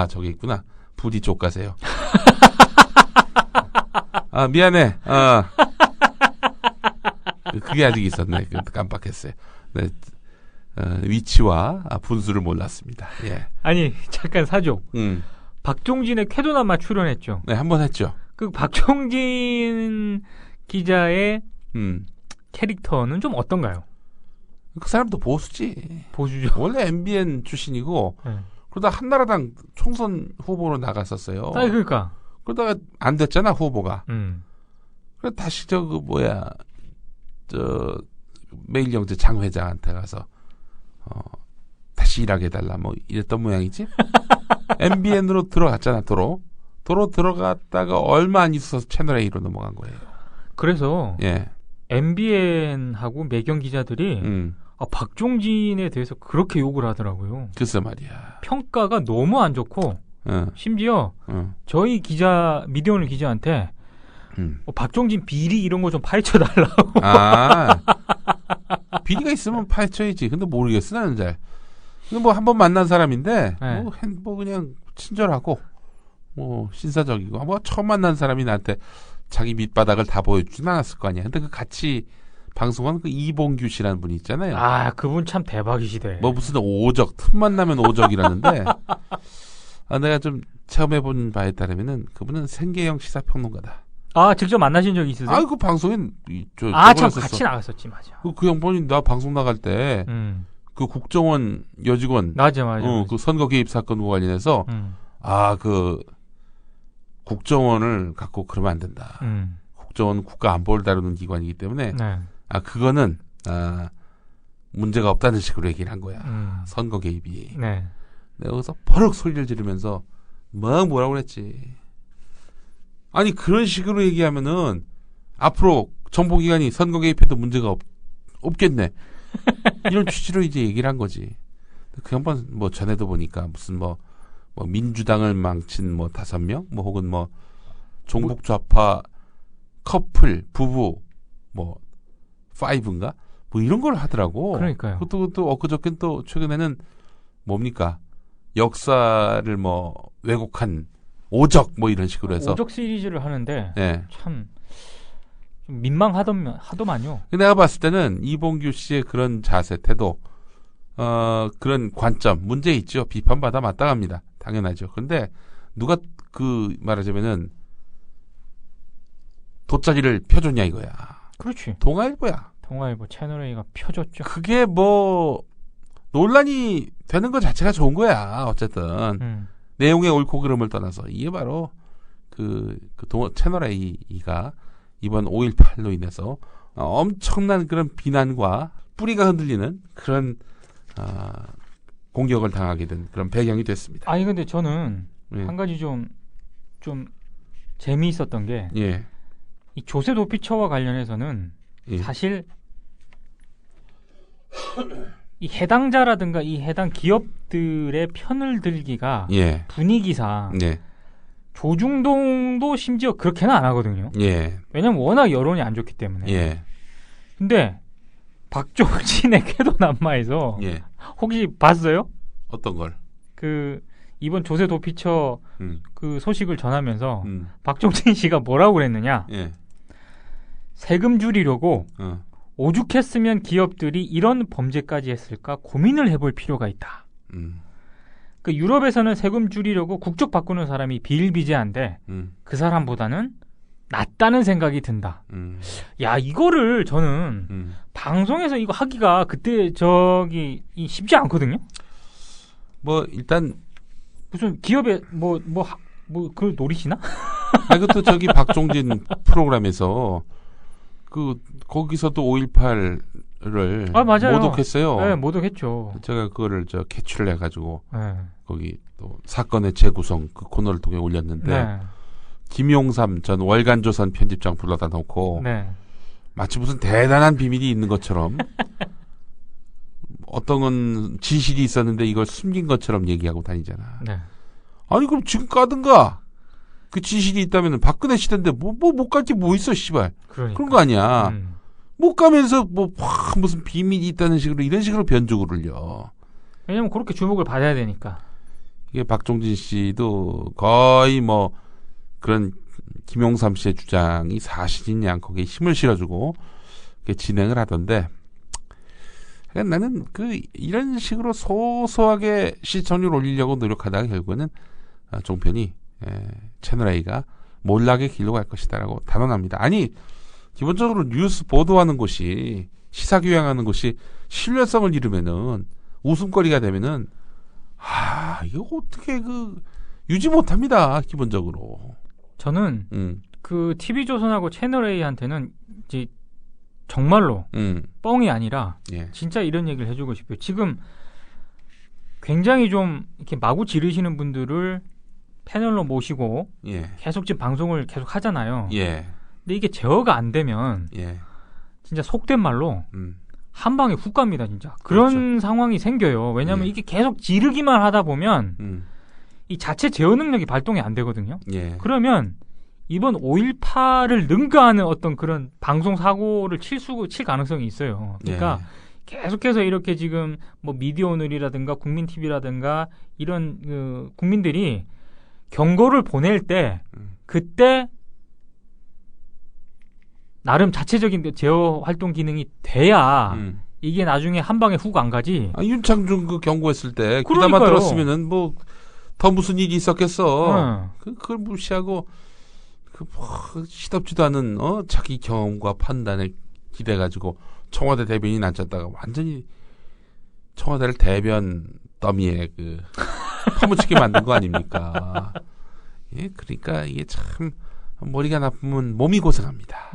S1: 저기 있구나. 부디 쪽 가세요. 미안해. 그게 아직 있었네. 깜빡했어요. 네. 위치와 분수를 몰랐습니다. 예.
S2: 아니 잠깐 사족. 박종진의 쾌도남마 출연했죠.
S1: 네, 한번 했죠.
S2: 그 박종진 기자의 캐릭터는 좀 어떤가요?
S1: 그 사람도 보수지.
S2: 보수죠.
S1: 원래 MBN 출신이고 그러다 한나라당 총선 후보로 나갔었어요.
S2: 그러니까.
S1: 그러다가 안 됐잖아 후보가. 그래 다시 매일경제 장 회장한테 가서 다시 일하게 해달라 뭐 이랬던 모양이지. MBN으로 들어갔잖아. 도로 들어갔다가 얼마 안 있어서 채널 A로 넘어간 거예요.
S2: 그래서
S1: 예.
S2: MBN하고 매경 기자들이 박종진에 대해서 그렇게 욕을 하더라고요.
S1: 글쎄 말이야.
S2: 평가가 너무 안 좋고 심지어 저희 기자 미디어오늘 기자한테 박종진 비리 이런 거 좀 파헤쳐 달라고.
S1: 비리가 있으면 파헤쳐야지. 근데 모르겠어 나는 잘. 근데 뭐 한 번 만난 사람인데 뭐 그냥 친절하고 뭐 신사적이고 뭐 처음 만난 사람이 나한테 자기 밑바닥을 다 보여주진 않았을 거 아니야. 근데 그 같이 방송한 그 이봉규 씨라는 분이 있잖아요.
S2: 그분 참 대박이시대.
S1: 뭐 무슨 오적 틈만 나면 오적이라는데 내가 좀 처음 해본 바에 따르면은 그분은 생계형 시사평론가다.
S2: 직접 만나신 적 있으세요?
S1: 그 방송에
S2: 참 같이 나갔었지 맞아.
S1: 그 양반이 나 방송 나갈 때 그 국정원 여직원
S2: 맞아.
S1: 그 선거 개입 사건과 관련해서 그 국정원을 갖고 그러면 안 된다. 국정원 국가 안보를 다루는 기관이기 때문에 그거는 문제가 없다는 식으로 얘기를 한 거야. 선거 개입이.
S2: 네.
S1: 내가 여기서 버럭 소리를 지르면서 뭐라고 그랬지. 아니 그런 식으로 얘기하면은 앞으로 정보기관이 선거 개입해도 문제가 없겠네. 이런 취지로 이제 얘기를 한 거지. 그 양반 뭐 전에도 보니까 무슨 뭐 민주당을 망친 5명 뭐 혹은 뭐 종북 좌파 커플 부부 5인가 뭐 이런 걸 하더라고.
S2: 그러니까요.
S1: 그것도 엊그저께 또 최근에는 뭡니까 역사를 왜곡한 오적 이런 식으로 해서
S2: 오적 시리즈를 하는데 참 좀 민망하더만요.
S1: 내가 봤을 때는 이봉규 씨의 그런 자세 태도 그런 관점 문제 있죠. 비판받아 마땅합니다. 당연하죠. 근데 누가 말하자면은 돗자리를 펴줬냐 이거야.
S2: 그렇지.
S1: 동아일보야.
S2: 동아일보 채널A가 펴줬죠.
S1: 그게 논란이 되는 것 자체가 좋은 거야. 어쨌든 내용의 옳고 그름을 떠나서 이게 바로 채널A가 이번 5.18로 인해서 엄청난 그런 비난과 뿌리가 흔들리는 그런 공격을 당하게 된 그런 배경이 됐습니다.
S2: 근데 저는 한 가지 좀 재미있었던 게 이 조세 도피처와 관련해서는 사실 이 해당자라든가 이 해당 기업들의 편을 들기가 분위기상 조중동도 심지어 그렇게는 안 하거든요. 왜냐면 워낙 여론이 안 좋기 때문에. 근데 박종진의 쾌도 남마에서
S1: 예.
S2: 혹시 봤어요?
S1: 어떤 걸?
S2: 그 이번 조세 도피처 그 소식을 전하면서 박종진 씨가 뭐라고 그랬느냐?
S1: 예.
S2: 세금 줄이려고 오죽했으면 기업들이 이런 범죄까지 했을까 고민을 해볼 필요가 있다. 그 유럽에서는 세금 줄이려고 국적 바꾸는 사람이 비일비재한데 그 사람보다는 낫다는 생각이 든다. 야, 이거를 저는 방송에서 이거 하기가 그때 쉽지 않거든요.
S1: 뭐 일단
S2: 무슨 기업에 그걸 노리시나?
S1: 그것도 저기 박종진 프로그램에서 거기서도 5.18을
S2: 맞아요.
S1: 모독했어요.
S2: 네, 모독했죠.
S1: 제가 그거를 캐치를 해가지고
S2: 네.
S1: 거기 또 사건의 재구성 그 코너를 통해 올렸는데
S2: 네.
S1: 김용삼 전 월간조선 편집장 불러다 놓고
S2: 네.
S1: 마치 무슨 대단한 비밀이 있는 것처럼 어떤 건 진실이 있었는데 이걸 숨긴 것처럼 얘기하고 다니잖아.
S2: 네.
S1: 아니 그럼 지금 까든가. 그 진실이 있다면 박근혜 시대인데 못 갈 게 뭐 있어 씨발.
S2: 그러니까.
S1: 그런 거 아니야. 못 가면서 무슨 비밀이 있다는 식으로 이런 식으로 변죽을 흘려.
S2: 왜냐면 그렇게 주목을 받아야 되니까.
S1: 이게 박종진 씨도 거의 그런 김용삼 씨의 주장이 사실이냐 거기에 힘을 실어주고 진행을 하던데 나는 이런 식으로 소소하게 시청률 올리려고 노력하다가 결국에는 종편이 채널A가 몰락의 길로 갈 것이다라고 단언합니다. 아니 기본적으로 뉴스 보도하는 곳이 시사교양하는 곳이 신뢰성을 잃으면은 웃음거리가 되면은 이거 어떻게 유지 못합니다. 기본적으로.
S2: 저는 그 TV조선하고 채널A한테는 이제 정말로 뻥이 아니라 진짜 이런 얘기를 해주고 싶어요. 지금 굉장히 좀 이렇게 마구 지르시는 분들을 패널로 모시고 계속 지금 방송을 계속 하잖아요. 근데 이게 제어가 안 되면 진짜 속된 말로 한 방에 훅 갑니다. 진짜 그런
S1: 그렇죠.
S2: 상황이 생겨요. 왜냐하면 이게 계속 지르기만 하다 보면 이 자체 제어 능력이 발동이 안 되거든요. 그러면 이번 5.18을 능가하는 어떤 그런 방송 사고를 칠 가능성이 있어요. 그러니까 계속해서 이렇게 지금 미디어 오늘이라든가 국민TV라든가 이런 국민들이 경고를 보낼 때 그때 나름 자체적인 제어 활동 기능이 돼야 이게 나중에 한 방에 훅 안 가지.
S1: 윤창중 경고했을 때 귀담아 들었으면은 더 무슨 일이 있었겠어. 그걸 무시하고 시덥지도 않은 자기 경험과 판단에 기대가지고 청와대 대변인 앉았다가 완전히 청와대를 대변 더미에 파묻히게 만든 거 아닙니까? 그러니까 이게 참 머리가 나쁘면 몸이 고생합니다.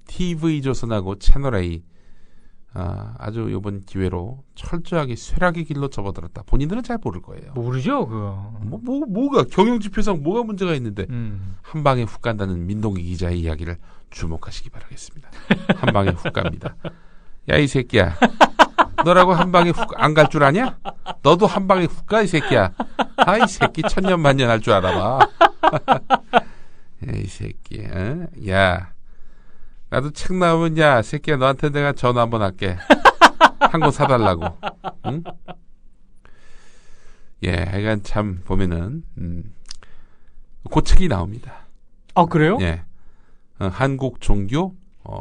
S1: TV조선하고 채널A 아주 이번 기회로 철저하게 쇠락의 길로 접어들었다. 본인들은 잘 모를 거예요.
S2: 모르죠, 그거.
S1: 뭐가 경영지표상 뭐가 문제가 있는데 한 방에 훅 간다는 민동기 기자의 이야기를 주목하시기 바라겠습니다. 한 방에 훅 갑니다. 야, 이 새끼야. 너라고 한 방에 훅 안 갈 줄 아냐? 너도 한 방에 훅 가, 이 새끼야. 이 새끼 천년만년 할 줄 알아봐. 이 새끼. 야. 나도 책 나오면 야 새끼야 너한테 내가 전화 한번 할게. 한 권 사달라고. 응? 하여간 참 보면은 그 책이 나옵니다.
S2: 그래요?
S1: 한국 종교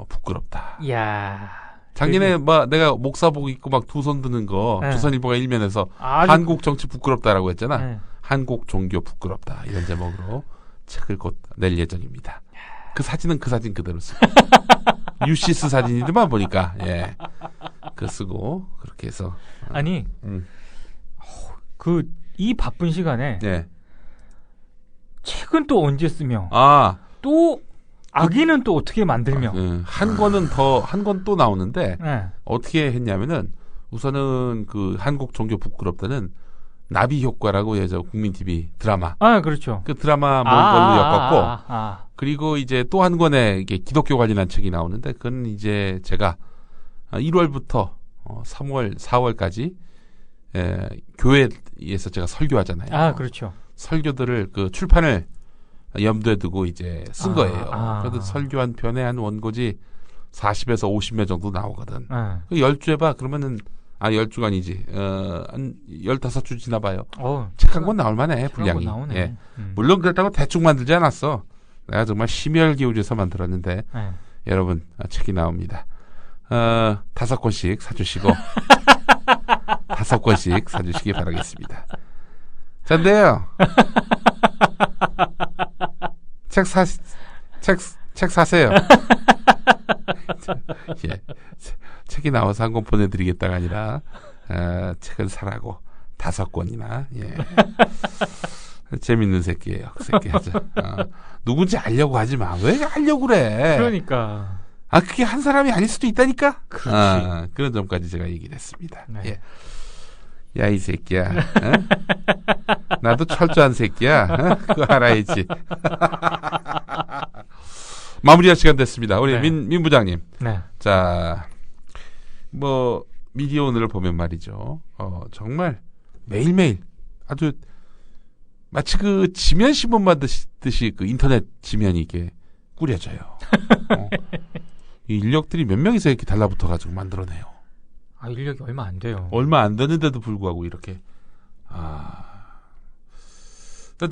S1: 부끄럽다.
S2: 이야.
S1: 작년에 내가 목사복 입고 막 두 손 드는 거 조선일보가 일면에서 한국 정치 부끄럽다라고 했잖아. 한국 종교 부끄럽다 이런 제목으로 책을 곧 낼 예정입니다. 그 사진은 그 사진 그대로 쓰고 유시스 사진이더만 보니까 그 쓰고 그렇게 해서
S2: 아니 이 바쁜 시간에 책은 또 언제 쓰며 또 아기는 또 어떻게 만들며
S1: 한 권 또 나오는데 어떻게 했냐면은 우선은 그 한국 종교 부끄럽다는 나비 효과라고 해서 국민TV 드라마.
S2: 그렇죠.
S1: 그 드라마 걸로 엮었고 그리고 이제 또 한 권의 이게 기독교 관련한 책이 나오는데 그건 이제 제가 1월부터 3월, 4월까지 교회에서 제가 설교하잖아요.
S2: 그렇죠.
S1: 설교들을 그 출판을 염두에 두고 이제 쓴 거예요. 그래도 설교 한 편에 한 원고지 40에서 50매 정도 나오거든. 10주 해봐. 그러면은 10주가 아니지. 한 15주 지나봐요. 책 한 권 나올 만해, 분량이. 예. 물론 그렇다고 대충 만들지 않았어. 내가 정말 심혈 기울여서 만들었는데, 여러분, 책이 나옵니다. 5권씩 사주시고, 5권씩 사주시기 바라겠습니다. 잔데요. 책 사세요. 예. 책이 나와서 한 권 보내드리겠다가 아니라 책을 사라고 5권이나. 예. 재밌는 새끼예요. 그 새끼 하자. 누군지 알려고 하지 마. 왜 알려고 그래?
S2: 그러니까.
S1: 그게 한 사람이 아닐 수도 있다니까.
S2: 그렇지.
S1: 그런 점까지 제가 얘기를 했습니다.
S2: 네.
S1: 예. 야, 이 새끼야. 나도 철저한 새끼야. 그거 알아야지. 마무리할 시간 됐습니다. 우리 민 부장님.
S2: 네.
S1: 자, 미디어 오늘을 보면 말이죠. 정말 매일매일 아주 마치 그 지면 신문 만드듯이 그 인터넷 지면이 이게 꾸려져요. 이 인력들이 몇 명이서 이렇게 달라붙어가지고 만들어내요.
S2: 인력이 얼마 안 돼요.
S1: 얼마 안 되는데도 불구하고 이렇게.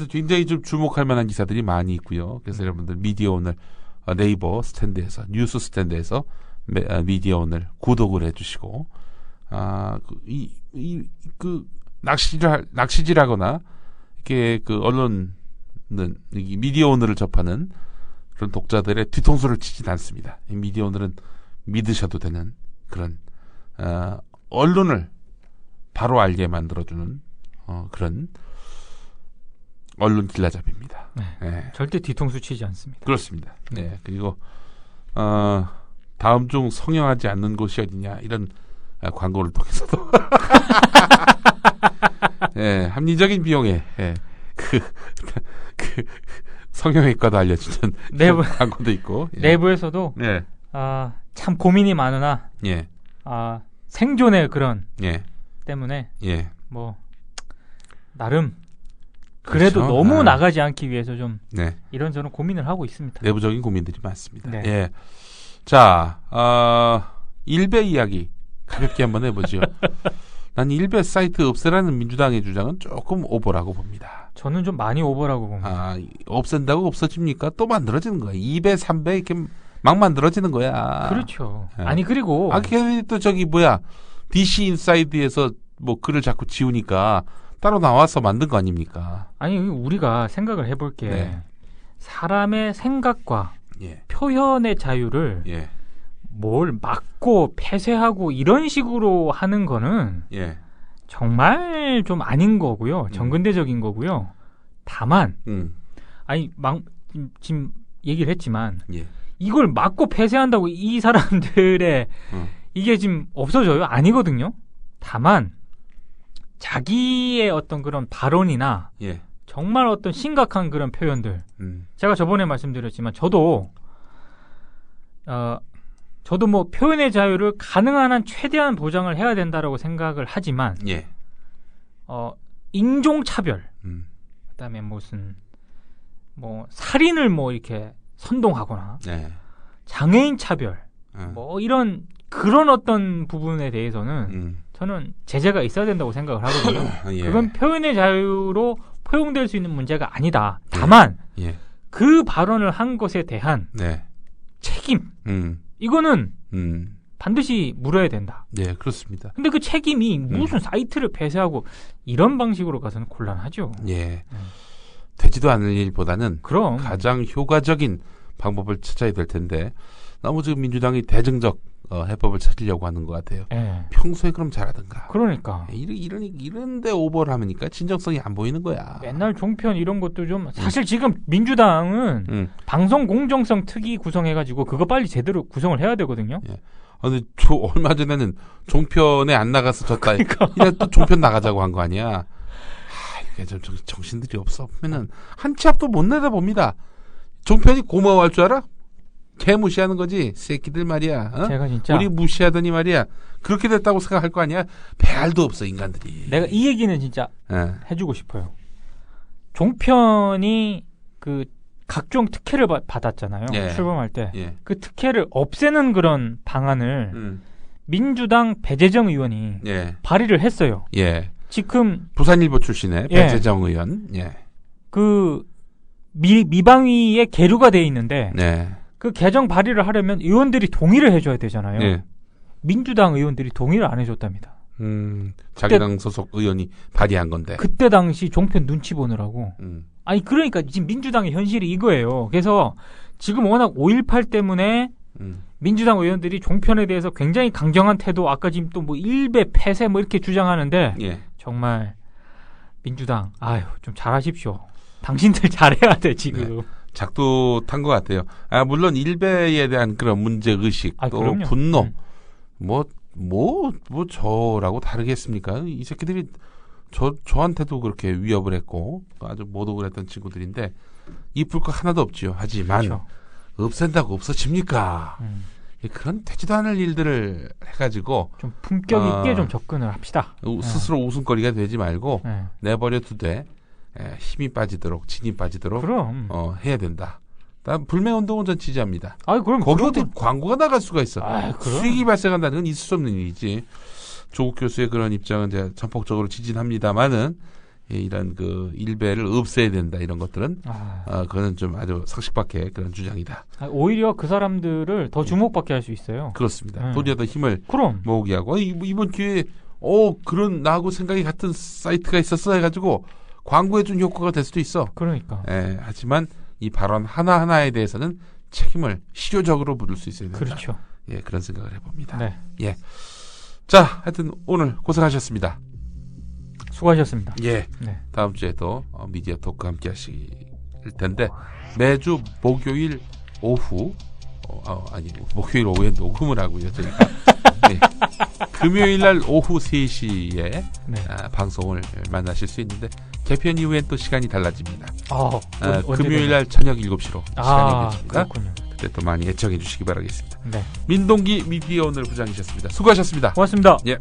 S1: 굉장히 좀 주목할 만한 기사들이 많이 있고요. 그래서 여러분들 미디어 오늘 네이버 스탠드에서, 뉴스 스탠드에서 미디어 오늘 구독을 해주시고, 낚시질하거나, 이렇게 언론은, 미디어 오늘을 접하는 그런 독자들의 뒤통수를 치진 않습니다. 이 미디어 오늘은 믿으셔도 되는 그런, 언론을 바로 알게 만들어주는, 그런, 언론 길라잡이입니다.
S2: 네. 절대 뒤통수 치지 않습니다.
S1: 그렇습니다. 네. 그리고 다음 중 성형하지 않는 곳이 어디냐 이런 광고를 통해서도 네, 합리적인 비용에 그 성형외과도 알려주는 내부 광고도 있고
S2: 내부에서도 참 고민이 많으나 생존의 그런 때문에 나름 그래도
S1: 그렇죠?
S2: 너무 나가지 않기 위해서 좀 이런저런 고민을 하고 있습니다.
S1: 내부적인 고민들이 많습니다.
S2: 네.
S1: 예. 자, 일베 이야기 가볍게 한번 해보죠. 난 일베 사이트 없애라는 민주당의 주장은 조금 오버라고 봅니다.
S2: 저는 좀 많이 오버라고 봅니다.
S1: 없앤다고 없어집니까? 또 만들어지는 거야. 2배, 3배 이렇게 막 만들어지는 거야.
S2: 그렇죠.
S1: 예.
S2: 그리고
S1: 또 DC 인사이드에서 글을 자꾸 지우니까 따로 나와서 만든 거 아닙니까?
S2: 우리가 생각을 해볼 게 사람의 생각과 표현의 자유를 뭘 막고 폐쇄하고 이런 식으로 하는 거는 정말 좀 아닌 거고요. 정근대적인 거고요. 다만 지금 얘기를 했지만 이걸 막고 폐쇄한다고 이 사람들의 이게 지금 없어져요? 아니거든요. 다만 자기의 어떤 그런 발언이나 정말 어떤 심각한 그런 표현들 제가 저번에 말씀드렸지만 저도 표현의 자유를 가능한 한 최대한 보장을 해야 된다라고 생각을 하지만 인종차별 그다음에 무슨 살인을 이렇게 선동하거나 장애인 차별 이런 그런 어떤 부분에 대해서는 저는 제재가 있어야 된다고 생각을 하거든요. 그건 표현의 자유로 포용될 수 있는 문제가 아니다. 다만 그 발언을 한 것에 대한 책임 이거는 반드시 물어야 된다.
S1: 네, 그렇습니다.
S2: 근데 그 책임이 무슨 사이트를 폐쇄하고 이런 방식으로 가서는 곤란하죠.
S1: 되지도 않을 일보다는
S2: 그럼
S1: 가장 효과적인 방법을 찾아야 될 텐데 너무 지금 민주당이 대증적 해법을 찾으려고 하는 것 같아요. 평소에 그럼 잘하든가.
S2: 그러니까.
S1: 이런데 오버를 하니까 진정성이 안 보이는 거야.
S2: 맨날 종편 이런 것도 좀 사실 지금 민주당은 방송 공정성 특위 구성해가지고 그거 빨리 제대로 구성을 해야 되거든요.
S1: 근데 얼마 전에는 종편에 안 나가서 졌다.
S2: 그러니까.
S1: 이래 또 종편 나가자고 한 거 아니야. 이게 좀 정신들이 없어. 보면은 한 치 앞도 못 내다봅니다. 종편이 고마워할 줄 알아? 개 무시하는 거지. 새끼들 말이야.
S2: 제가 진짜
S1: 우리 무시하더니 말이야. 그렇게 됐다고 생각할 거 아니야. 배알도 없어 인간들이.
S2: 내가 이 얘기는 진짜 해주고 싶어요. 종편이 그 각종 특혜를 받았잖아요.
S1: 예.
S2: 출범할 때.
S1: 예.
S2: 그 특혜를 없애는 그런 방안을 민주당 배재정 의원이
S1: 예.
S2: 발의를 했어요.
S1: 예.
S2: 지금
S1: 부산일보 출신의
S2: 예.
S1: 배재정 의원. 예.
S2: 그 미방위에 계류가 돼 있는데
S1: 네.
S2: 그 개정 발의를 하려면 의원들이 동의를 해줘야 되잖아요.
S1: 예.
S2: 민주당 의원들이 동의를 안 해줬답니다.
S1: 자기 당 소속 의원이 발의한 건데.
S2: 그때 당시 종편 눈치 보느라고. 아니 그러니까 지금 민주당의 현실이 이거예요. 그래서 지금 워낙 5.18 때문에 민주당 의원들이 종편에 대해서 굉장히 강경한 태도, 아까 지금 또 뭐 일배 폐쇄 뭐 이렇게 주장하는데
S1: 예.
S2: 정말 민주당 아유 좀 잘하십시오. 당신들 잘해야 돼 지금.
S1: 네. 작두 탄 것 같아요. 물론 일배에 대한 그런 문제 의식 또
S2: 그럼요.
S1: 분노 뭐 저라고 다르겠습니까? 이 새끼들이 저한테도 그렇게 위협을 했고 아주 모독을 했던 친구들인데 이쁠 거 하나도 없지요. 하지만
S2: 그렇죠.
S1: 없앤다고 없어집니까? 그런 되지도 않을 일들을 해가지고
S2: 좀 품격 있게 좀 접근을 합시다.
S1: 스스로 웃음거리가 되지 말고
S2: 네.
S1: 내버려 두되 힘이 빠지도록 진이 빠지도록
S2: 그럼.
S1: 해야 된다. 난 불매운동은 전 지지합니다.
S2: 그럼
S1: 거기 어디 광고가 나갈 수가 있어.
S2: 그럼.
S1: 수익이 발생한다는 건 있을 수 없는 일이지. 조국 교수의 그런 입장은 제가 전폭적으로 지지합니다만은 이런 그 일배를 없애야 된다 이런 것들은 그거는 좀 아주 상식 밖의 그런 주장이다.
S2: 오히려 그 사람들을 더 주목받게 할 수 있어요.
S1: 그렇습니다. 도리어 더 힘을
S2: 그럼.
S1: 모으게 하고 이번 기회에 그런 나하고 생각이 같은 사이트가 있었어 해가지고 광고해준 효과가 될 수도 있어.
S2: 그러니까.
S1: 하지만 이 발언 하나하나에 대해서는 책임을 실효적으로 물을 수 있어야 된다.
S2: 그렇죠.
S1: 예, 그런 생각을 해봅니다.
S2: 네.
S1: 예. 자, 하여튼 오늘 고생하셨습니다.
S2: 수고하셨습니다.
S1: 예.
S2: 네.
S1: 다음 주에도 미디어 토크 함께 하실 텐데 매주 목요일 오후 목요일 오후에 녹음을 하고요. 저희가 네. 금요일 날 오후 3시에 방송을 만나실 수 있는데 개편 이후엔 또 시간이 달라집니다. 금요일 날 저녁 7시로 시간이 바뀝니다.
S2: 그렇군요.
S1: 그때 또 많이 애청해 주시기 바라겠습니다.
S2: 네.
S1: 민동기 미디어 오늘 부장이셨습니다. 수고하셨습니다.
S2: 고맙습니다.
S1: 예.